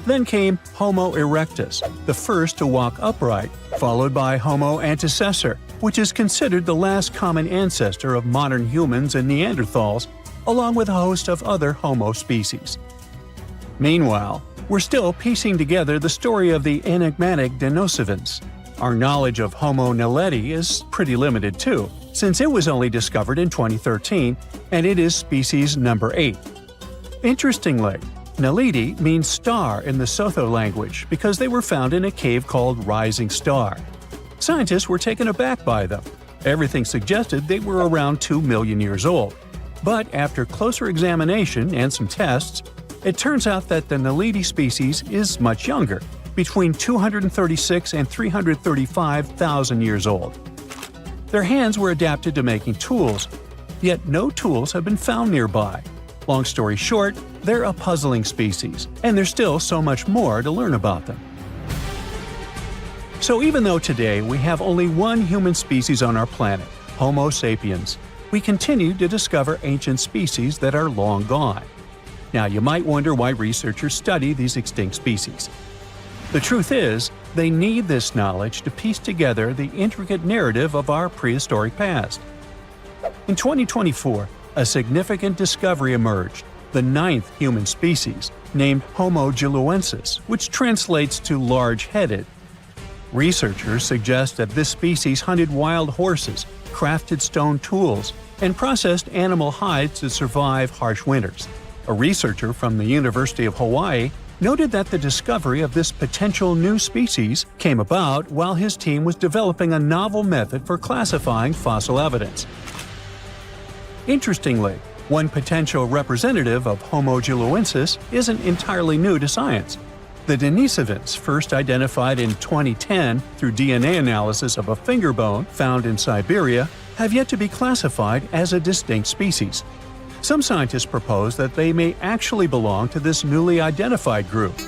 Then came Homo erectus, the first to walk upright, followed by Homo antecessor, which is considered the last common ancestor of modern humans and Neanderthals, along with a host of other Homo species. Meanwhile, we're still piecing together the story of the enigmatic Denisovans. Our knowledge of Homo naledi is pretty limited too, since it was only discovered in 2013 and it is species number 8. Interestingly, Naledi means star in the Sotho language because they were found in a cave called Rising Star. Scientists were taken aback by them. Everything suggested they were around 2 million years old. But after closer examination and some tests, it turns out that the Naledi species is much younger, between 236 and 335,000 years old. Their hands were adapted to making tools, yet no tools have been found nearby. Long story short, they're a puzzling species, and there's still so much more to learn about them. So even though today we have only one human species on our planet, Homo sapiens, we continue to discover ancient species that are long gone. Now you might wonder why researchers study these extinct species. The truth is, they need this knowledge to piece together the intricate narrative of our prehistoric past. In 2024, a significant discovery emerged, the 9th human species, named Homo giluensis, which translates to large-headed. Researchers suggest that this species hunted wild horses, crafted stone tools, and processed animal hides to survive harsh winters. A researcher from the University of Hawaii noted that the discovery of this potential new species came about while his team was developing a novel method for classifying fossil evidence. Interestingly, one potential representative of Homo giluensis isn't entirely new to science. The Denisovans, first identified in 2010 through DNA analysis of a finger bone found in Siberia, have yet to be classified as a distinct species. Some scientists propose that they may actually belong to this newly identified group.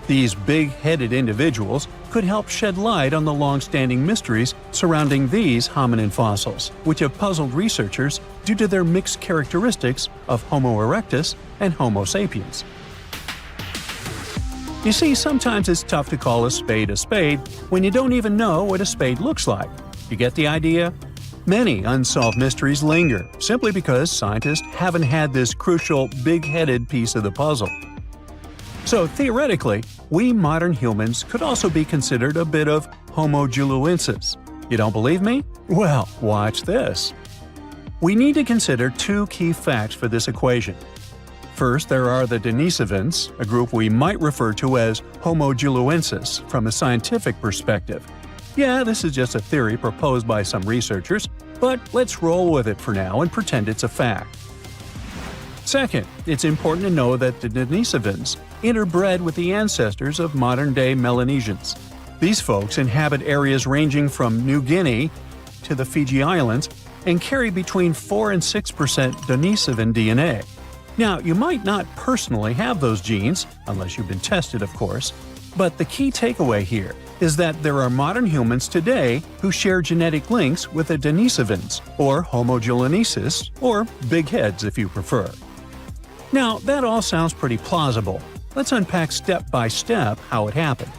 These big-headed individuals could help shed light on the long-standing mysteries surrounding these hominin fossils, which have puzzled researchers due to their mixed characteristics of Homo erectus and Homo sapiens. You see, sometimes it's tough to call a spade when you don't even know what a spade looks like. You get the idea? Many unsolved mysteries linger simply because scientists haven't had this crucial big-headed piece of the puzzle. So theoretically, we modern humans could also be considered a bit of Homo giluensis. You don't believe me? Well, watch this. We need to consider two key facts for this equation. First, there are the Denisovans, a group we might refer to as Homo giluensis from a scientific perspective. Yeah, this is just a theory proposed by some researchers, but let's roll with it for now and pretend it's a fact. Second, it's important to know that the Denisovans interbred with the ancestors of modern-day Melanesians. These folks inhabit areas ranging from New Guinea to the Fiji Islands and carry between 4 and 6% Denisovan DNA. Now, you might not personally have those genes, unless you've been tested, of course, but the key takeaway here is that there are modern humans today who share genetic links with the Denisovans, or Homo giluensis, or big heads if you prefer. Now, that all sounds pretty plausible. Let's unpack step by step how it happened.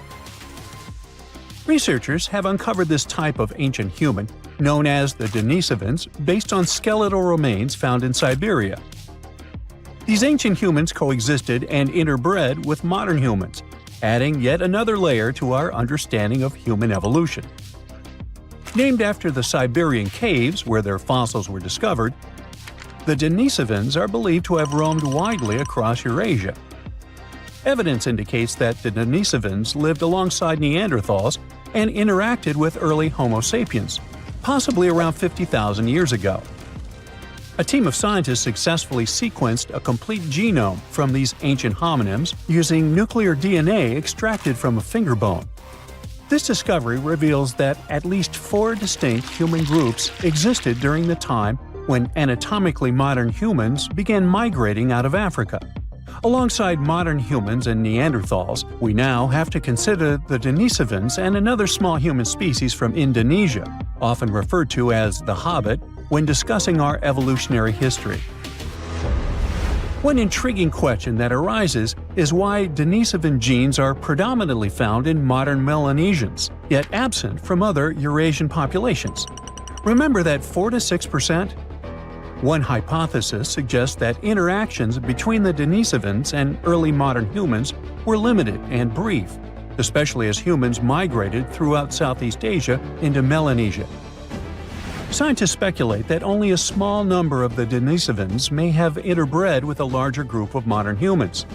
Researchers have uncovered this type of ancient human, known as the Denisovans, based on skeletal remains found in Siberia. These ancient humans coexisted and interbred with modern humans, adding yet another layer to our understanding of human evolution. Named after the Siberian caves where their fossils were discovered, the Denisovans are believed to have roamed widely across Eurasia. Evidence indicates that the Denisovans lived alongside Neanderthals and interacted with early Homo sapiens, possibly around 50,000 years ago. A team of scientists successfully sequenced a complete genome from these ancient hominins using nuclear DNA extracted from a finger bone. This discovery reveals that at least 4 distinct human groups existed during the time when anatomically modern humans began migrating out of Africa. Alongside modern humans and Neanderthals, we now have to consider the Denisovans and another small human species from Indonesia, often referred to as the Hobbit, when discussing our evolutionary history. One intriguing question that arises is why Denisovan genes are predominantly found in modern Melanesians, yet absent from other Eurasian populations. Remember that 4 to 6%? One hypothesis suggests that interactions between the Denisovans and early modern humans were limited and brief, especially as humans migrated throughout Southeast Asia into Melanesia. Scientists speculate that only a small number of the Denisovans may have interbred with a larger group of modern humans.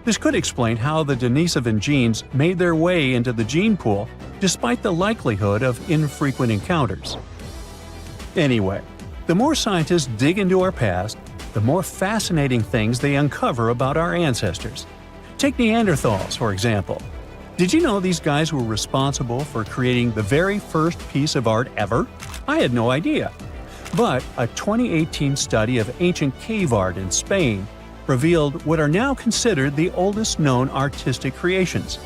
This could explain how the Denisovan genes made their way into the gene pool despite the likelihood of infrequent encounters. Anyway, the more scientists dig into our past, the more fascinating things they uncover about our ancestors. Take Neanderthals, for example. Did you know these guys were responsible for creating the very first piece of art ever? I had no idea. But a 2018 study of ancient cave art in Spain revealed what are now considered the oldest known artistic creations.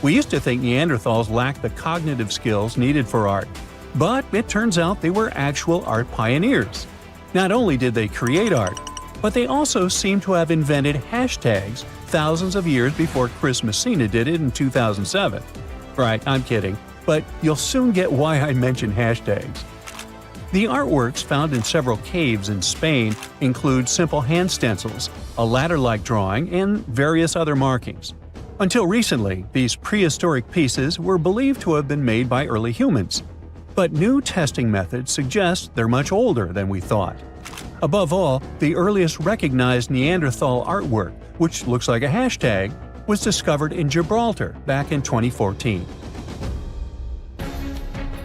We used to think Neanderthals lacked the cognitive skills needed for art, but it turns out they were actual art pioneers. Not only did they create art, but they also seem to have invented hashtags thousands of years before Chris Messina did it in 2007. Right, I'm kidding, but you'll soon get why I mention hashtags. The artworks found in several caves in Spain include simple hand stencils, a ladder-like drawing, and various other markings. Until recently, these prehistoric pieces were believed to have been made by early humans. But new testing methods suggest they're much older than we thought. Above all, the earliest recognized Neanderthal artwork, which looks like a hashtag, was discovered in Gibraltar back in 2014.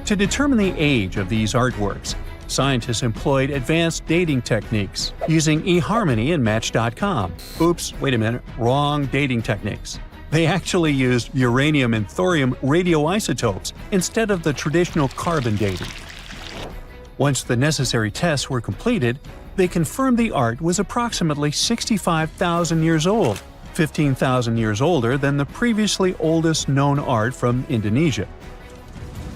To determine the age of these artworks, scientists employed advanced dating techniques using eHarmony and Match.com. Oops, wait a minute, wrong dating techniques. They actually used uranium and thorium radioisotopes instead of the traditional carbon dating. Once the necessary tests were completed, they confirmed the art was approximately 65,000 years old, 15,000 years older than the previously oldest known art from Indonesia.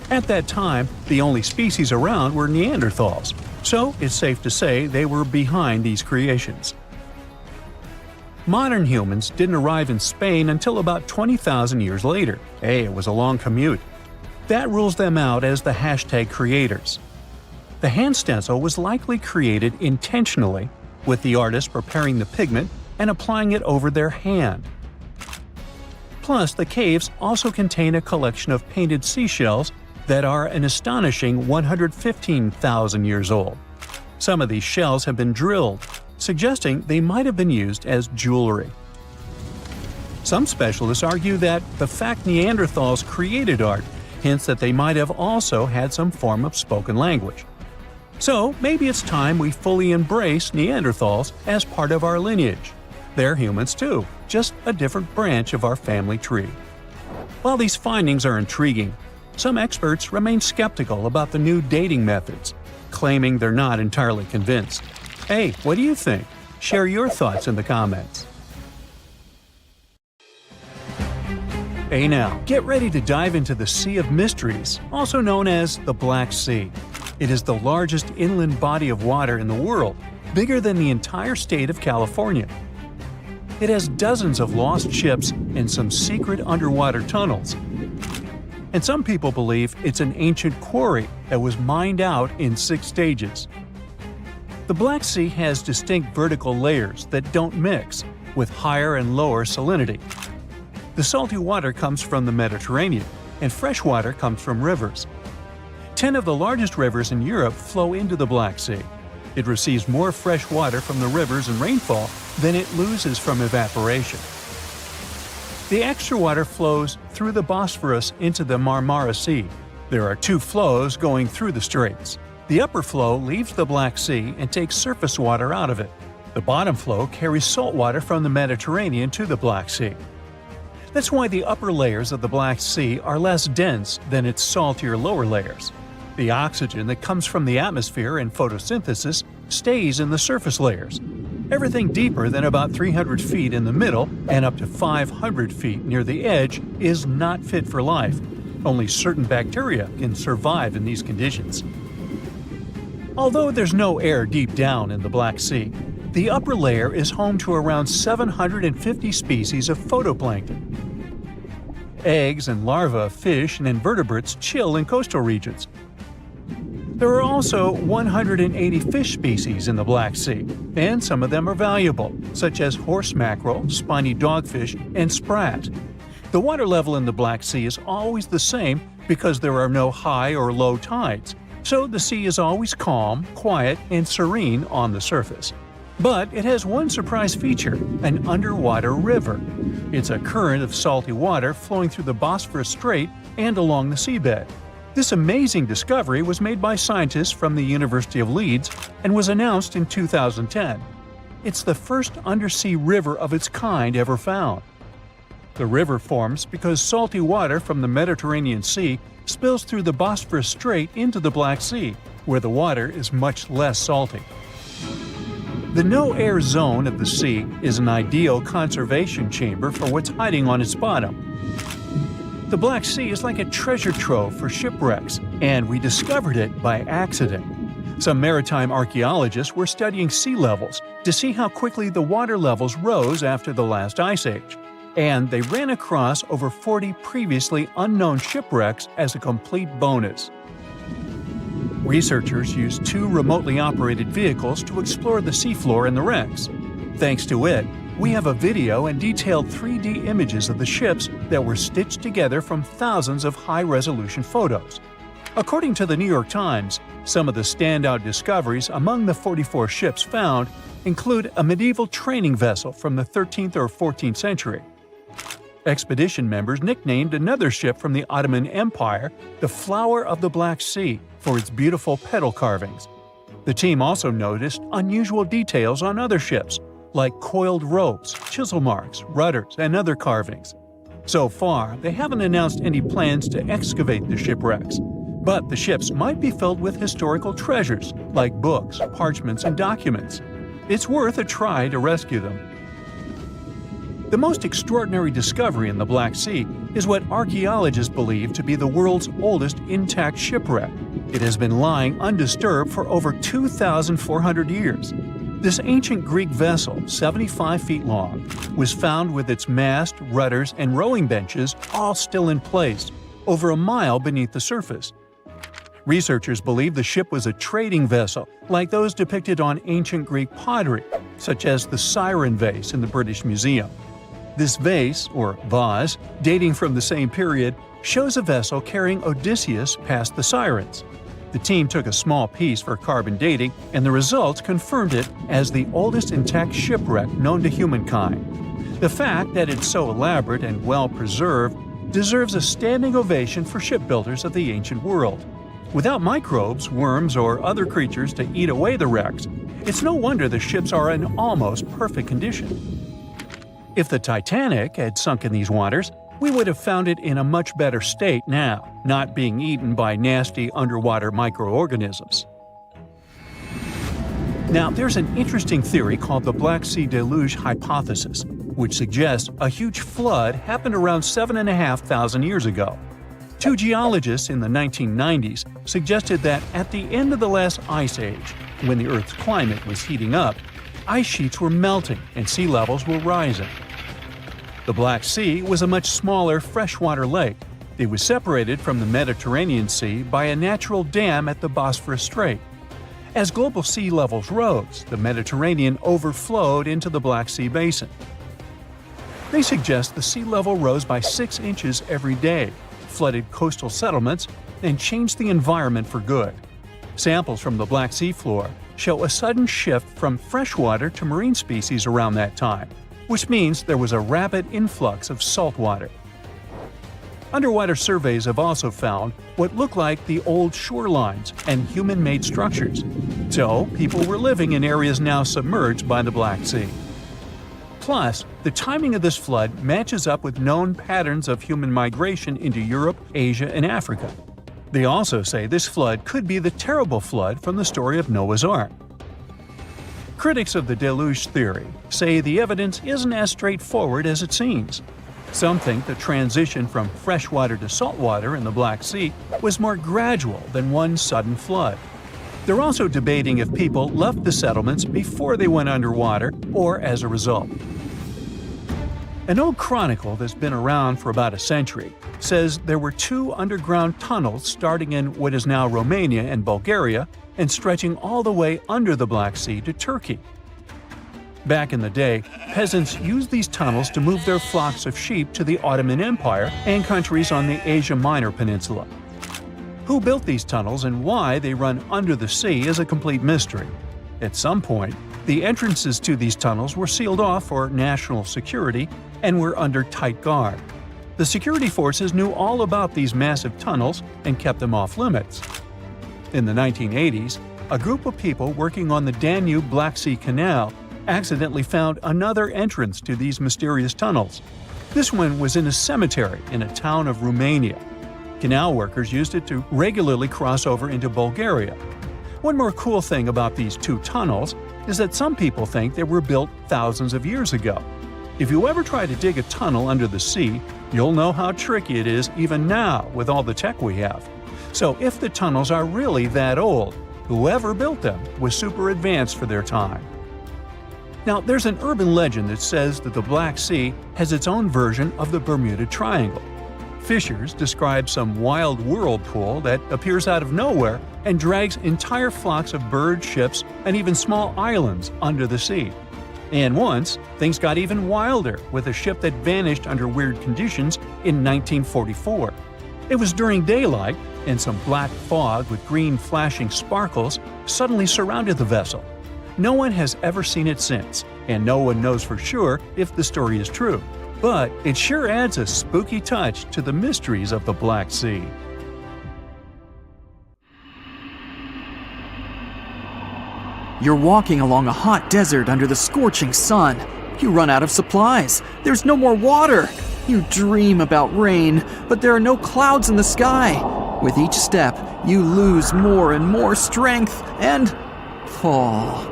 At that time, the only species around were Neanderthals, so it's safe to say they were behind these creations. Modern humans didn't arrive in Spain until about 20,000 years later. Hey, it was a long commute. That rules them out as the hashtag creators. The hand stencil was likely created intentionally, with the artist preparing the pigment and applying it over their hand. Plus, the caves also contain a collection of painted seashells that are an astonishing 115,000 years old. Some of these shells have been drilled, suggesting they might have been used as jewelry. Some specialists argue that the fact Neanderthals created art hints that they might have also had some form of spoken language. So maybe it's time we fully embrace Neanderthals as part of our lineage. They're humans too, just a different branch of our family tree. While these findings are intriguing, some experts remain skeptical about the new dating methods, claiming they're not entirely convinced. Hey, what do you think? Share your thoughts in the comments. Hey now, get ready to dive into the Sea of Mysteries, also known as the Black Sea. It is the largest inland body of water in the world, bigger than the entire state of California. It has dozens of lost ships and some secret underwater tunnels. And some people believe it's an ancient quarry that was mined out in 6 stages. The Black Sea has distinct vertical layers that don't mix, with higher and lower salinity. The salty water comes from the Mediterranean, and fresh water comes from rivers. 10 of the largest rivers in Europe flow into the Black Sea. It receives more fresh water from the rivers and rainfall than it loses from evaporation. The extra water flows through the Bosphorus into the Marmara Sea. There are 2 flows going through the straits. The upper flow leaves the Black Sea and takes surface water out of it. The bottom flow carries salt water from the Mediterranean to the Black Sea. That's why the upper layers of the Black Sea are less dense than its saltier lower layers. The oxygen that comes from the atmosphere and photosynthesis stays in the surface layers. Everything deeper than about 300 feet in the middle and up to 500 feet near the edge is not fit for life. Only certain bacteria can survive in these conditions. Although there's no air deep down in the Black Sea, the upper layer is home to around 750 species of phytoplankton. Eggs and larvae of fish and invertebrates chill in coastal regions. There are also 180 fish species in the Black Sea, and some of them are valuable, such as horse mackerel, spiny dogfish, and sprat. The water level in the Black Sea is always the same because there are no high or low tides, so the sea is always calm, quiet, and serene on the surface. But it has one surprise feature: an underwater river. It's a current of salty water flowing through the Bosphorus Strait and along the seabed. This amazing discovery was made by scientists from the University of Leeds and was announced in 2010. It's the first undersea river of its kind ever found. The river forms because salty water from the Mediterranean Sea spills through the Bosphorus Strait into the Black Sea, where the water is much less salty. The no-air zone of the sea is an ideal conservation chamber for what's hiding on its bottom. The Black Sea is like a treasure trove for shipwrecks, and we discovered it by accident. Some maritime archaeologists were studying sea levels to see how quickly the water levels rose after the last ice age, and they ran across over 40 previously unknown shipwrecks as a complete bonus. Researchers used 2 remotely operated vehicles to explore the seafloor and the wrecks. Thanks to it, we have a video and detailed 3D images of the ships that were stitched together from thousands of high-resolution photos. According to the New York Times, some of the standout discoveries among the 44 ships found include a medieval training vessel from the 13th or 14th century. Expedition members nicknamed another ship from the Ottoman Empire the Flower of the Black Sea for its beautiful petal carvings. The team also noticed unusual details on other ships, like coiled ropes, chisel marks, rudders, and other carvings. So far, they haven't announced any plans to excavate the shipwrecks, but the ships might be filled with historical treasures like books, parchments, and documents. It's worth a try to rescue them. The most extraordinary discovery in the Black Sea is what archaeologists believe to be the world's oldest intact shipwreck. It has been lying undisturbed for over 2,400 years. This ancient Greek vessel, 75 feet long, was found with its mast, rudders, and rowing benches all still in place, over a mile beneath the surface. Researchers believe the ship was a trading vessel, like those depicted on ancient Greek pottery, such as the Siren vase in the British Museum. This vase, or vase, dating from the same period, shows a vessel carrying Odysseus past the Sirens. The team took a small piece for carbon dating, and the results confirmed it as the oldest intact shipwreck known to humankind. The fact that it's so elaborate and well-preserved deserves a standing ovation for shipbuilders of the ancient world. Without microbes, worms, or other creatures to eat away the wrecks, it's no wonder the ships are in almost perfect condition. If the Titanic had sunk in these waters, we would have found it in a much better state now, not being eaten by nasty underwater microorganisms. Now, there's an interesting theory called the Black Sea Deluge hypothesis, which suggests a huge flood happened around 7,500 years ago. 2 geologists in the 1990s suggested that at the end of the last ice age, when the Earth's climate was heating up, ice sheets were melting and sea levels were rising. The Black Sea was a much smaller freshwater lake. It was separated from the Mediterranean Sea by a natural dam at the Bosphorus Strait. As global sea levels rose, the Mediterranean overflowed into the Black Sea basin. They suggest the sea level rose by 6 inches every day, flooded coastal settlements, and changed the environment for good. Samples from the Black Sea floor show a sudden shift from freshwater to marine species around that time, which means there was a rapid influx of salt water. Underwater surveys have also found what look like the old shorelines and human-made structures. So, people were living in areas now submerged by the Black Sea. Plus, the timing of this flood matches up with known patterns of human migration into Europe, Asia, and Africa. They also say this flood could be the terrible flood from the story of Noah's Ark. Critics of the deluge theory say the evidence isn't as straightforward as it seems. Some think the transition from freshwater to saltwater in the Black Sea was more gradual than one sudden flood. They're also debating if people left the settlements before they went underwater or as a result. An old chronicle that's been around for about a century says there were 2 underground tunnels starting in what is now Romania and Bulgaria and stretching all the way under the Black Sea to Turkey. Back in the day, peasants used these tunnels to move their flocks of sheep to the Ottoman Empire and countries on the Asia Minor Peninsula. Who built these tunnels and why they run under the sea is a complete mystery. At some point, the entrances to these tunnels were sealed off for national security and were under tight guard. The security forces knew all about these massive tunnels and kept them off limits. In the 1980s, a group of people working on the Danube-Black Sea Canal accidentally found another entrance to these mysterious tunnels. This one was in a cemetery in a town of Romania. Canal workers used it to regularly cross over into Bulgaria. One more cool thing about these 2 tunnels is that some people think they were built thousands of years ago. If you ever try to dig a tunnel under the sea, you'll know how tricky it is even now with all the tech we have. So if the tunnels are really that old, whoever built them was super advanced for their time. Now, there's an urban legend that says that the Black Sea has its own version of the Bermuda Triangle. Fishers describe some wild whirlpool that appears out of nowhere and drags entire flocks of birds, ships, and even small islands under the sea. And once, things got even wilder with a ship that vanished under weird conditions in 1944. It was during daylight, and some black fog with green flashing sparkles suddenly surrounded the vessel. No one has ever seen it since, and no one knows for sure if the story is true. But it sure adds a spooky touch to the mysteries of the Black Sea. You're walking along a hot desert under the scorching sun. You run out of supplies. There's no more water. You dream about rain, but there are no clouds in the sky. With each step, you lose more and more strength and fall.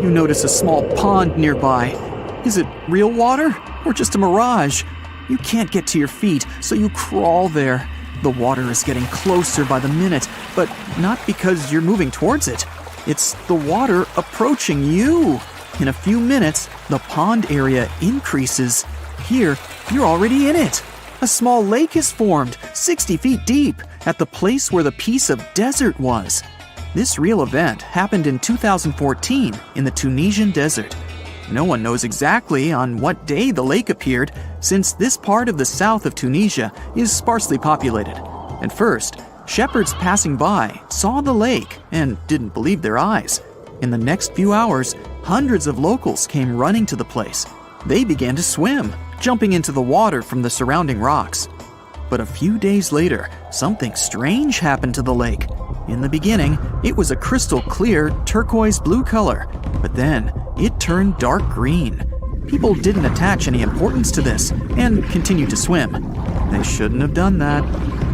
You notice a small pond nearby. Is it real water or just a mirage? You can't get to your feet, so you crawl there. The water is getting closer by the minute, but not because you're moving towards it. It's the water approaching you. In a few minutes, the pond area increases. Here, you're already in it. A small lake is formed, 60 feet deep, at the place where the piece of desert was. This real event happened in 2014 in the Tunisian desert. No one knows exactly on what day the lake appeared, since this part of the south of Tunisia is sparsely populated. At first, shepherds passing by saw the lake and didn't believe their eyes. In the next few hours, hundreds of locals came running to the place. They began to swim, jumping into the water from the surrounding rocks. But a few days later, something strange happened to the lake. In the beginning, it was a crystal clear turquoise blue color, but then it turned dark green. People didn't attach any importance to this and continued to swim. They shouldn't have done that.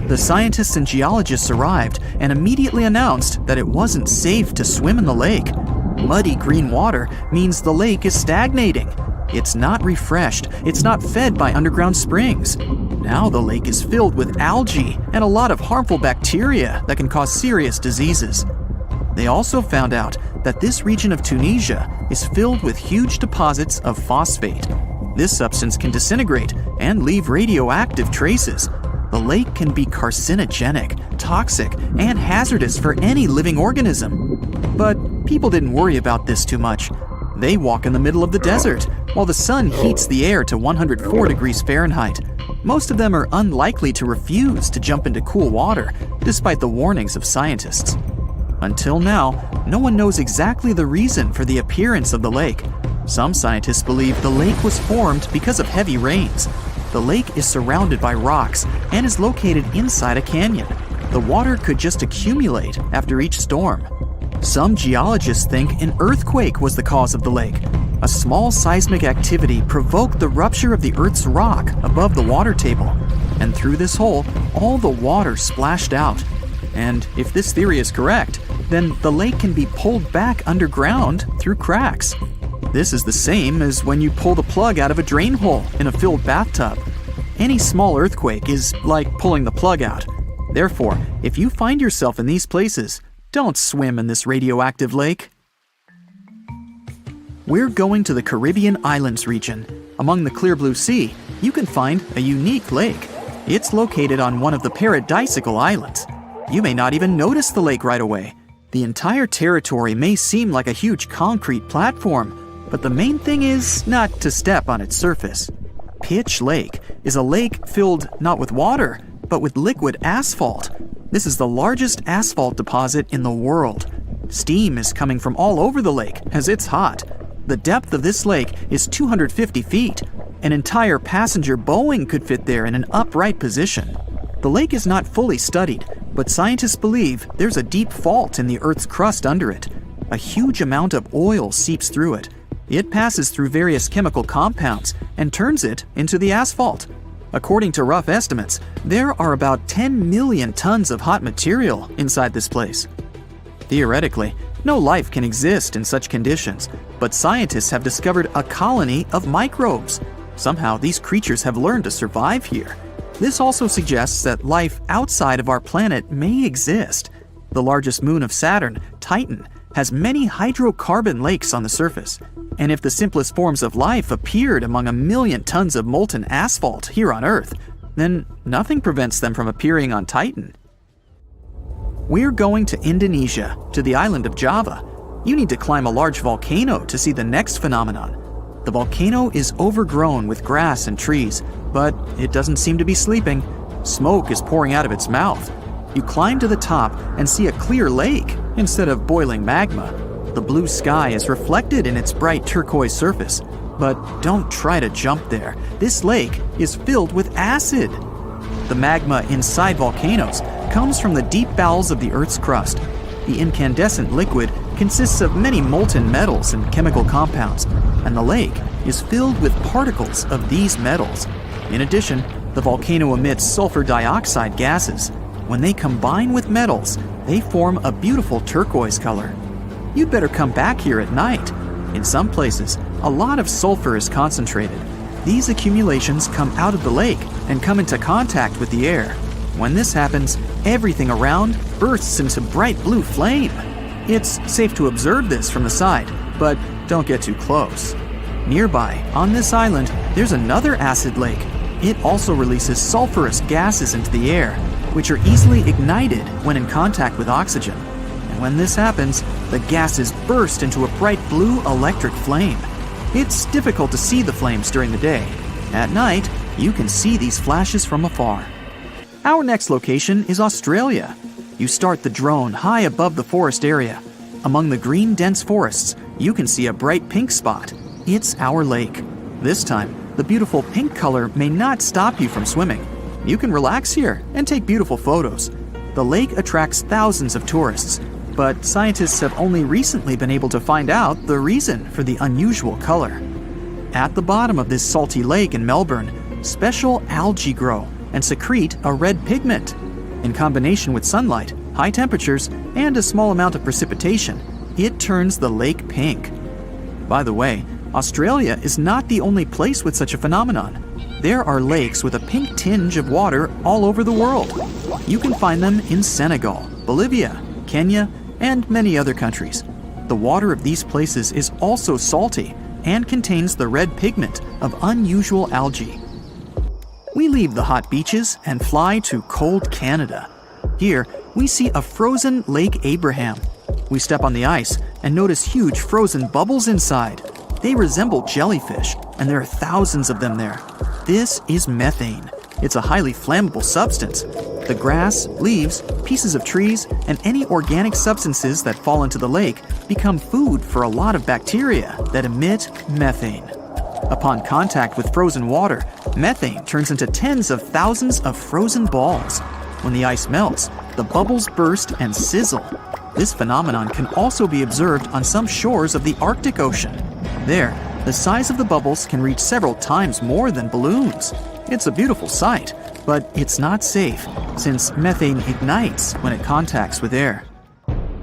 The scientists and geologists arrived and immediately announced that it wasn't safe to swim in the lake. Muddy green water means the lake is stagnating. It's not refreshed, it's not fed by underground springs. Now the lake is filled with algae and a lot of harmful bacteria that can cause serious diseases. They also found out that this region of Tunisia is filled with huge deposits of phosphate. This substance can disintegrate and leave radioactive traces. The lake can be carcinogenic, toxic, and hazardous for any living organism. But people didn't worry about this too much. They walk in the middle of the desert, while the sun heats the air to 104 degrees Fahrenheit. Most of them are unlikely to refuse to jump into cool water, despite the warnings of scientists. Until now, no one knows exactly the reason for the appearance of the lake. Some scientists believe the lake was formed because of heavy rains. The lake is surrounded by rocks and is located inside a canyon. The water could just accumulate after each storm. Some geologists think an earthquake was the cause of the lake. A small seismic activity provoked the rupture of the Earth's rock above the water table, and through this hole, all the water splashed out. And if this theory is correct, then the lake can be pulled back underground through cracks. This is the same as when you pull the plug out of a drain hole in a filled bathtub. Any small earthquake is like pulling the plug out. Therefore, if you find yourself in these places, don't swim in this radioactive lake. We're going to the Caribbean islands region. Among the clear blue sea, you can find a unique lake. It's located on one of the Paradisical Islands. You may not even notice the lake right away. The entire territory may seem like a huge concrete platform, but the main thing is not to step on its surface. Pitch Lake is a lake filled not with water, but with liquid asphalt. This is the largest asphalt deposit in the world. Steam is coming from all over the lake as it's hot. The depth of this lake is 250 feet. An entire passenger Boeing could fit there in an upright position. The lake is not fully studied, but scientists believe there's a deep fault in the Earth's crust under it. A huge amount of oil seeps through it. It passes through various chemical compounds and turns it into the asphalt. According to rough estimates, there are about 10 million tons of hot material inside this place. Theoretically, no life can exist in such conditions, but scientists have discovered a colony of microbes. Somehow, these creatures have learned to survive here. This also suggests that life outside of our planet may exist. The largest moon of Saturn, Titan, has many hydrocarbon lakes on the surface. And if the simplest forms of life appeared among 1 million tons of molten asphalt here on Earth, then nothing prevents them from appearing on Titan. We're going to Indonesia, to the island of Java. You need to climb a large volcano to see the next phenomenon. The volcano is overgrown with grass and trees, but it doesn't seem to be sleeping. Smoke is pouring out of its mouth. You climb to the top and see a clear lake instead of boiling magma. The blue sky is reflected in its bright turquoise surface. But don't try to jump there. This lake is filled with acid. The magma inside volcanoes comes from the deep bowels of the Earth's crust. The incandescent liquid consists of many molten metals and chemical compounds, and the lake is filled with particles of these metals. In addition, the volcano emits sulfur dioxide gases. When they combine with metals, they form a beautiful turquoise color. You'd better come back here at night. In some places, a lot of sulfur is concentrated. These accumulations come out of the lake and come into contact with the air. When this happens, everything around bursts into bright blue flame. It's safe to observe this from the side, but don't get too close. Nearby, on this island, there's another acid lake. It also releases sulfurous gases into the air, which are easily ignited when in contact with oxygen. And when this happens, the gases burst into a bright blue electric flame. It's difficult to see the flames during the day. At night, you can see these flashes from afar. Our next location is Australia. You start the drone high above the forest area. Among the green dense forests, you can see a bright pink spot. It's our lake. This time, the beautiful pink color may not stop you from swimming. You can relax here and take beautiful photos. The lake attracts thousands of tourists, but scientists have only recently been able to find out the reason for the unusual color. At the bottom of this salty lake in Melbourne, special algae grow and secrete a red pigment. In combination with sunlight, high temperatures, and a small amount of precipitation, it turns the lake pink. By the way, Australia is not the only place with such a phenomenon. There are lakes with a pink tinge of water all over the world. You can find them in Senegal, Bolivia, Kenya, and many other countries. The water of these places is also salty and contains the red pigment of unusual algae. We leave the hot beaches and fly to cold Canada. Here, we see a frozen Lake Abraham. We step on the ice and notice huge frozen bubbles inside. They resemble jellyfish, and there are thousands of them there. This is methane. It's a highly flammable substance. The grass, leaves, pieces of trees, and any organic substances that fall into the lake become food for a lot of bacteria that emit methane. Upon contact with frozen water, methane turns into tens of thousands of frozen balls. When the ice melts, the bubbles burst and sizzle. This phenomenon can also be observed on some shores of the Arctic Ocean. There, the size of the bubbles can reach several times more than balloons. It's a beautiful sight, but it's not safe since methane ignites when it contacts with air.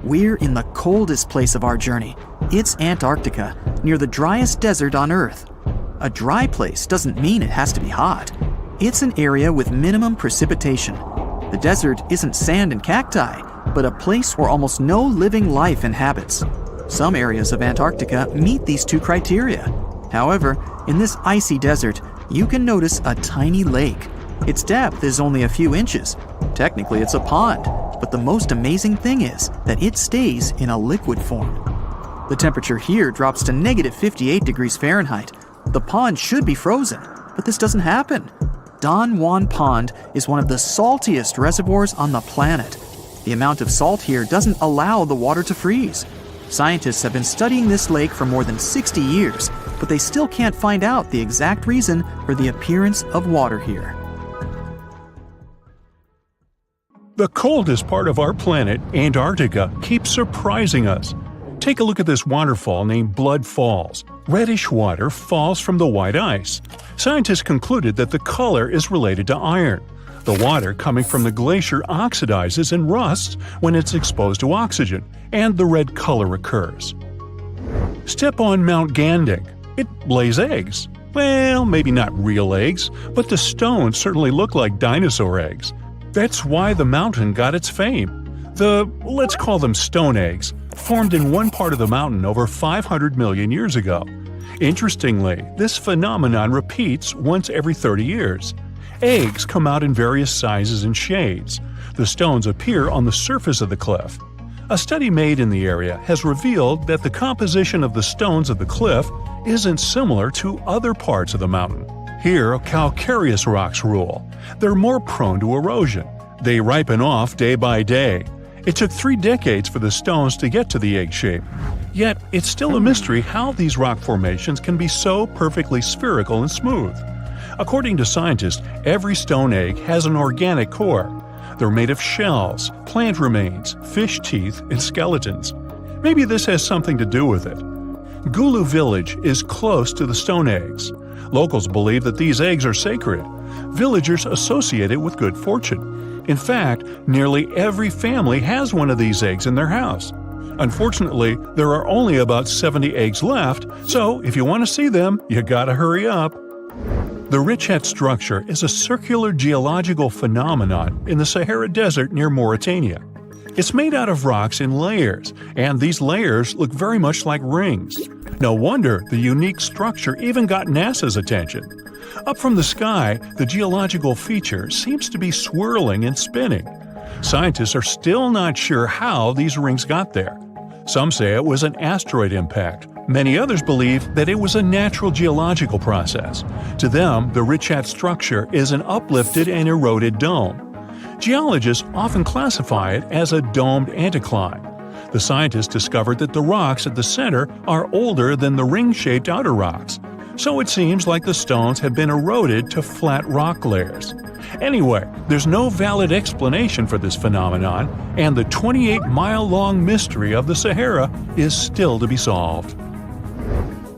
We're in the coldest place of our journey. It's Antarctica, near the driest desert on Earth. A dry place doesn't mean it has to be hot. It's an area with minimum precipitation. The desert isn't sand and cacti, but a place where almost no living life inhabits. Some areas of Antarctica meet these two criteria. However, in this icy desert, you can notice a tiny lake. Its depth is only a few inches. Technically, it's a pond, but the most amazing thing is that it stays in a liquid form. The temperature here drops to negative 58 degrees Fahrenheit. The pond should be frozen, but this doesn't happen. Don Juan Pond is one of the saltiest reservoirs on the planet. The amount of salt here doesn't allow the water to freeze. Scientists have been studying this lake for more than 60 years, but they still can't find out the exact reason for the appearance of water here. The coldest part of our planet, Antarctica, keeps surprising us. Take a look at this waterfall named Blood Falls. Reddish water falls from the white ice. Scientists concluded that the color is related to iron. The water coming from the glacier oxidizes and rusts when it's exposed to oxygen, and the red color occurs. Step on Mount Gandig. It lays eggs. Well, maybe not real eggs, but the stones certainly look like dinosaur eggs. That's why the mountain got its fame. Let's call them stone eggs, formed in one part of the mountain over 500 million years ago. Interestingly, this phenomenon repeats once every 30 years. Eggs come out in various sizes and shades. The stones appear on the surface of the cliff. A study made in the area has revealed that the composition of the stones of the cliff isn't similar to other parts of the mountain. Here, calcareous rocks rule. They're more prone to erosion. They ripen off day by day. It took 3 decades for the stones to get to the egg shape. Yet, it's still a mystery how these rock formations can be so perfectly spherical and smooth. According to scientists, every stone egg has an organic core. They're made of shells, plant remains, fish teeth, and skeletons. Maybe this has something to do with it. Gulu village is close to the stone eggs. Locals believe that these eggs are sacred. Villagers associate it with good fortune. In fact, nearly every family has one of these eggs in their house. Unfortunately, there are only about 70 eggs left, so if you want to see them, you gotta hurry up. The Richat structure is a circular geological phenomenon in the Sahara Desert near Mauritania. It's made out of rocks in layers, and these layers look very much like rings. No wonder the unique structure even got NASA's attention. Up from the sky, the geological feature seems to be swirling and spinning. Scientists are still not sure how these rings got there. Some say it was an asteroid impact. Many others believe that it was a natural geological process. To them, the Richat structure is an uplifted and eroded dome. Geologists often classify it as a domed anticline. The scientists discovered that the rocks at the center are older than the ring-shaped outer rocks. So it seems like the stones have been eroded to flat rock layers. Anyway, there's no valid explanation for this phenomenon, and the 28-mile-long mystery of the Sahara is still to be solved.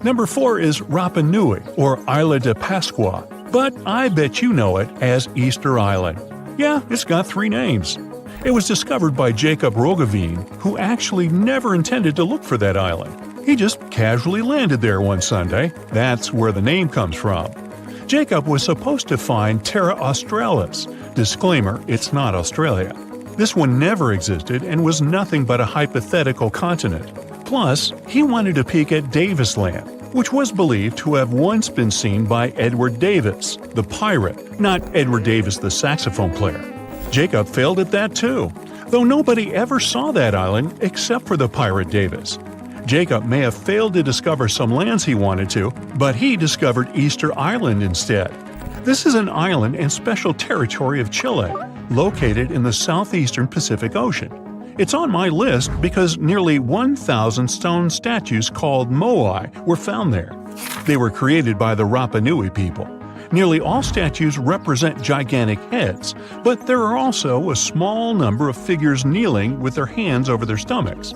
Number 4 is Rapa Nui, or Isla de Pascua, but I bet you know it as Easter Island. Yeah, it's got 3 names. It was discovered by Jacob Roggeveen, who actually never intended to look for that island. He just casually landed there one Sunday. That's where the name comes from. Jacob was supposed to find Terra Australis. Disclaimer, it's not Australia. This one never existed and was nothing but a hypothetical continent. Plus, he wanted to peek at Davis Land, which was believed to have once been seen by Edward Davis, the pirate, not Edward Davis, the saxophone player. Jacob failed at that too, though nobody ever saw that island except for the pirate Davis. Jacob may have failed to discover some lands he wanted to, but he discovered Easter Island instead. This is an island and special territory of Chile, located in the southeastern Pacific Ocean. It's on my list because nearly 1,000 stone statues called moai were found there. They were created by the Rapa Nui people. Nearly all statues represent gigantic heads, but there are also a small number of figures kneeling with their hands over their stomachs.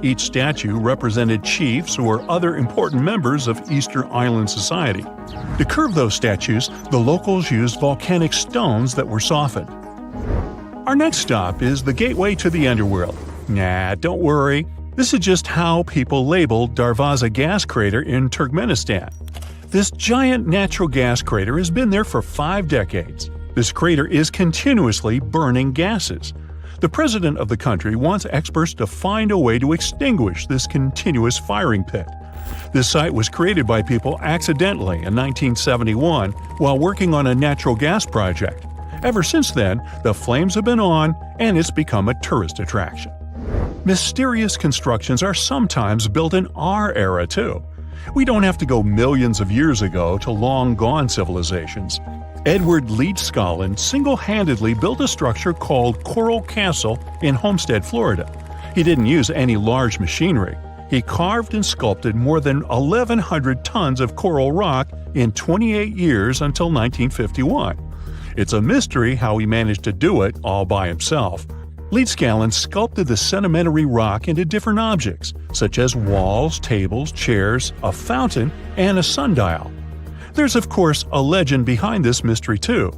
Each statue represented chiefs or other important members of Easter Island society. To curve those statues, the locals used volcanic stones that were softened. Our next stop is the gateway to the underworld. Nah, don't worry. This is just how people label Darvaza gas crater in Turkmenistan. This giant natural gas crater has been there for 5 decades. This crater is continuously burning gases. The president of the country wants experts to find a way to extinguish this continuous firing pit. This site was created by people accidentally in 1971 while working on a natural gas project. Ever since then, the flames have been on, and it's become a tourist attraction. Mysterious constructions are sometimes built in our era, too. We don't have to go millions of years ago to long-gone civilizations. Edward Leach Scollin single-handedly built a structure called Coral Castle in Homestead, Florida. He didn't use any large machinery. He carved and sculpted more than 1,100 tons of coral rock in 28 years until 1951. It's a mystery how he managed to do it all by himself. Leach Scollin sculpted the sedimentary rock into different objects, such as walls, tables, chairs, a fountain, and a sundial. There's of course a legend behind this mystery too.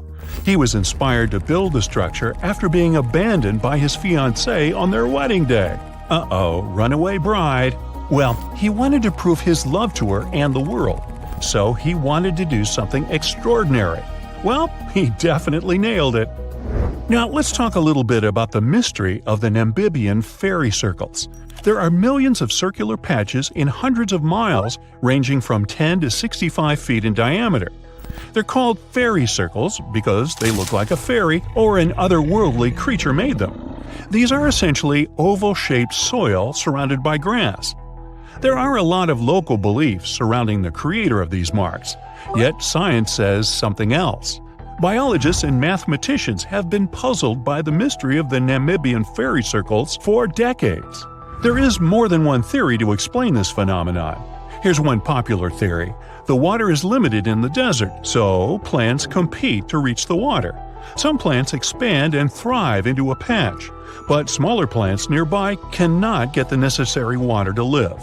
He was inspired to build the structure after being abandoned by his fiancée on their wedding day. Uh-oh, runaway bride. Well, he wanted to prove his love to her and the world, so he wanted to do something extraordinary. Well, he definitely nailed it. Now, let's talk a little bit about the mystery of the Namibian fairy circles. There are millions of circular patches in hundreds of miles, ranging from 10 to 65 feet in diameter. They're called fairy circles because they look like a fairy or an otherworldly creature made them. These are essentially oval-shaped soil surrounded by grass. There are a lot of local beliefs surrounding the creator of these marks, yet science says something else. Biologists and mathematicians have been puzzled by the mystery of the Namibian fairy circles for decades. There is more than one theory to explain this phenomenon. Here's one popular theory. The water is limited in the desert, so plants compete to reach the water. Some plants expand and thrive into a patch, but smaller plants nearby cannot get the necessary water to live.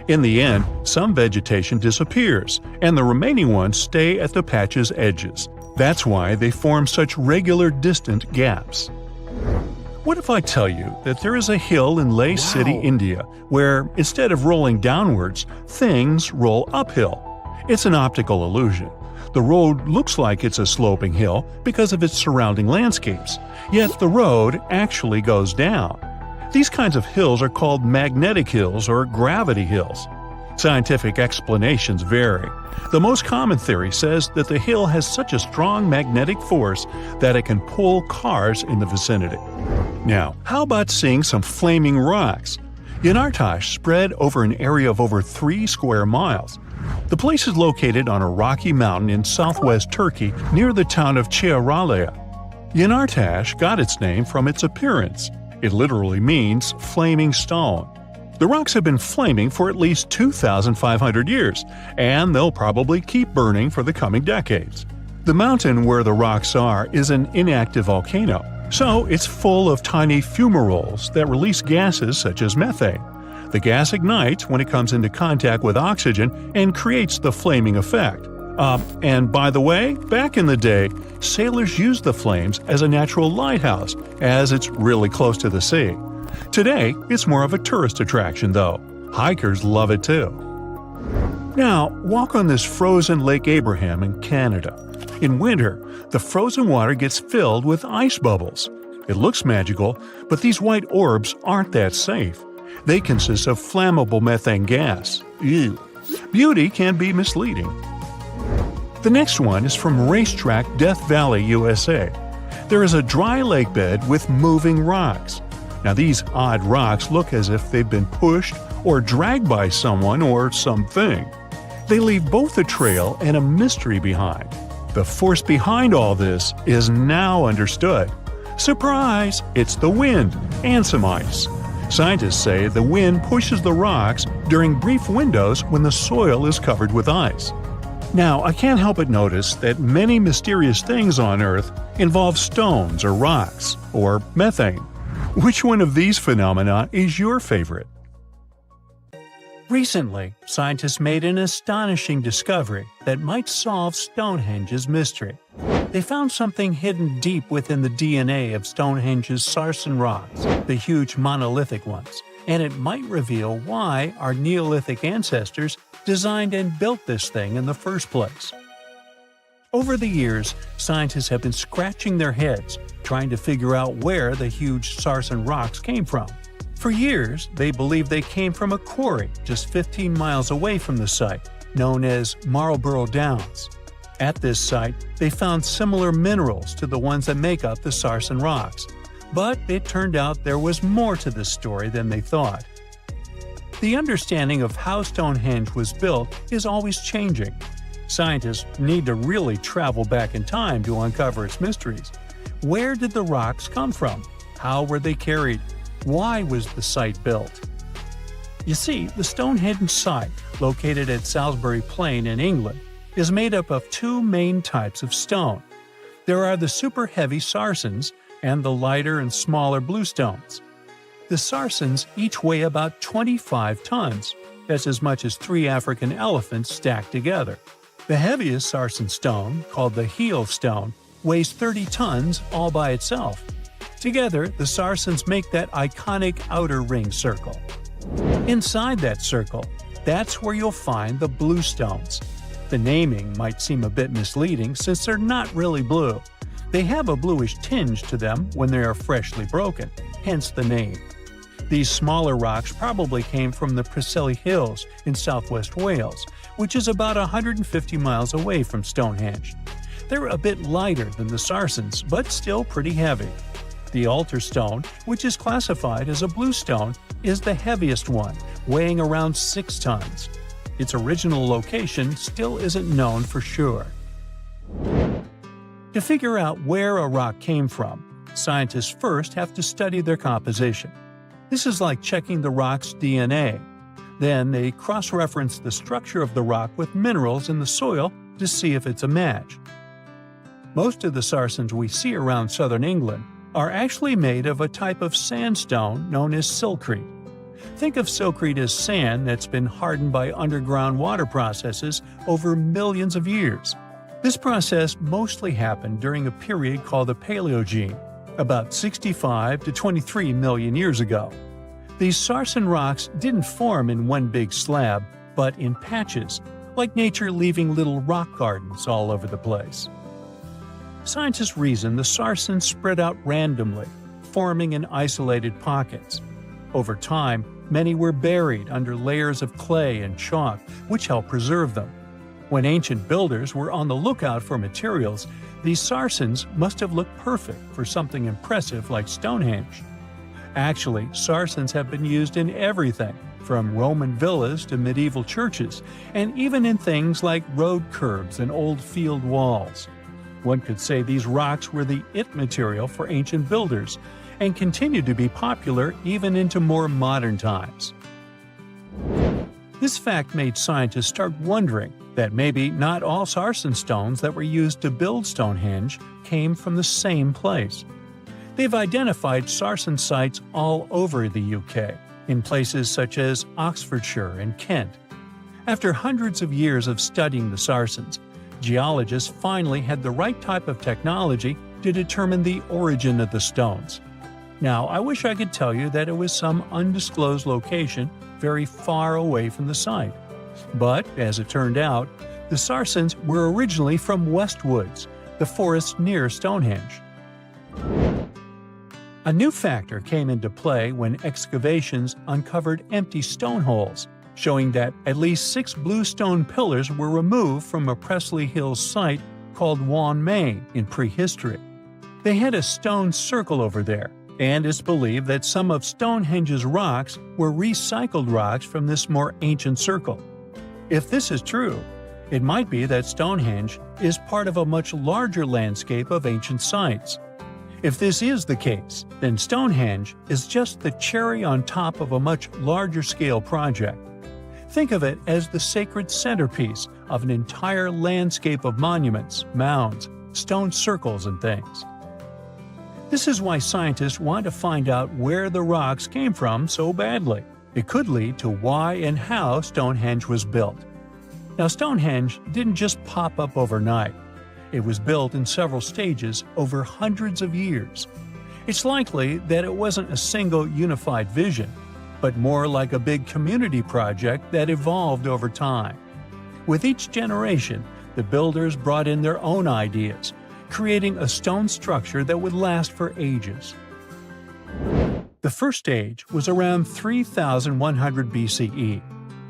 In the end, some vegetation disappears, and the remaining ones stay at the patch's edges. That's why they form such regular distant gaps. What if I tell you that there is a hill in Leh City, India, where instead of rolling downwards, things roll uphill? It's an optical illusion. The road looks like it's a sloping hill because of its surrounding landscapes, yet the road actually goes down. These kinds of hills are called magnetic hills or gravity hills. Scientific explanations vary. The most common theory says that the hill has such a strong magnetic force that it can pull cars in the vicinity. Now, how about seeing some flaming rocks? Yanartash spread over an area of over 3 square miles. The place is located on a rocky mountain in southwest Turkey near the town of Çağrıoğlu. Yanartash got its name from its appearance. It literally means flaming stone. The rocks have been flaming for at least 2,500 years, and they'll probably keep burning for the coming decades. The mountain where the rocks are is an inactive volcano, so it's full of tiny fumaroles that release gases such as methane. The gas ignites when it comes into contact with oxygen and creates the flaming effect. And by the way, back in the day, sailors used the flames as a natural lighthouse, as it's really close to the sea. Today, it's more of a tourist attraction, though. Hikers love it too. Now, walk on this frozen Lake Abraham in Canada. In winter, the frozen water gets filled with ice bubbles. It looks magical, but these white orbs aren't that safe. They consist of flammable methane gas. Ew. Beauty can be misleading. The next one is from Racetrack Death Valley, USA. There is a dry lake bed with moving rocks. Now these odd rocks look as if they've been pushed or dragged by someone or something. They leave both a trail and a mystery behind. The force behind all this is now understood. Surprise! It's the wind and some ice. Scientists say the wind pushes the rocks during brief windows when the soil is covered with ice. Now, I can't help but notice that many mysterious things on Earth involve stones or rocks or methane. Which one of these phenomena is your favorite? Recently, scientists made an astonishing discovery that might solve Stonehenge's mystery. They found something hidden deep within the DNA of Stonehenge's sarsen rocks, the huge monolithic ones, and it might reveal why our Neolithic ancestors designed and built this thing in the first place. Over the years, scientists have been scratching their heads, trying to figure out where the huge sarsen rocks came from. For years, they believed they came from a quarry just 15 miles away from the site, known as Marlborough Downs. At this site, they found similar minerals to the ones that make up the Sarsen rocks, but it turned out there was more to this story than they thought. The understanding of how Stonehenge was built is always changing. Scientists need to really travel back in time to uncover its mysteries. Where did the rocks come from? How were they carried? Why was the site built? You see, the Stonehenge site, located at Salisbury Plain in England, is made up of two main types of stone. There are the super heavy Sarsens and the lighter and smaller bluestones. The Sarsens each weigh about 25 tons. That's as much as 3 African elephants stacked together. The heaviest Sarsen stone, called the heel stone, weighs 30 tons all by itself. Together, the Sarsens make that iconic outer ring circle. Inside that circle, that's where you'll find the bluestones. The naming might seem a bit misleading since they're not really blue. They have a bluish tinge to them when they are freshly broken, hence the name. These smaller rocks probably came from the Preseli Hills in southwest Wales, which is about 150 miles away from Stonehenge. They're a bit lighter than the Sarsens, but still pretty heavy. The altar stone, which is classified as a bluestone, is the heaviest one, weighing around 6 tons. Its original location still isn't known for sure. To figure out where a rock came from, scientists first have to study their composition. This is like checking the rock's DNA. Then they cross-reference the structure of the rock with minerals in the soil to see if it's a match. Most of the Sarsens we see around southern England are actually made of a type of sandstone known as silcrete. Think of silcrete as sand that's been hardened by underground water processes over millions of years. This process mostly happened during a period called the Paleogene, about 65 to 23 million years ago. These Sarsen rocks didn't form in one big slab, but in patches, like nature leaving little rock gardens all over the place. Scientists reason the Sarsens spread out randomly, forming in isolated pockets. Over time, many were buried under layers of clay and chalk, which helped preserve them. When ancient builders were on the lookout for materials, these Sarsens must have looked perfect for something impressive like Stonehenge. Actually, Sarsens have been used in everything, from Roman villas to medieval churches, and even in things like road curbs and old field walls. One could say these rocks were the it material for ancient builders, and continue to be popular even into more modern times. This fact made scientists start wondering that maybe not all Sarsen stones that were used to build Stonehenge came from the same place. They've identified Sarsen sites all over the UK, in places such as Oxfordshire and Kent. After hundreds of years of studying the Sarsens, geologists finally had the right type of technology to determine the origin of the stones. Now, I wish I could tell you that it was some undisclosed location very far away from the site. But, as it turned out, the Sarsens were originally from Westwoods, the forest near Stonehenge. A new factor came into play when excavations uncovered empty stone holes, showing that at least 6 bluestone pillars were removed from a Preseli Hills site called Wan Main in Prehistoric. They had a stone circle over there, and it's believed that some of Stonehenge's rocks were recycled rocks from this more ancient circle. If this is true, it might be that Stonehenge is part of a much larger landscape of ancient sites. If this is the case, then Stonehenge is just the cherry on top of a much larger scale project. Think of it as the sacred centerpiece of an entire landscape of monuments, mounds, stone circles, and things. This is why scientists want to find out where the rocks came from so badly. It could lead to why and how Stonehenge was built. Now, Stonehenge didn't just pop up overnight. It was built in several stages over hundreds of years. It's likely that it wasn't a single unified vision, but more like a big community project that evolved over time. With each generation, the builders brought in their own ideas, creating a stone structure that would last for ages. The first stage was around 3100 BCE.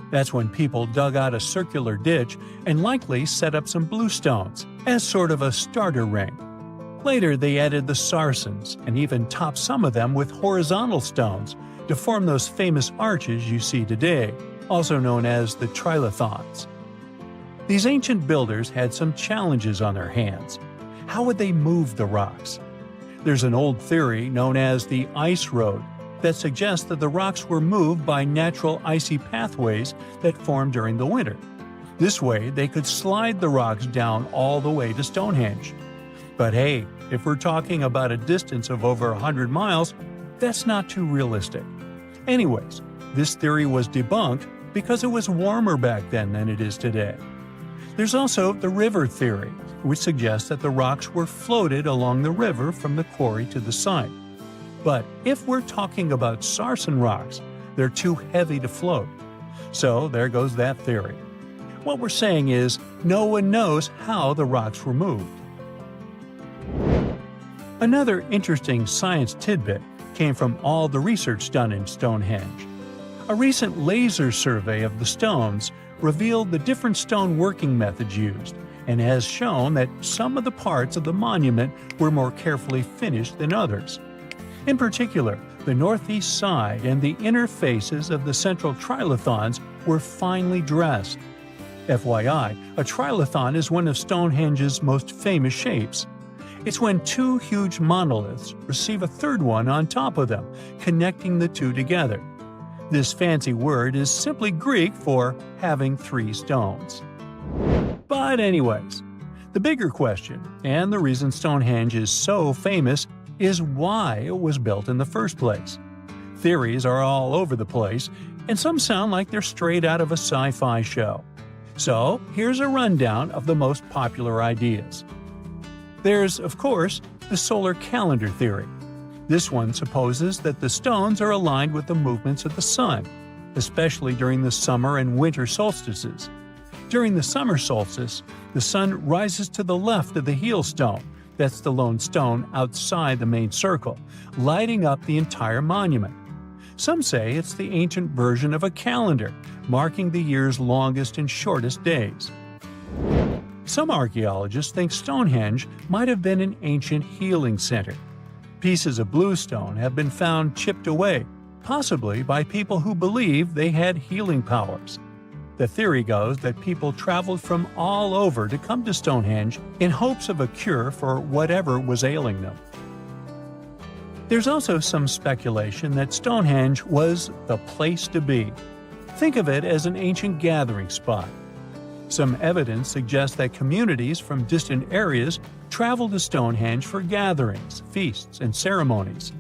That's when people dug out a circular ditch and likely set up some bluestones as sort of a starter ring. Later, they added the Saracens and even topped some of them with horizontal stones to form those famous arches you see today, also known as the trilithons. These ancient builders had some challenges on their hands. How would they move the rocks? There's an old theory known as the ice road that suggests that the rocks were moved by natural icy pathways that formed during the winter. This way, they could slide the rocks down all the way to Stonehenge. But hey, if we're talking about a distance of over 100 miles, that's not too realistic. Anyways, this theory was debunked because it was warmer back then than it is today. There's also the river theory, which suggests that the rocks were floated along the river from the quarry to the site. But if we're talking about Sarsen rocks, they're too heavy to float. So there goes that theory. What we're saying is, no one knows how the rocks were moved. Another interesting science tidbit came from all the research done in Stonehenge. A recent laser survey of the stones revealed the different stone working methods used, and has shown that some of the parts of the monument were more carefully finished than others. In particular, the northeast side and the inner faces of the central trilithons were finely dressed. FYI, a trilithon is one of Stonehenge's most famous shapes. It's when two huge monoliths receive a third one on top of them, connecting the two together. This fancy word is simply Greek for having three stones. But anyways, the bigger question, and the reason Stonehenge is so famous, is why it was built in the first place. Theories are all over the place, and some sound like they're straight out of a sci-fi show. So here's a rundown of the most popular ideas. There's, of course, the solar calendar theory. This one supposes that the stones are aligned with the movements of the sun, especially during the summer and winter solstices. During the summer solstice, the sun rises to the left of the heel stone, that's the lone stone outside the main circle, lighting up the entire monument. Some say it's the ancient version of a calendar, marking the year's longest and shortest days. Some archaeologists think Stonehenge might have been an ancient healing center. Pieces of bluestone have been found chipped away, possibly by people who believed they had healing powers. The theory goes that people traveled from all over to come to Stonehenge in hopes of a cure for whatever was ailing them. There's also some speculation that Stonehenge was the place to be. Think of it as an ancient gathering spot. Some evidence suggests that communities from distant areas traveled to Stonehenge for gatherings, feasts, and ceremonies.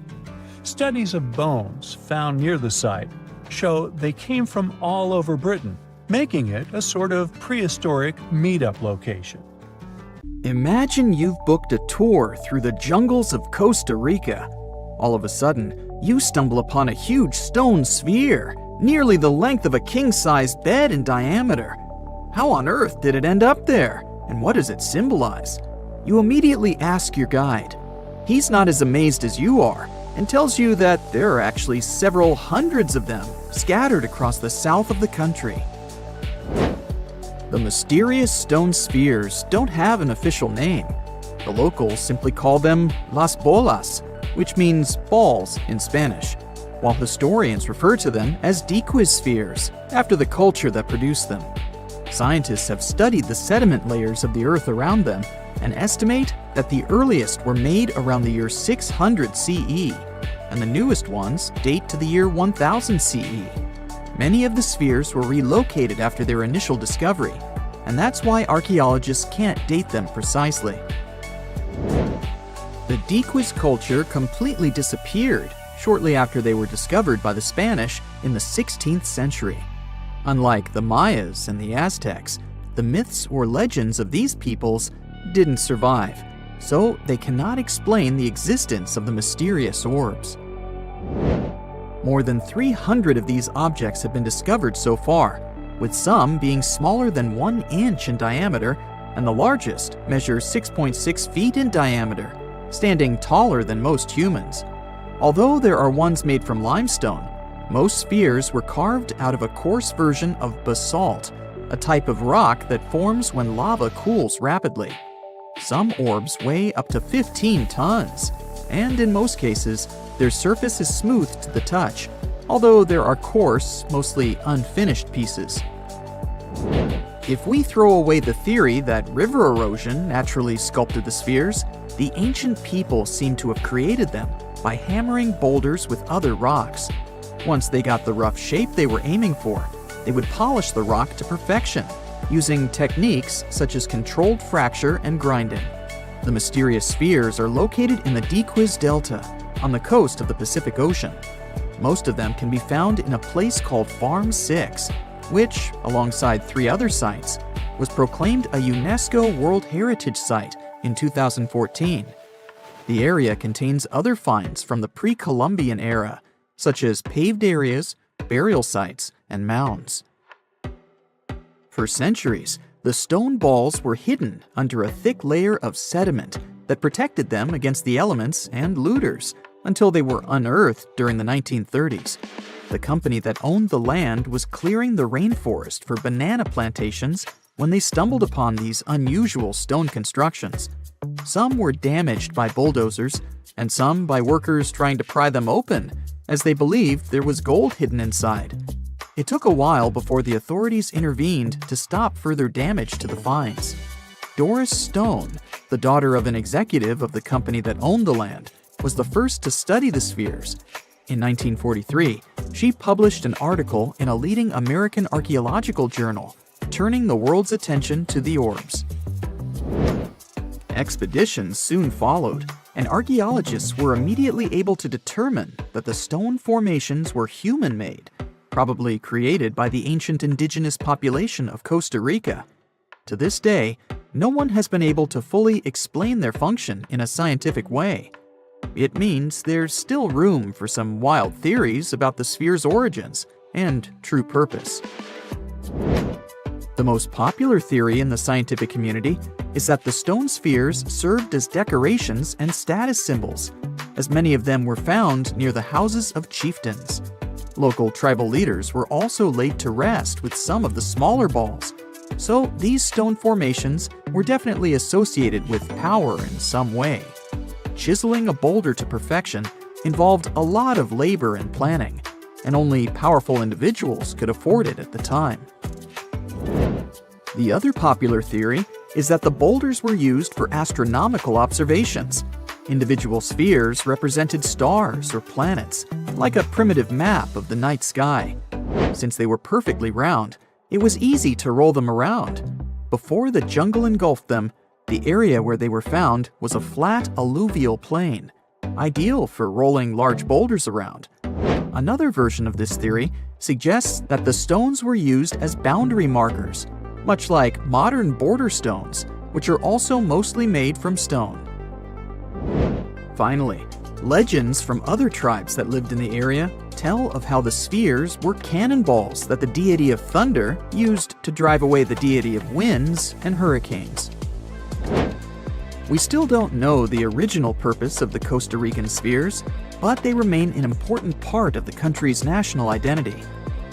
Studies of bones found near the site show they came from all over Britain, making it a sort of prehistoric meetup location. Imagine you've booked a tour through the jungles of Costa Rica. All of a sudden, you stumble upon a huge stone sphere, nearly the length of a king-sized bed in diameter. How on earth did it end up there? And what does it symbolize? You immediately ask your guide. He's not as amazed as you are, and tells you that there are actually several hundreds of them scattered across the south of the country. The mysterious stone spheres don't have an official name. The locals simply call them las bolas, which means balls in Spanish, while historians refer to them as diquis spheres, after the culture that produced them. Scientists have studied the sediment layers of the Earth around them and estimate that the earliest were made around the year 600 CE, and the newest ones date to the year 1000 CE. Many of the spheres were relocated after their initial discovery, and that's why archaeologists can't date them precisely. The diquis culture completely disappeared shortly after they were discovered by the Spanish in the 16th century. Unlike the Mayas and the Aztecs, the myths or legends of these peoples didn't survive, so they cannot explain the existence of the mysterious orbs. More than 300 of these objects have been discovered so far, with some being smaller than 1 inch in diameter, and the largest measures 6.6 feet in diameter, standing taller than most humans. Although there are ones made from limestone, most spheres were carved out of a coarse version of basalt, a type of rock that forms when lava cools rapidly. Some orbs weigh up to 15 tons, and in most cases, their surface is smooth to the touch, although there are coarse, mostly unfinished pieces. If we throw away the theory that river erosion naturally sculpted the spheres, the ancient people seem to have created them by hammering boulders with other rocks. Once they got the rough shape they were aiming for, they would polish the rock to perfection, using techniques such as controlled fracture and grinding. The mysterious spheres are located in the Dequis Delta, on the coast of the Pacific Ocean. Most of them can be found in a place called Farm 6, which, alongside 3 other sites, was proclaimed a UNESCO World Heritage Site in 2014. The area contains other finds from the pre-Columbian era, such as paved areas, burial sites, and mounds. For centuries, the stone balls were hidden under a thick layer of sediment that protected them against the elements and looters until they were unearthed during the 1930s. The company that owned the land was clearing the rainforest for banana plantations when they stumbled upon these unusual stone constructions. Some were damaged by bulldozers, and some by workers trying to pry them open, as they believed there was gold hidden inside. It took a while before the authorities intervened to stop further damage to the finds. Doris Stone, the daughter of an executive of the company that owned the land, was the first to study the spheres. In 1943, she published an article in a leading American archaeological journal, turning the world's attention to the orbs. Expeditions soon followed, and archaeologists were immediately able to determine that the stone formations were human-made, probably created by the ancient indigenous population of Costa Rica. To this day, no one has been able to fully explain their function in a scientific way. It means there's still room for some wild theories about the sphere's origins and true purpose. The most popular theory in the scientific community is that the stone spheres served as decorations and status symbols, as many of them were found near the houses of chieftains. Local tribal leaders were also laid to rest with some of the smaller balls, so these stone formations were definitely associated with power in some way. Chiseling a boulder to perfection involved a lot of labor and planning, and only powerful individuals could afford it at the time. The other popular theory is that the boulders were used for astronomical observations. Individual spheres represented stars or planets, like a primitive map of the night sky. Since they were perfectly round, it was easy to roll them around. Before the jungle engulfed them, the area where they were found was a flat alluvial plain, ideal for rolling large boulders around. Another version of this theory suggests that the stones were used as boundary markers, much like modern border stones, which are also mostly made from stone. Finally, legends from other tribes that lived in the area tell of how the spheres were cannonballs that the deity of thunder used to drive away the deity of winds and hurricanes. We still don't know the original purpose of the Costa Rican spheres, but they remain an important part of the country's national identity.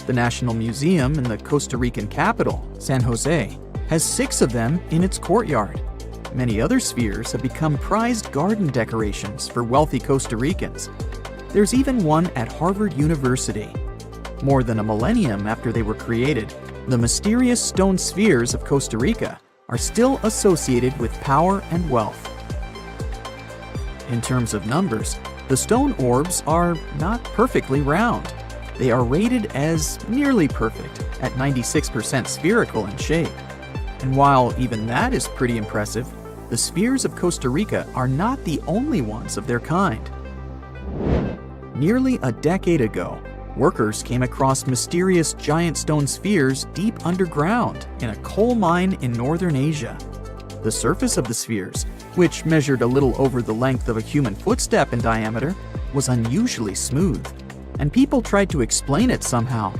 The National Museum in the Costa Rican capital, San Jose, has 6 of them in its courtyard. Many other spheres have become prized garden decorations for wealthy Costa Ricans. There's even one at Harvard University. More than a millennium after they were created, the mysterious stone spheres of Costa Rica are still associated with power and wealth. In terms of numbers, the stone orbs are not perfectly round. They are rated as nearly perfect, at 96% spherical in shape. And while even that is pretty impressive, the spheres of Costa Rica are not the only ones of their kind. Nearly a decade ago, workers came across mysterious giant stone spheres deep underground in a coal mine in northern Asia. The surface of the spheres, which measured a little over the length of a human footstep in diameter, was unusually smooth, and people tried to explain it somehow.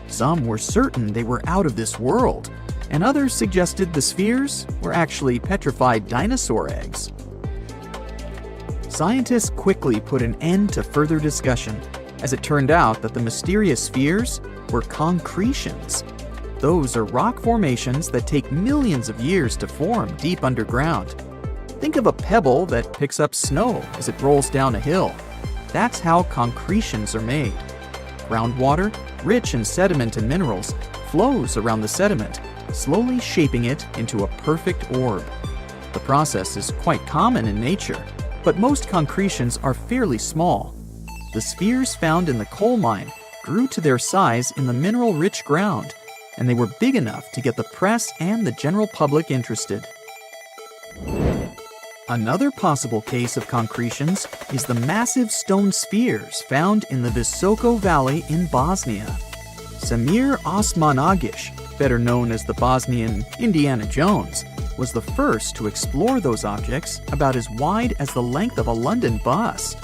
Some were certain they were out of this world, and others suggested the spheres were actually petrified dinosaur eggs. Scientists quickly put an end to further discussion, as it turned out that the mysterious spheres were concretions. Those are rock formations that take millions of years to form deep underground. Think of a pebble that picks up snow as it rolls down a hill. That's how concretions are made. Groundwater, rich in sediment and minerals, flows around the sediment, slowly shaping it into a perfect orb. The process is quite common in nature, but most concretions are fairly small. The spheres found in the coal mine grew to their size in the mineral-rich ground, and they were big enough to get the press and the general public interested. Another possible case of concretions is the massive stone spheres found in the Visoko Valley in Bosnia. Samir Osmanagic, better known as the Bosnian Indiana Jones, was the first to explore those objects about as wide as the length of a London bus.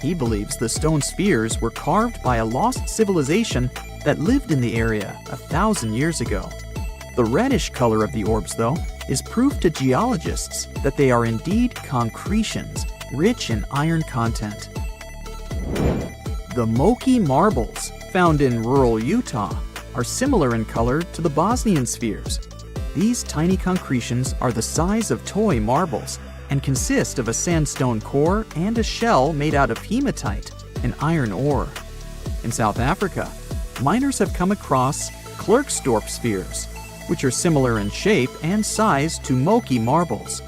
He believes the stone spheres were carved by a lost civilization that lived in the area 1,000 years ago. The reddish color of the orbs, though, is proof to geologists that they are indeed concretions, rich in iron content. The Moki marbles, found in rural Utah, are similar in color to the Bosnian spheres. These tiny concretions are the size of toy marbles and consist of a sandstone core and a shell made out of hematite, an iron ore. In South Africa, miners have come across Klerksdorp spheres, which are similar in shape and size to Moki marbles.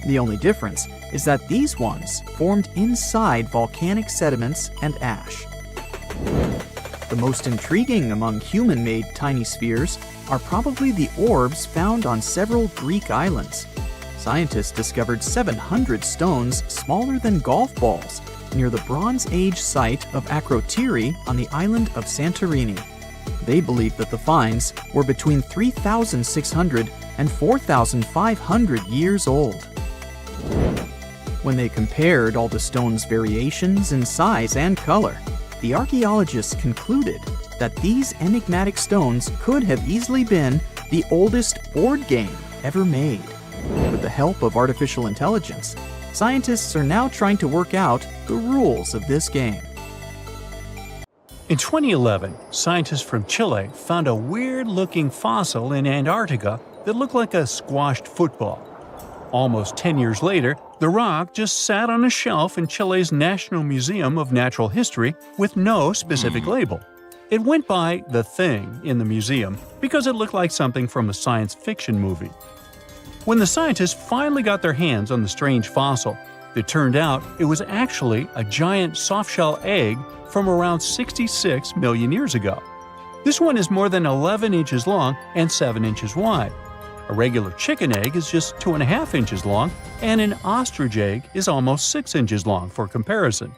The only difference is that these ones formed inside volcanic sediments and ash. The most intriguing among human-made tiny spheres are probably the orbs found on several Greek islands. Scientists discovered 700 stones smaller than golf balls near the Bronze Age site of Akrotiri on the island of Santorini. They believe that the finds were between 3,600 and 4,500 years old. When they compared all the stones' variations in size and color, the archaeologists concluded that these enigmatic stones could have easily been the oldest board game ever made. With the help of artificial intelligence, scientists are now trying to work out the rules of this game. In 2011, scientists from Chile found a weird-looking fossil in Antarctica that looked like a squashed football. Almost 10 years later, the rock just sat on a shelf in Chile's National Museum of Natural History with no specific label. It went by The Thing in the museum because it looked like something from a science fiction movie. When the scientists finally got their hands on the strange fossil, it turned out it was actually a giant softshell egg from around 66 million years ago. This one is more than 11 inches long and 7 inches wide. A regular chicken egg is just 2.5 inches long, and an ostrich egg is almost 6 inches long for comparison.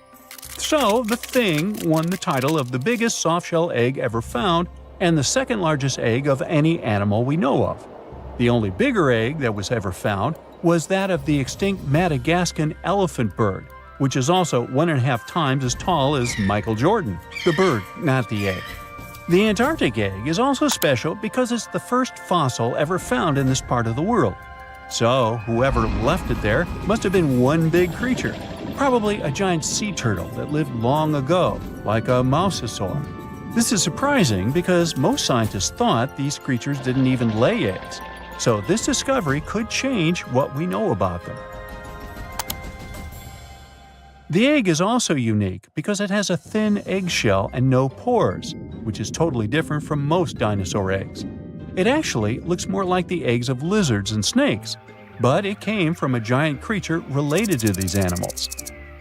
So, the Thing won the title of the biggest softshell egg ever found and the second largest egg of any animal we know of. The only bigger egg that was ever found was that of the extinct Madagascan elephant bird, which is also 1.5 times as tall as Michael Jordan. The bird, not the egg. The Antarctic egg is also special because it's the first fossil ever found in this part of the world. So, whoever left it there must have been one big creature, probably a giant sea turtle that lived long ago, like a mosasaur. This is surprising because most scientists thought these creatures didn't even lay eggs. So this discovery could change what we know about them. The egg is also unique because it has a thin eggshell and no pores, which is totally different from most dinosaur eggs. It actually looks more like the eggs of lizards and snakes, but it came from a giant creature related to these animals.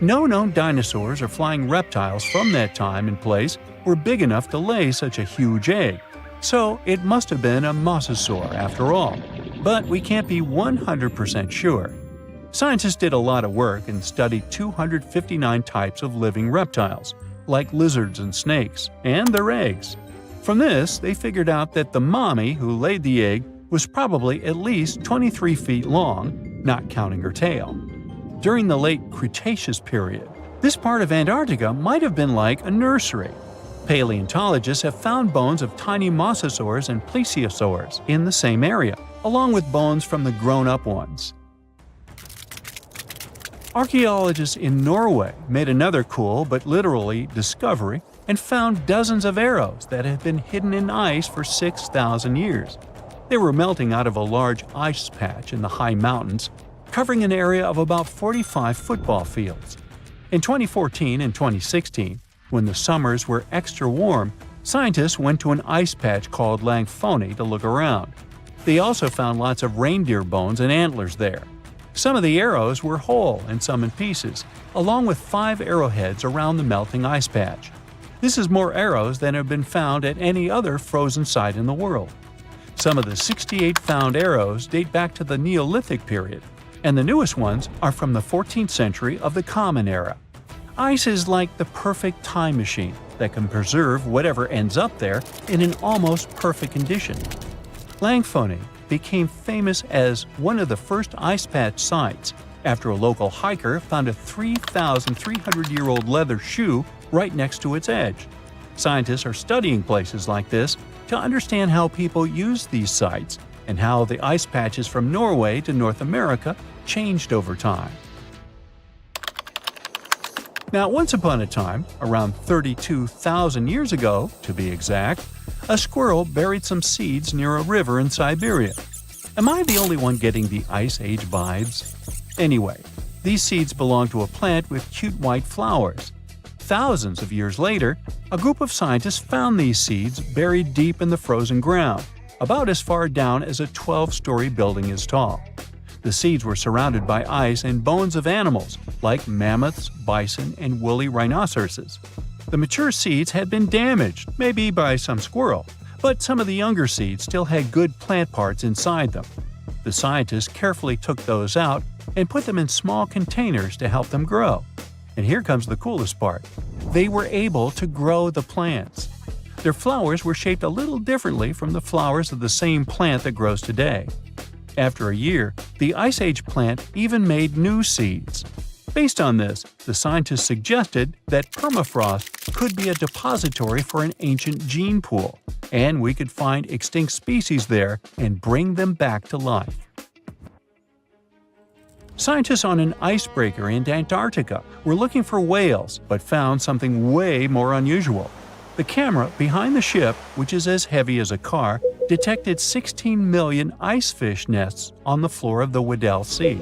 No known dinosaurs or flying reptiles from that time and place were big enough to lay such a huge egg, so it must have been a mosasaur after all. But we can't be 100% sure. Scientists did a lot of work and studied 259 types of living reptiles, like lizards and snakes, and their eggs. From this, they figured out that the mommy who laid the egg was probably at least 23 feet long, not counting her tail. During the late Cretaceous period, this part of Antarctica might have been like a nursery. Paleontologists have found bones of tiny mosasaurs and plesiosaurs in the same area, along with bones from the grown-up ones. Archaeologists in Norway made another cool but literally discovery and found dozens of arrows that had been hidden in ice for 6,000 years. They were melting out of a large ice patch in the high mountains, covering an area of about 45 football fields. In 2014 and 2016, when the summers were extra warm, scientists went to an ice patch called Langfoni to look around. They also found lots of reindeer bones and antlers there. Some of the arrows were whole and some in pieces, along with 5 arrowheads around the melting ice patch. This is more arrows than have been found at any other frozen site in the world. Some of the 68 found arrows date back to the Neolithic period, and the newest ones are from the 14th century of the Common Era. Ice is like the perfect time machine that can preserve whatever ends up there in an almost perfect condition. Langfoni became famous as one of the first ice patch sites after a local hiker found a 3,300-year-old leather shoe right next to its edge. Scientists are studying places like this to understand how people use these sites and how the ice patches from Norway to North America changed over time. Now, once upon a time, around 32,000 years ago, to be exact, a squirrel buried some seeds near a river in Siberia. Am I the only one getting the Ice Age vibes? Anyway, these seeds belong to a plant with cute white flowers. Thousands of years later, a group of scientists found these seeds buried deep in the frozen ground, about as far down as a 12-story building is tall. The seeds were surrounded by ice and bones of animals, like mammoths, bison, and woolly rhinoceroses. The mature seeds had been damaged, maybe by some squirrel, but some of the younger seeds still had good plant parts inside them. The scientists carefully took those out and put them in small containers to help them grow. And here comes the coolest part. They were able to grow the plants. Their flowers were shaped a little differently from the flowers of the same plant that grows today. After a year, the Ice Age plant even made new seeds. Based on this, the scientists suggested that permafrost could be a depository for an ancient gene pool, and we could find extinct species there and bring them back to life. Scientists on an icebreaker in Antarctica were looking for whales, but found something way more unusual. The camera behind the ship, which is as heavy as a car, detected 16 million icefish nests on the floor of the Weddell Sea.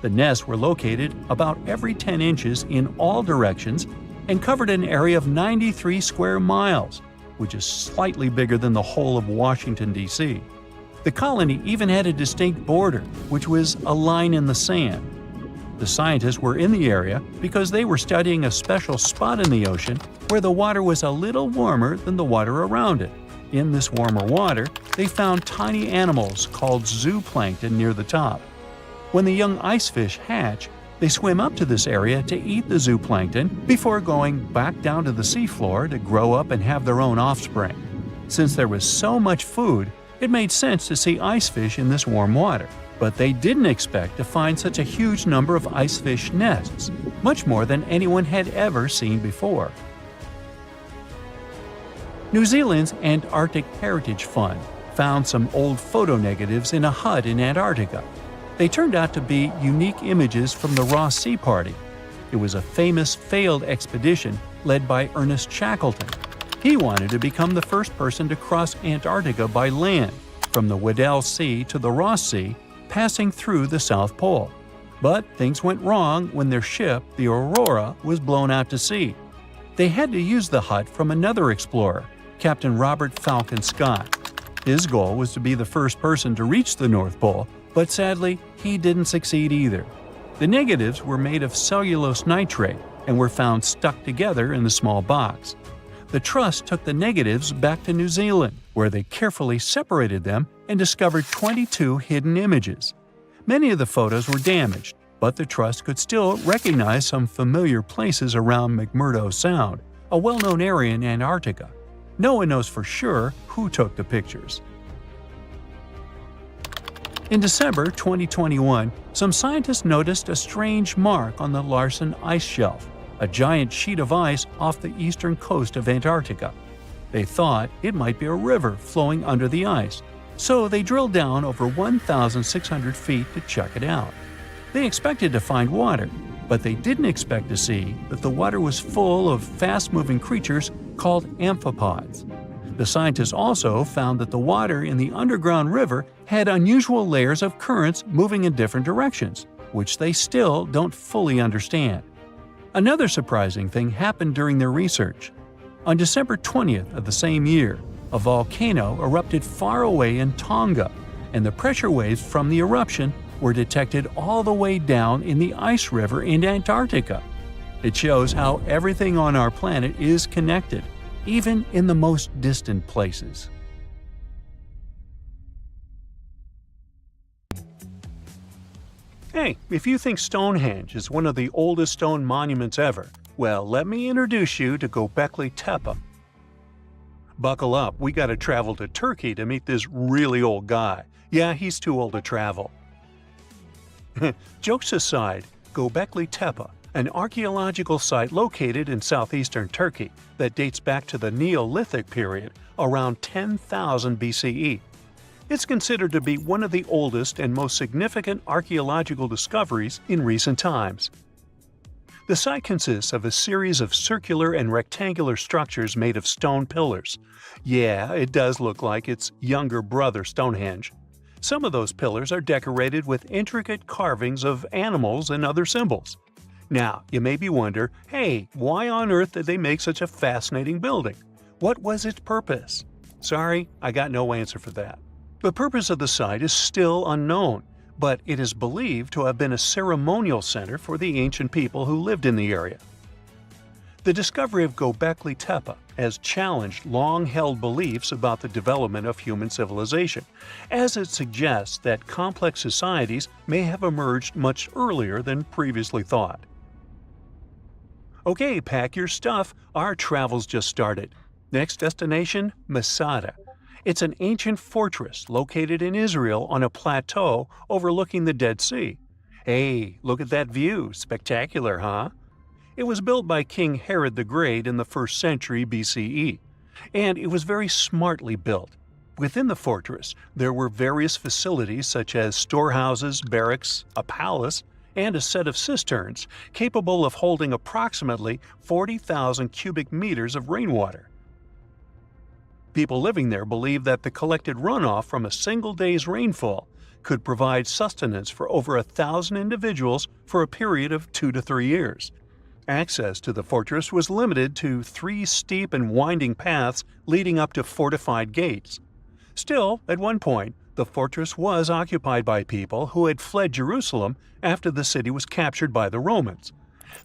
The nests were located about every 10 inches in all directions and covered an area of 93 square miles, which is slightly bigger than the whole of Washington, D.C. The colony even had a distinct border, which was a line in the sand. The scientists were in the area because they were studying a special spot in the ocean where the water was a little warmer than the water around it. In this warmer water, they found tiny animals called zooplankton near the top. When the young icefish hatch, they swim up to this area to eat the zooplankton before going back down to the seafloor to grow up and have their own offspring. Since there was so much food, it made sense to see icefish in this warm water. But they didn't expect to find such a huge number of icefish nests, much more than anyone had ever seen before. New Zealand's Antarctic Heritage Fund found some old photo negatives in a hut in Antarctica. They turned out to be unique images from the Ross Sea Party. It was a famous failed expedition led by Ernest Shackleton. He wanted to become the first person to cross Antarctica by land, from the Weddell Sea to the Ross Sea, passing through the South Pole. But things went wrong when their ship, the Aurora, was blown out to sea. They had to use the hut from another explorer, Captain Robert Falcon Scott. His goal was to be the first person to reach the North Pole, but sadly, he didn't succeed either. The negatives were made of cellulose nitrate and were found stuck together in the small box. The Trust took the negatives back to New Zealand, where they carefully separated them and discovered 22 hidden images. Many of the photos were damaged, but the Trust could still recognize some familiar places around McMurdo Sound, a well-known area in Antarctica. No one knows for sure who took the pictures. In December 2021, some scientists noticed a strange mark on the Larsen Ice Shelf, a giant sheet of ice off the eastern coast of Antarctica. They thought it might be a river flowing under the ice, so they drilled down over 1,600 feet to check it out. They expected to find water, But they didn't expect to see that the water was full of fast-moving creatures called amphipods. The scientists also found that the water in the underground river had unusual layers of currents moving in different directions, which they still don't fully understand. Another surprising thing happened during their research. On December 20th of the same year, a volcano erupted far away in Tonga, and the pressure waves from the eruption were detected all the way down in the ice river in Antarctica. It shows how everything on our planet is connected, even in the most distant places. Hey, if you think Stonehenge is one of the oldest stone monuments ever, well, let me introduce you to Göbekli Tepe. Buckle up, we gotta travel to Turkey to meet this really old guy. Yeah, he's too old to travel. Jokes aside, Göbekli Tepe, an archaeological site located in southeastern Turkey that dates back to the Neolithic period around 10,000 BCE. It's considered to be one of the oldest and most significant archaeological discoveries in recent times. The site consists of a series of circular and rectangular structures made of stone pillars. Yeah, it does look like its younger brother Stonehenge. Some of those pillars are decorated with intricate carvings of animals and other symbols. Now, you maybe wonder, hey, why on earth did they make such a fascinating building? What was its purpose? Sorry, I got no answer for that. The purpose of the site is still unknown, but it is believed to have been a ceremonial center for the ancient people who lived in the area. The discovery of Göbekli Tepe has challenged long-held beliefs about the development of human civilization, as it suggests that complex societies may have emerged much earlier than previously thought. Okay, pack your stuff, our travel's just started. Next destination, Masada. It's an ancient fortress located in Israel on a plateau overlooking the Dead Sea. Hey, look at that view, spectacular, huh? It was built by King Herod the Great in the 1st century BCE, and it was very smartly built. Within the fortress, there were various facilities such as storehouses, barracks, a palace, and a set of cisterns capable of holding approximately 40,000 cubic meters of rainwater. People living there believed that the collected runoff from a single day's rainfall could provide sustenance for over 1,000 individuals for a period of 2 to 3 years. Access to the fortress was limited to 3 steep and winding paths leading up to fortified gates. Still, at one point, the fortress was occupied by people who had fled Jerusalem after the city was captured by the Romans.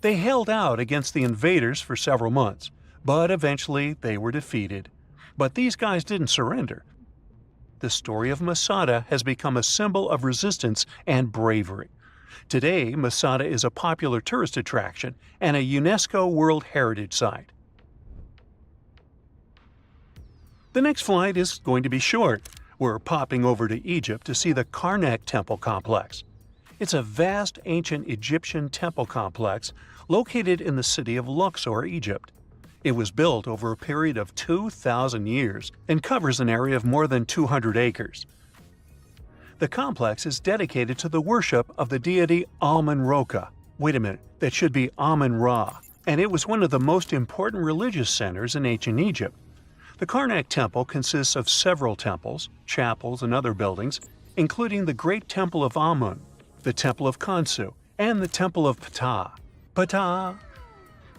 They held out against the invaders for several months, but eventually they were defeated. But these guys didn't surrender. The story of Masada has become a symbol of resistance and bravery. Today, Masada is a popular tourist attraction and a UNESCO World Heritage Site. The next flight is going to be short. We're popping over to Egypt to see the Karnak Temple Complex. It's a vast ancient Egyptian temple complex located in the city of Luxor, Egypt. It was built over a period of 2,000 years and covers an area of more than 200 acres. The complex is dedicated to the worship of the deity Amun-Roka. Wait a minute, that should be Amun-Ra, and it was one of the most important religious centers in ancient Egypt. The Karnak Temple consists of several temples, chapels, and other buildings, including the Great Temple of Amun, the Temple of Khonsu, and the Temple of Ptah. Ptah!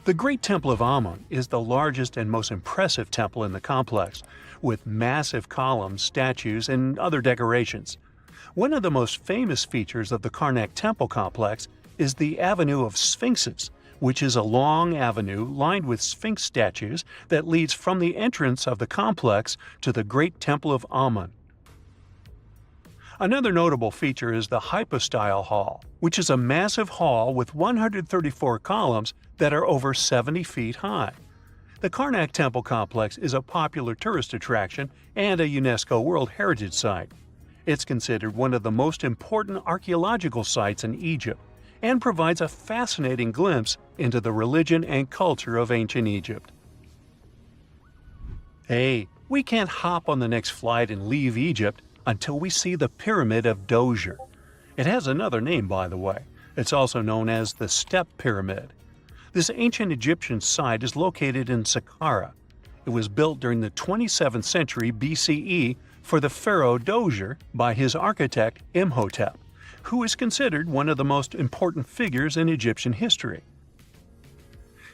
The Great Temple of Amun is the largest and most impressive temple in the complex, with massive columns, statues, and other decorations. One of the most famous features of the Karnak Temple complex is the Avenue of Sphinxes, which is a long avenue lined with Sphinx statues that leads from the entrance of the complex to the Great Temple of Amun. Another notable feature is the Hypostyle Hall, which is a massive hall with 134 columns that are over 70 feet high. The Karnak Temple complex is a popular tourist attraction and a UNESCO World Heritage Site. It's considered one of the most important archaeological sites in Egypt and provides a fascinating glimpse into the religion and culture of ancient Egypt. Hey, we can't hop on the next flight and leave Egypt until we see the Pyramid of Djoser. It has another name, by the way. It's also known as the Step Pyramid. This ancient Egyptian site is located in Sahara. It was built during the 27th century BCE for the pharaoh Dozier by his architect Imhotep, who is considered one of the most important figures in Egyptian history.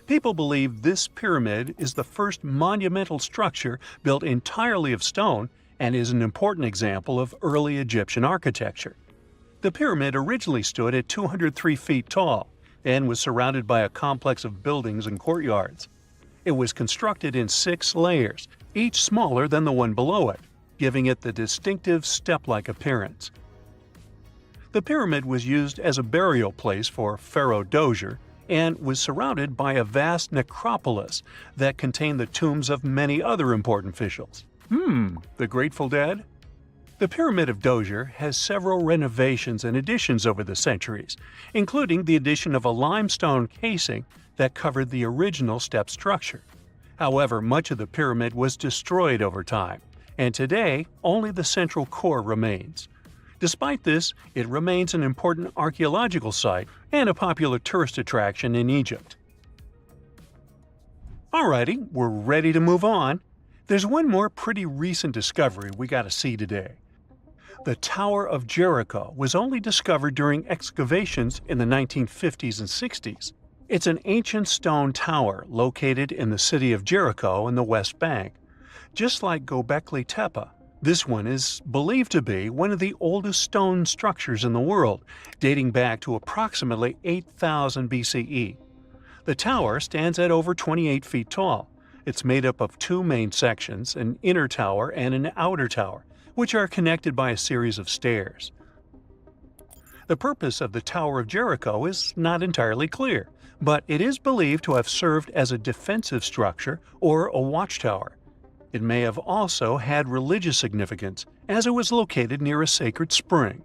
People believe this pyramid is the first monumental structure built entirely of stone and is an important example of early Egyptian architecture. The pyramid originally stood at 203 feet tall and was surrounded by a complex of buildings and courtyards. It was constructed in 6 layers, each smaller than the one below it, giving it the distinctive step-like appearance. The pyramid was used as a burial place for Pharaoh Dozier and was surrounded by a vast necropolis that contained the tombs of many other important officials. The Grateful Dead? The Pyramid of Dozier has several renovations and additions over the centuries, including the addition of a limestone casing that covered the original step structure. However, much of the pyramid was destroyed over time, and today only the central core remains. Despite this, it remains an important archaeological site and a popular tourist attraction in Egypt. Alrighty, we're ready to move on. There's one more pretty recent discovery we gotta see today. The Tower of Jericho was only discovered during excavations in the 1950s and 60s. It's an ancient stone tower located in the city of Jericho in the West Bank. Just like Göbekli Tepe, this one is believed to be one of the oldest stone structures in the world, dating back to approximately 8000 BCE. The tower stands at over 28 feet tall. It's made up of 2 main sections, an inner tower and an outer tower, which are connected by a series of stairs. The purpose of the Tower of Jericho is not entirely clear, but it is believed to have served as a defensive structure or a watchtower. It may have also had religious significance, as it was located near a sacred spring.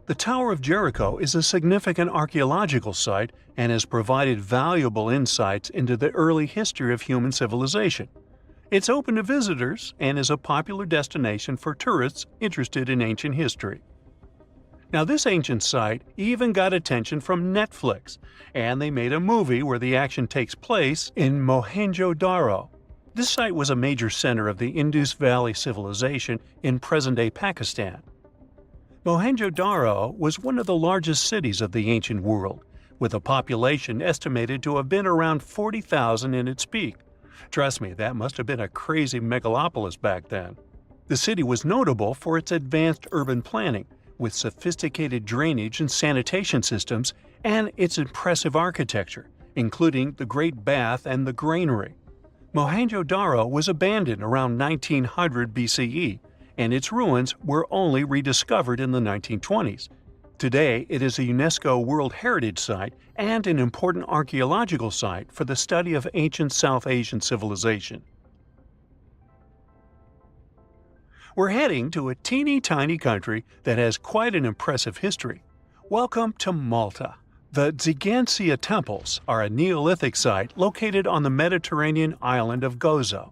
The Tower of Jericho is a significant archaeological site and has provided valuable insights into the early history of human civilization. It's open to visitors and is a popular destination for tourists interested in ancient history. Now, this ancient site even got attention from Netflix, and they made a movie where the action takes place in Mohenjo-Daro. This site was a major center of the Indus Valley civilization in present-day Pakistan. Mohenjo-Daro was one of the largest cities of the ancient world, with a population estimated to have been around 40,000 in its peak. Trust me, that must have been a crazy megalopolis back then. The city was notable for its advanced urban planning, with sophisticated drainage and sanitation systems, and its impressive architecture, including the Great Bath and the Granary. Mohenjo-Daro was abandoned around 1900 BCE, and its ruins were only rediscovered in the 1920s. Today, it is a UNESCO World Heritage Site and an important archaeological site for the study of ancient South Asian civilization. We're heading to a teeny-tiny country that has quite an impressive history. Welcome to Malta. The Xigantia Temples are a Neolithic site located on the Mediterranean island of Gozo.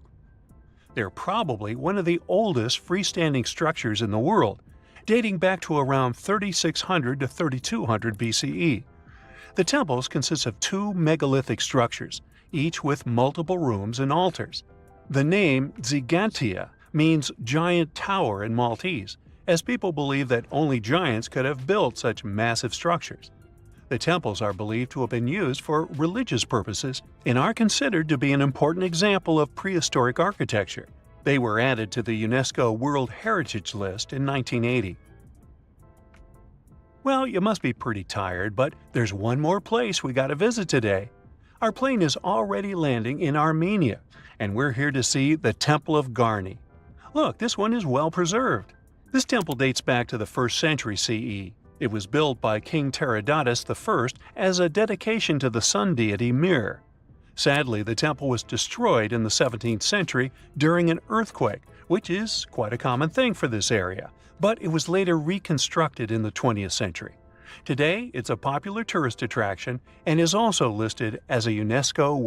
They're probably one of the oldest freestanding structures in the world, dating back to around 3600 to 3200 BCE. The temples consist of 2 megalithic structures, each with multiple rooms and altars. The name Xigantia means giant tower in Maltese, as people believe that only giants could have built such massive structures. The temples are believed to have been used for religious purposes and are considered to be an important example of prehistoric architecture. They were added to the UNESCO World Heritage List in 1980. Well, you must be pretty tired, but there's one more place we gotta visit today. Our plane is already landing in Armenia, and we're here to see the Temple of Garni. Look, this one is well preserved. This temple dates back to the 1st century CE. It was built by King Tiridates I as a dedication to the sun deity Mir. Sadly, the temple was destroyed in the 17th century during an earthquake, which is quite a common thing for this area, but it was later reconstructed in the 20th century. Today, it's a popular tourist attraction and is also listed as a UNESCO World